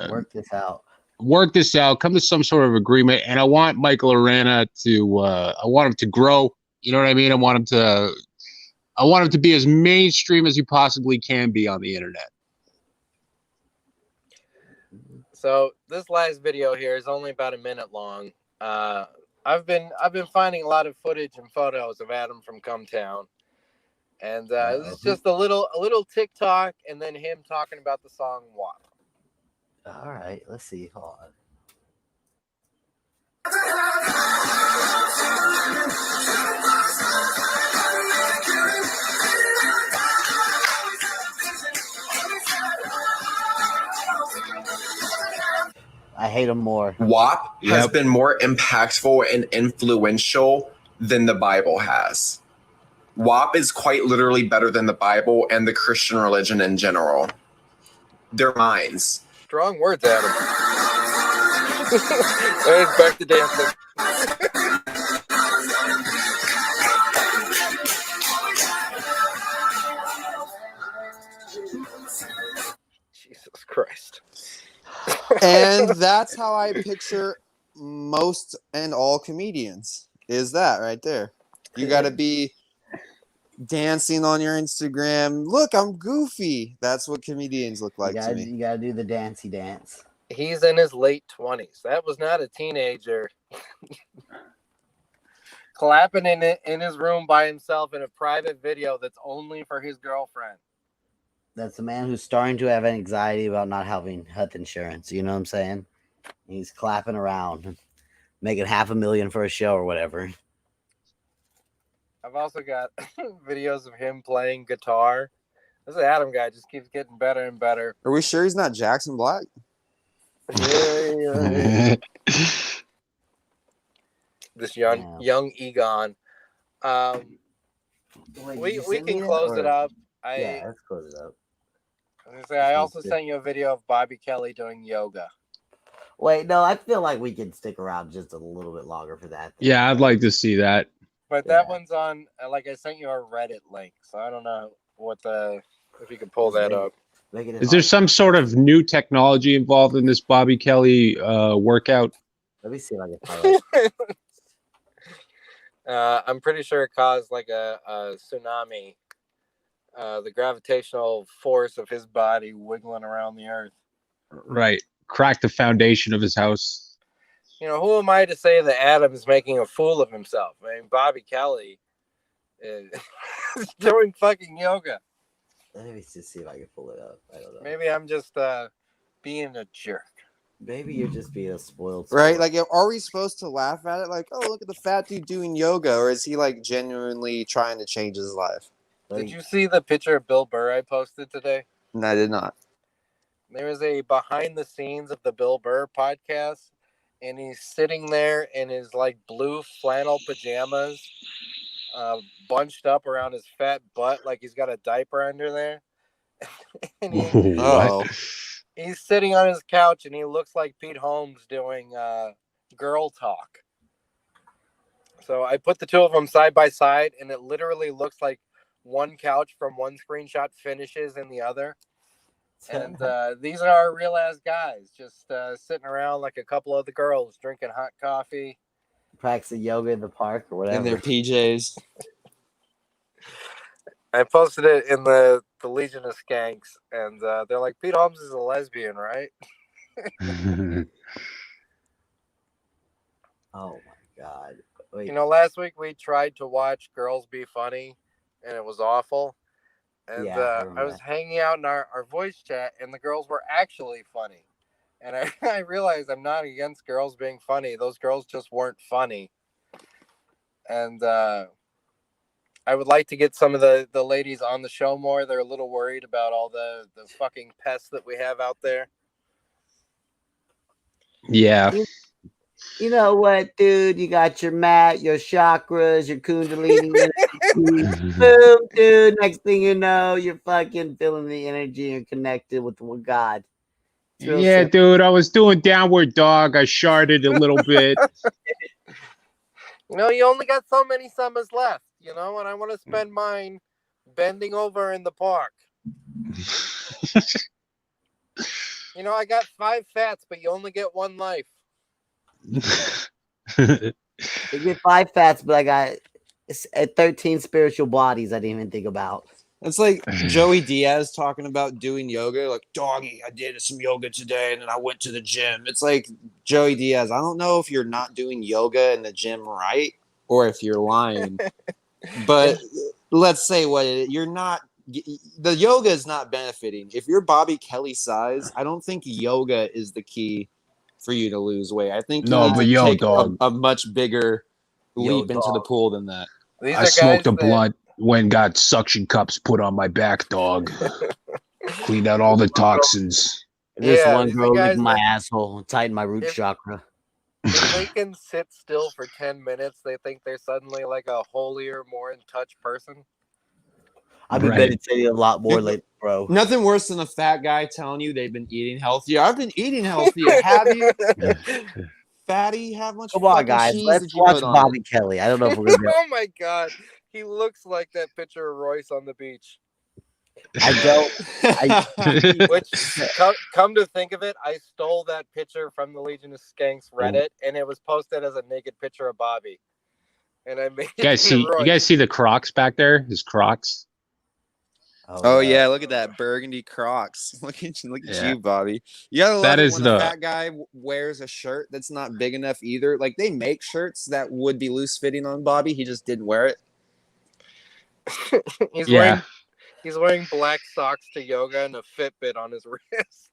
work this out. Come to some sort of agreement, and I want Michael Arana to. I want him to grow. You know what I mean? I want him to be as mainstream as he possibly can be on the internet. So this last video here is only about a minute long. I've been finding a lot of footage and photos of Adam from Cumtown, and this is just a little TikTok, and then him talking about the song "WAP." All right, let's see. Hold on. I hate him more. WAP has been more impactful and influential than the Bible has. WAP is quite literally better than the Bible and the Christian religion in general. Their minds. Strong words, Adam. There's back to dancing. Jesus Christ. And that's how I picture most and all comedians. Is that right there? You got to be dancing on your Instagram. Look, I'm goofy. That's what comedians look like to me. You gotta do the dancey dance. He's in his late 20s. That was not a teenager clapping in his room by himself in a private video that's only for his girlfriend. That's a man who's starting to have anxiety about not having health insurance. You know what I'm saying? He's clapping around, making $500,000 for a show or whatever. I've also got videos of him playing guitar This Adam guy just keeps getting better and better. Are we sure he's not Jackson Black? Yeah. This young Egon. Wait, did We you we send me can that, close it or- up. Yeah, let's close it up. I also sent you a video of Bobby Kelly doing yoga. Wait, no, I feel like we can stick around just a little bit longer for that. Yeah, I'd like to see that. But that one's on. Like I sent you a Reddit link, so I don't know if you can pull that up. Is there some sort of new technology involved in this Bobby Kelly workout? Let me see if I can find it. I'm pretty sure it caused like a tsunami. The gravitational force of his body wiggling around the earth. Right. Crack the foundation of his house. You know, who am I to say that Adam is making a fool of himself? I mean, Bobby Kelly is doing fucking yoga. Let me just see if I can pull it up. I don't know. Maybe I'm just being a jerk. Maybe you're just being a spoiled Right? sport. Like, are we supposed to laugh at it? Like, oh, look at the fat dude doing yoga. Or is he, like, genuinely trying to change his life? Did you see the picture of Bill Burr I posted today? No, I did not. There was a behind the scenes of the Bill Burr podcast, and he's sitting there in his like blue flannel pajamas, bunched up around his fat butt like he's got a diaper under there. And he's sitting on his couch, and he looks like Pete Holmes doing girl talk. So I put the two of them side by side, and it literally looks like one couch from one screenshot finishes in the other. And these are real ass guys just sitting around like a couple of the girls drinking hot coffee, practicing yoga in the park or whatever. In their PJs. I posted it in the Legion of Skanks, and they're like, Pete Holmes is a lesbian, right? Oh my god. Wait. You know, last week we tried to watch Girls Be Funny, and it was awful. And Yeah, I was hanging out in our voice chat, and the girls were actually funny. And I realized I'm not against girls being funny. Those girls just weren't funny. And I would like to get some of the ladies on the show more. They're a little worried about all the fucking pests that we have out there. Yeah. You know what, dude? You got your mat, your chakras, your kundalini. Boom, dude. Next thing you know, you're fucking feeling the energy and connected with God. It's real Yeah, simple. dude, I was doing downward dog. I sharded a little bit. You know, you only got so many summers left, you know, and I want to spend mine bending over in the park. You know, I got 5 fats, but you only get 1 life. You get 5 fats, but I got 13 spiritual bodies I didn't even think about. It's like Joey Diaz talking about doing yoga. Like, doggy, I did some yoga today, and then I went to the gym. It's like, Joey Diaz, I don't know if you're not doing yoga in the gym right or if you're lying. But let's say you're not. The yoga is not benefiting. If you're Bobby Kelly size, I don't think yoga is the key for you to lose weight. I think you need to take a much bigger leap into the pool than that. I smoked a blunt, went and got suction cups put on my back, dog. Cleaned out all the toxins. This one girl licked my asshole and tightened my root chakra. If they can sit still for 10 minutes, they think they're suddenly like a holier, more in touch person. I've been meditating a lot more lately, bro. Nothing worse than a fat guy telling you they've been eating healthier. I've been eating healthier. Have you? Fatty, how much Come on, fucking guys. cheese Let's did you watch put on Bobby it? Kelly. I don't know if we're gonna. Oh my god, he looks like that picture of Royce on the beach. I don't. Which, come to think of it, I stole that picture from the Legion of Skanks Reddit, and it was posted as a naked picture of Bobby. And I made You guys see the Crocs back there? His Crocs. Oh yeah, look at that burgundy Crocs. Look at you, Bobby. You gotta love it when a fat guy wears a shirt that's not big enough either. Like, they make shirts that would be loose fitting on Bobby. He just didn't wear it. He's wearing black socks to yoga and a Fitbit on his wrist.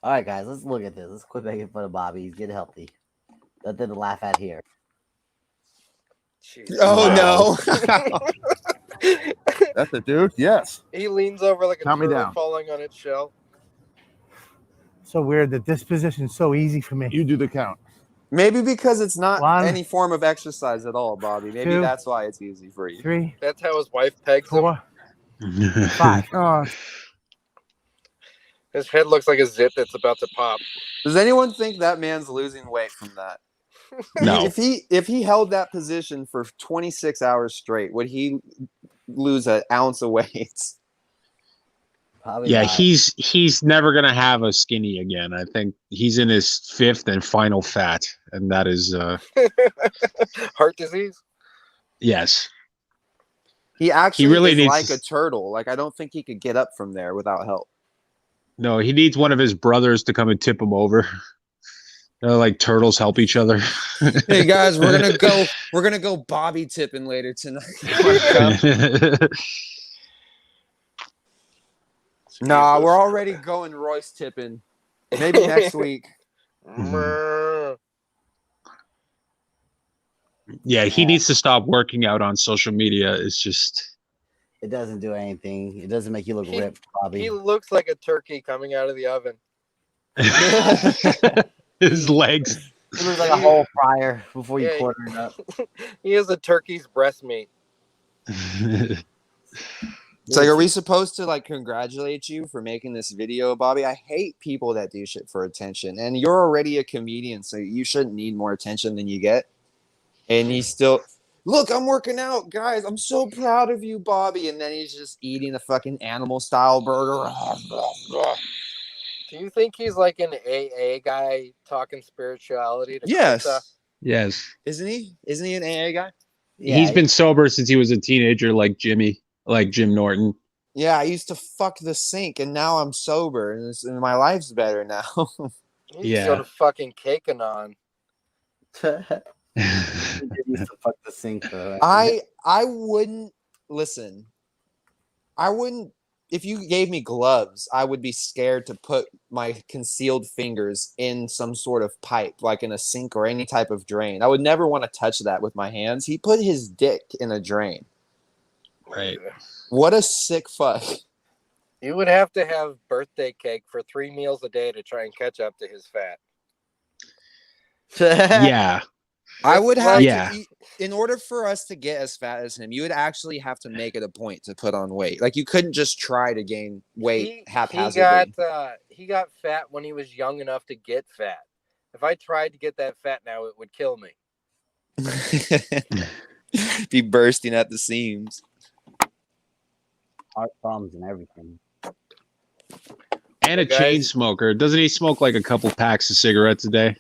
All right, guys, let's look at this. Let's quit making fun of Bobby. He's getting healthy. Nothing to laugh at here. Oh That's a dude. Yes. He leans over like a Count me turtle down. falling on its shell. So weird that this position's so easy for me. You do the count. Maybe because it's not One, any form of exercise at all, Bobby. Maybe two, that's why it's easy for you. 3, That's how his wife pegs him. 4, 5. Oh, His head looks like a zit that's about to pop. Does anyone think that man's losing weight from that? No. If he held that position for 26 hours straight, would he lose an ounce of weight? Probably Yeah, not. he's never gonna have a skinny again. I think he's in his 5th and final fat, and that is Heart disease? yes. He actually really is needs like to- a turtle. Like, I don't think he could get up from there without help. No, he needs one of his brothers to come and tip him over. Like turtles help each other. Hey guys, we're gonna go Bobby tipping later tonight. Nah, we're already going Royce tipping. Maybe next week. Yeah, he needs to stop working out on social media. It's just It doesn't do anything. It doesn't make you look ripped, Bobby. He looks like a turkey coming out of the oven. his legs. It looks like a whole fryer before you Yeah, quarter it up. He has a turkey's breast meat. It's like, are we supposed to like congratulate you for making this video, Bobby? I hate people that do shit for attention. And you're already a comedian, so you shouldn't need more attention than you get. And he's still, look, I'm working out, guys. I'm so proud of you, Bobby. And then he's just eating a fucking animal style burger. Do you think he's like an AA guy talking spirituality? To Yes. Krista? Yes. Isn't he? Isn't he an AA guy? He's been sober since he was a teenager, like Jim Norton. Yeah, I used to fuck the sink, and now I'm sober, and my life's better now. He's Yeah. sort of fucking caking on. Used to fuck the sink, though. I wouldn't listen. I wouldn't. If you gave me gloves, I would be scared to put my concealed fingers in some sort of pipe, like in a sink or any type of drain. I would never want to touch that with my hands. He put his dick in a drain. Right. What a sick fuck. You would have to have birthday cake for 3 meals a day to try and catch up to his fat. Yeah. I would have Yeah. to eat, in order for us to get as fat as him, you would actually have to make it a point to put on weight. Like, you couldn't just try to gain weight haphazardly. He got fat when he was young enough to get fat. If I tried to get that fat now, it would kill me. Be bursting at the seams. Heart problems and everything. And a chain smoker. Doesn't he smoke like a couple packs of cigarettes a day?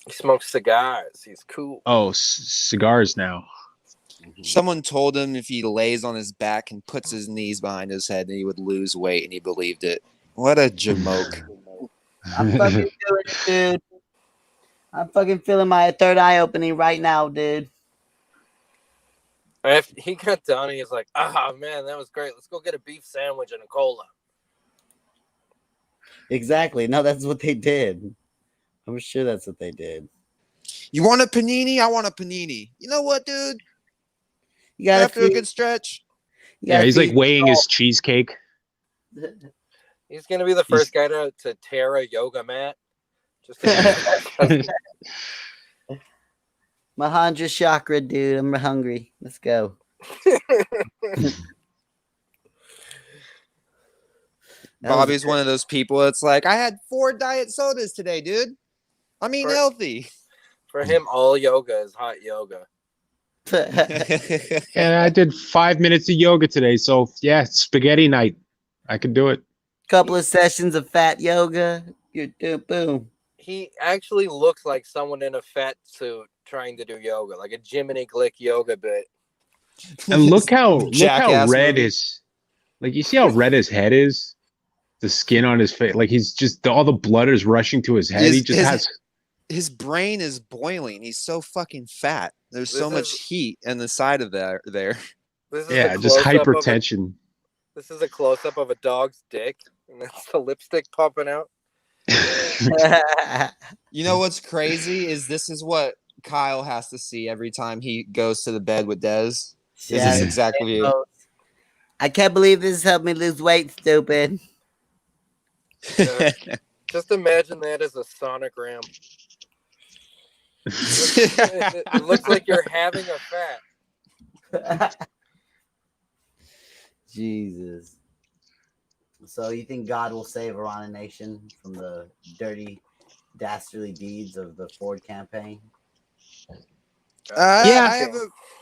He smokes cigars. He's cool. Oh, cigars now. Someone told him if he lays on his back and puts his knees behind his head, he would lose weight, and he believed it. What a jamoke. I'm fucking feeling it, dude. I'm fucking feeling my third eye opening right now, dude. If he got done, he's like, man, that was great. Let's go get a beef sandwich and a cola. Exactly. No, that's what they did. I'm sure that's what they did. You want a panini? I want a panini. You know what, dude? You got After a good stretch. Yeah, he's like weighing his cheesecake. He's going to be the first guy to tear a yoga mat. Just Mahendra chakra, dude. I'm hungry. Let's go. Bobby's one of those people that's like, I had 4 diet sodas today, dude. I'm eating healthy. For him, all yoga is hot yoga. And I did 5 minutes of yoga today, so yeah, spaghetti night. I could do it. Couple of sessions of fat yoga. You're boom. He actually looks like someone in a fat suit trying to do yoga, like a Jiminy Glick yoga bit. And look how Jackass red movie. his, like, you see how red his head is? The skin on his face, like he's just, all the blood is rushing to his head. He just has. His brain is boiling. He's so fucking fat. There's so This much heat in the side of there. This is Yeah, a just close-up of hypertension. This is a close-up of a dog's dick, and that's the lipstick popping out. You know what's crazy is this is what Kyle has to see every time he goes to the bed with Des. Is Yeah. this exactly it? I can't believe this helped me lose weight, stupid. Just imagine that as a sonogram. It looks like you're having a fat. Jesus. So you think God will save Arana Nation from the dirty, dastardly deeds of the Ford campaign? I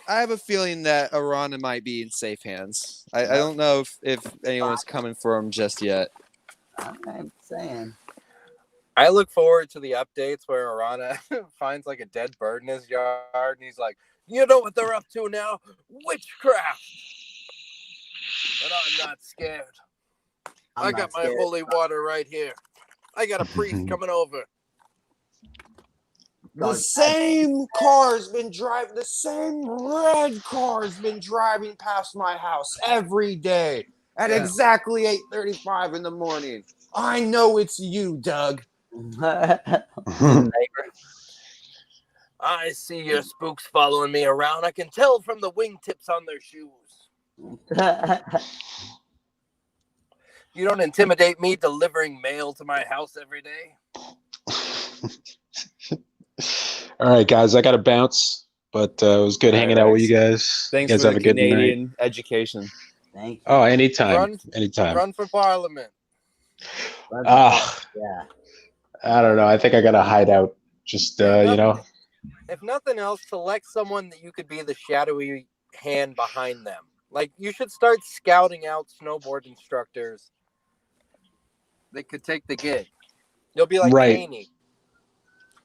have a feeling that Arana might be in safe hands. I don't know if anyone's coming for him just yet. I'm saying. I look forward to the updates where Arana finds like a dead bird in his yard, and he's like, "You know what they're up to now? Witchcraft." But I'm not scared. I got my holy water right here. I got a priest coming over. The same car's been driving. The same red car's been driving past my house every day at exactly 8:35 in the morning. I know it's you, Doug. I see your spooks following me around. I can tell from the wingtips on their shoes. You don't intimidate me delivering mail to my house every day. All right, guys, I got to bounce, but it was good hanging out with you guys. Thanks you guys for have the a good Canadian night. education. Thank you. Oh, anytime. Anytime. Run for parliament. Yeah. I don't know. I think I got to hide out. Just, you know. If nothing else, select someone that you could be the shadowy hand behind them. Like, you should start scouting out snowboard instructors that could take the gig. You'll be like Haney.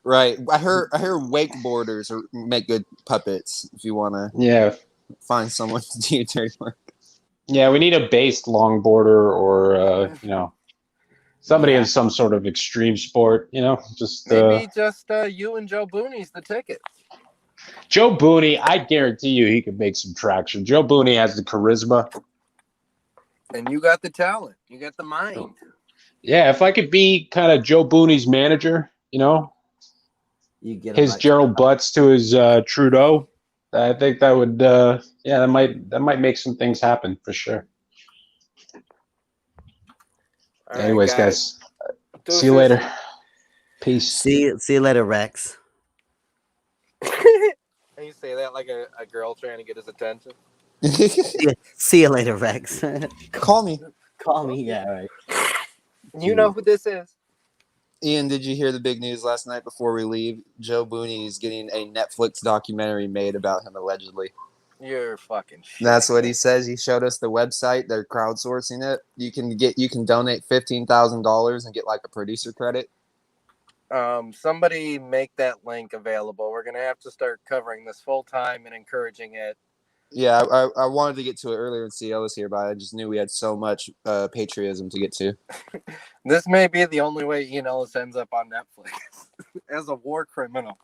Right. I heard wakeboarders make good puppets if you want to find someone to do your dirty work. Yeah, we need a based longboarder or, you know, somebody in some sort of extreme sport, you know, just. Maybe just you and Joe Booney's the ticket. Joe Booney, I guarantee you he could make some traction. Joe Booney has the charisma. And you got the talent. You got the mind. Yeah, if I could be kind of Joe Booney's manager, you know, you get his Gerald Butts to his Trudeau, I think that would, that might make some things happen for sure. All Anyways, right, guys, see you later. Peace. See you later, Rex. And you say that like a girl trying to get his attention. See you later, Rex. Call me. Call me. Yeah, right. You know who this is. Ian, did you hear the big news last night before we leave? Joe Booney is getting a Netflix documentary made about him, allegedly. You're fucking shit. That's what he says. He showed us the website. They're crowdsourcing it. You can donate $15,000 and get like a producer credit. Somebody make that link available. We're gonna have to start covering this full time and encouraging it. Yeah, I wanted to get to it earlier when CL was here, but I just knew we had so much patriotism to get to. This may be the only way Ian Ellis ends up on Netflix as a war criminal.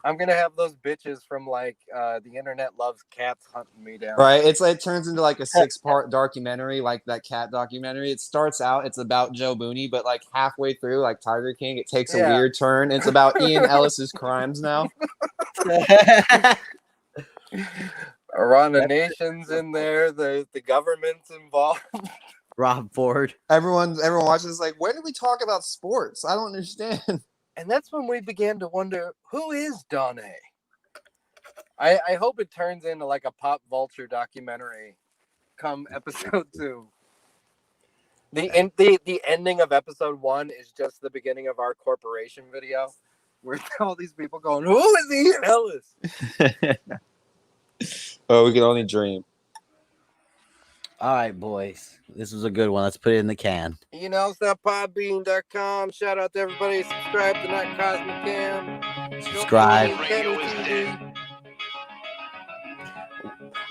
I'm gonna have those bitches from like the internet loves cats hunting me down. Right, it turns into like a 6-part documentary, like that cat documentary. It starts out, it's about Joe Booney, but like halfway through, like Tiger King, it takes a weird turn. It's about Ian Ellis's crimes now. Arana Nation's in there. The government's involved. Rob Ford. Everyone watches is like, when do we talk about sports? I don't understand. And that's when we began to wonder, who is Donnie? I hope it turns into like a Pop Vulture documentary come episode 2. The ending of episode 1 is just the beginning of our corporation video. Where all these people going, who is Ian Ellis? Oh, we can only dream. All right, boys. This was a good one. Let's put it in the can. Podbean.com. Shout out to everybody. Subscribe to Not Cosmic Cam. Subscribe.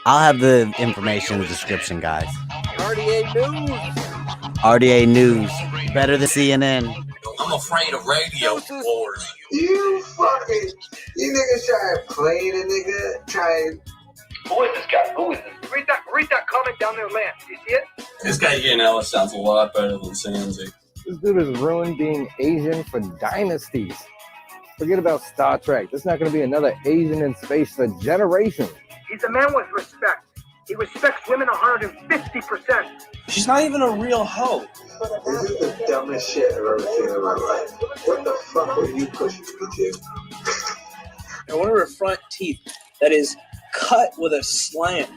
I'll have the information in the description, guys. RDA News. RDA News. Better than CNN. I'm afraid of radio wars. You niggas try to play the nigga. Who is this guy? Who is this? Read that comment down there, Lance. Do you see it? This guy Ian Ellis sounds a lot better than Sandsy. This dude has ruined being Asian for dynasties. Forget about Star Trek. There's not going to be another Asian in space for generations. He's a man with respect. He respects women 150%. She's not even a real hoe. This is the dumbest shit I've ever seen in my life. What the fuck were you pushing me to? And one of her front teeth that is cut with a slant,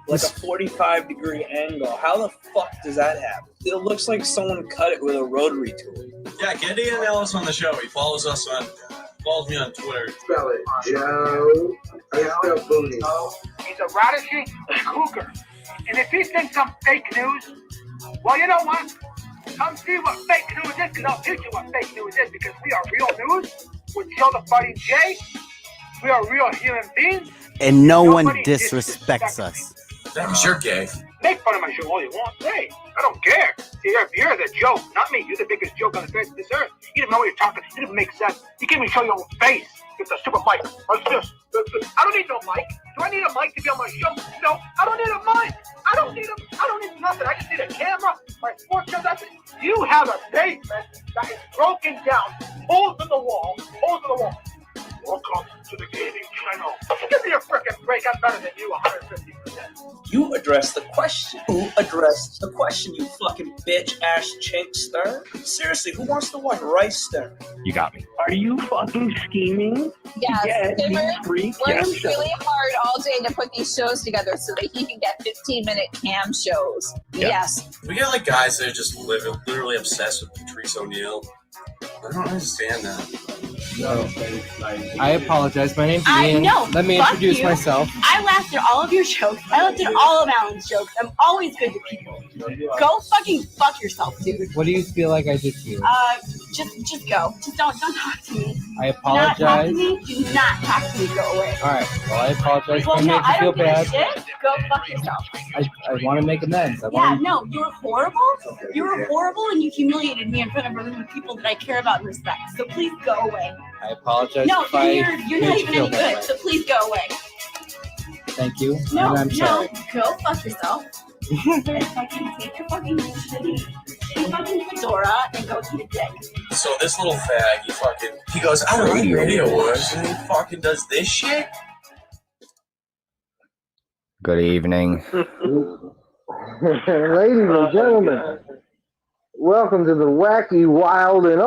like a 45-degree angle. How the fuck does that happen? It looks like someone cut it with a rotary tool. Yeah, get Ian Ellis on the show. He follows me on Twitter. Spell it, Joe. I spell booty. He's a radishy cougar. And if he thinks I'm fake news, well, you know what? Come see what fake news is, because I'll teach you what fake news is, because we are real news with Joe the Fighting J. We are real human beings. And no one Nobody disrespects us. That means you're gay. Make fun of my show all you want. Hey, I don't care. You're the joke, not me. You're the biggest joke on the face of this earth. You didn't know what you're talking. It didn't make sense. You can't even show your own face. It's a stupid mic. What's this? I don't need no mic. Do I need a mic to be on my show? No, I don't need a mic. I don't need nothing. I just need a camera, my sports show. That's it. You have a basement that is broken down. Holes in the wall. Welcome to the gaming channel. Give me a frickin' break. I'm better than you 150%. You addressed the question. Who addressed the question, you fucking bitch-ass chink Stern? Seriously, who wants to watch Rice Stern? You got me. Are you fucking scheming? Yes, you Timmer freak. works really hard all day to put these shows together so that he can get 15-minute cam shows. Yeah. Yes. We get like guys that are just literally obsessed with Patrice O'Neal. I don't understand that. No, I apologize. My name's Ian. No, Let me fuck introduce you. myself. I laughed at all of your jokes. I laughed at all of Alan's jokes. I'm always good to people. Go fucking fuck yourself, dude. What do you feel like I did to you? Just go. Just don't talk to me. I Do not talk to apologize. me. Do not talk to me. Go away. All right. Well, I apologize. Well, I no, made you I feel don't give a bad. shit. Go fuck yourself. I want to make amends. I Yeah, want no, you're horrible. You're horrible, and you humiliated me in front of a room of people that I care about and respect. So please go away. I apologize. No, if I you're not made you even feel any that good. way. So please go away. Thank you. No, and I'm sorry. go fuck yourself. And fucking take your fucking shitty fucking fedora and go eat a dick. So this little fag, he goes, I don't like radio words, and he fucking does this shit? Good evening. Ladies and gentlemen, welcome to the wacky, wild, and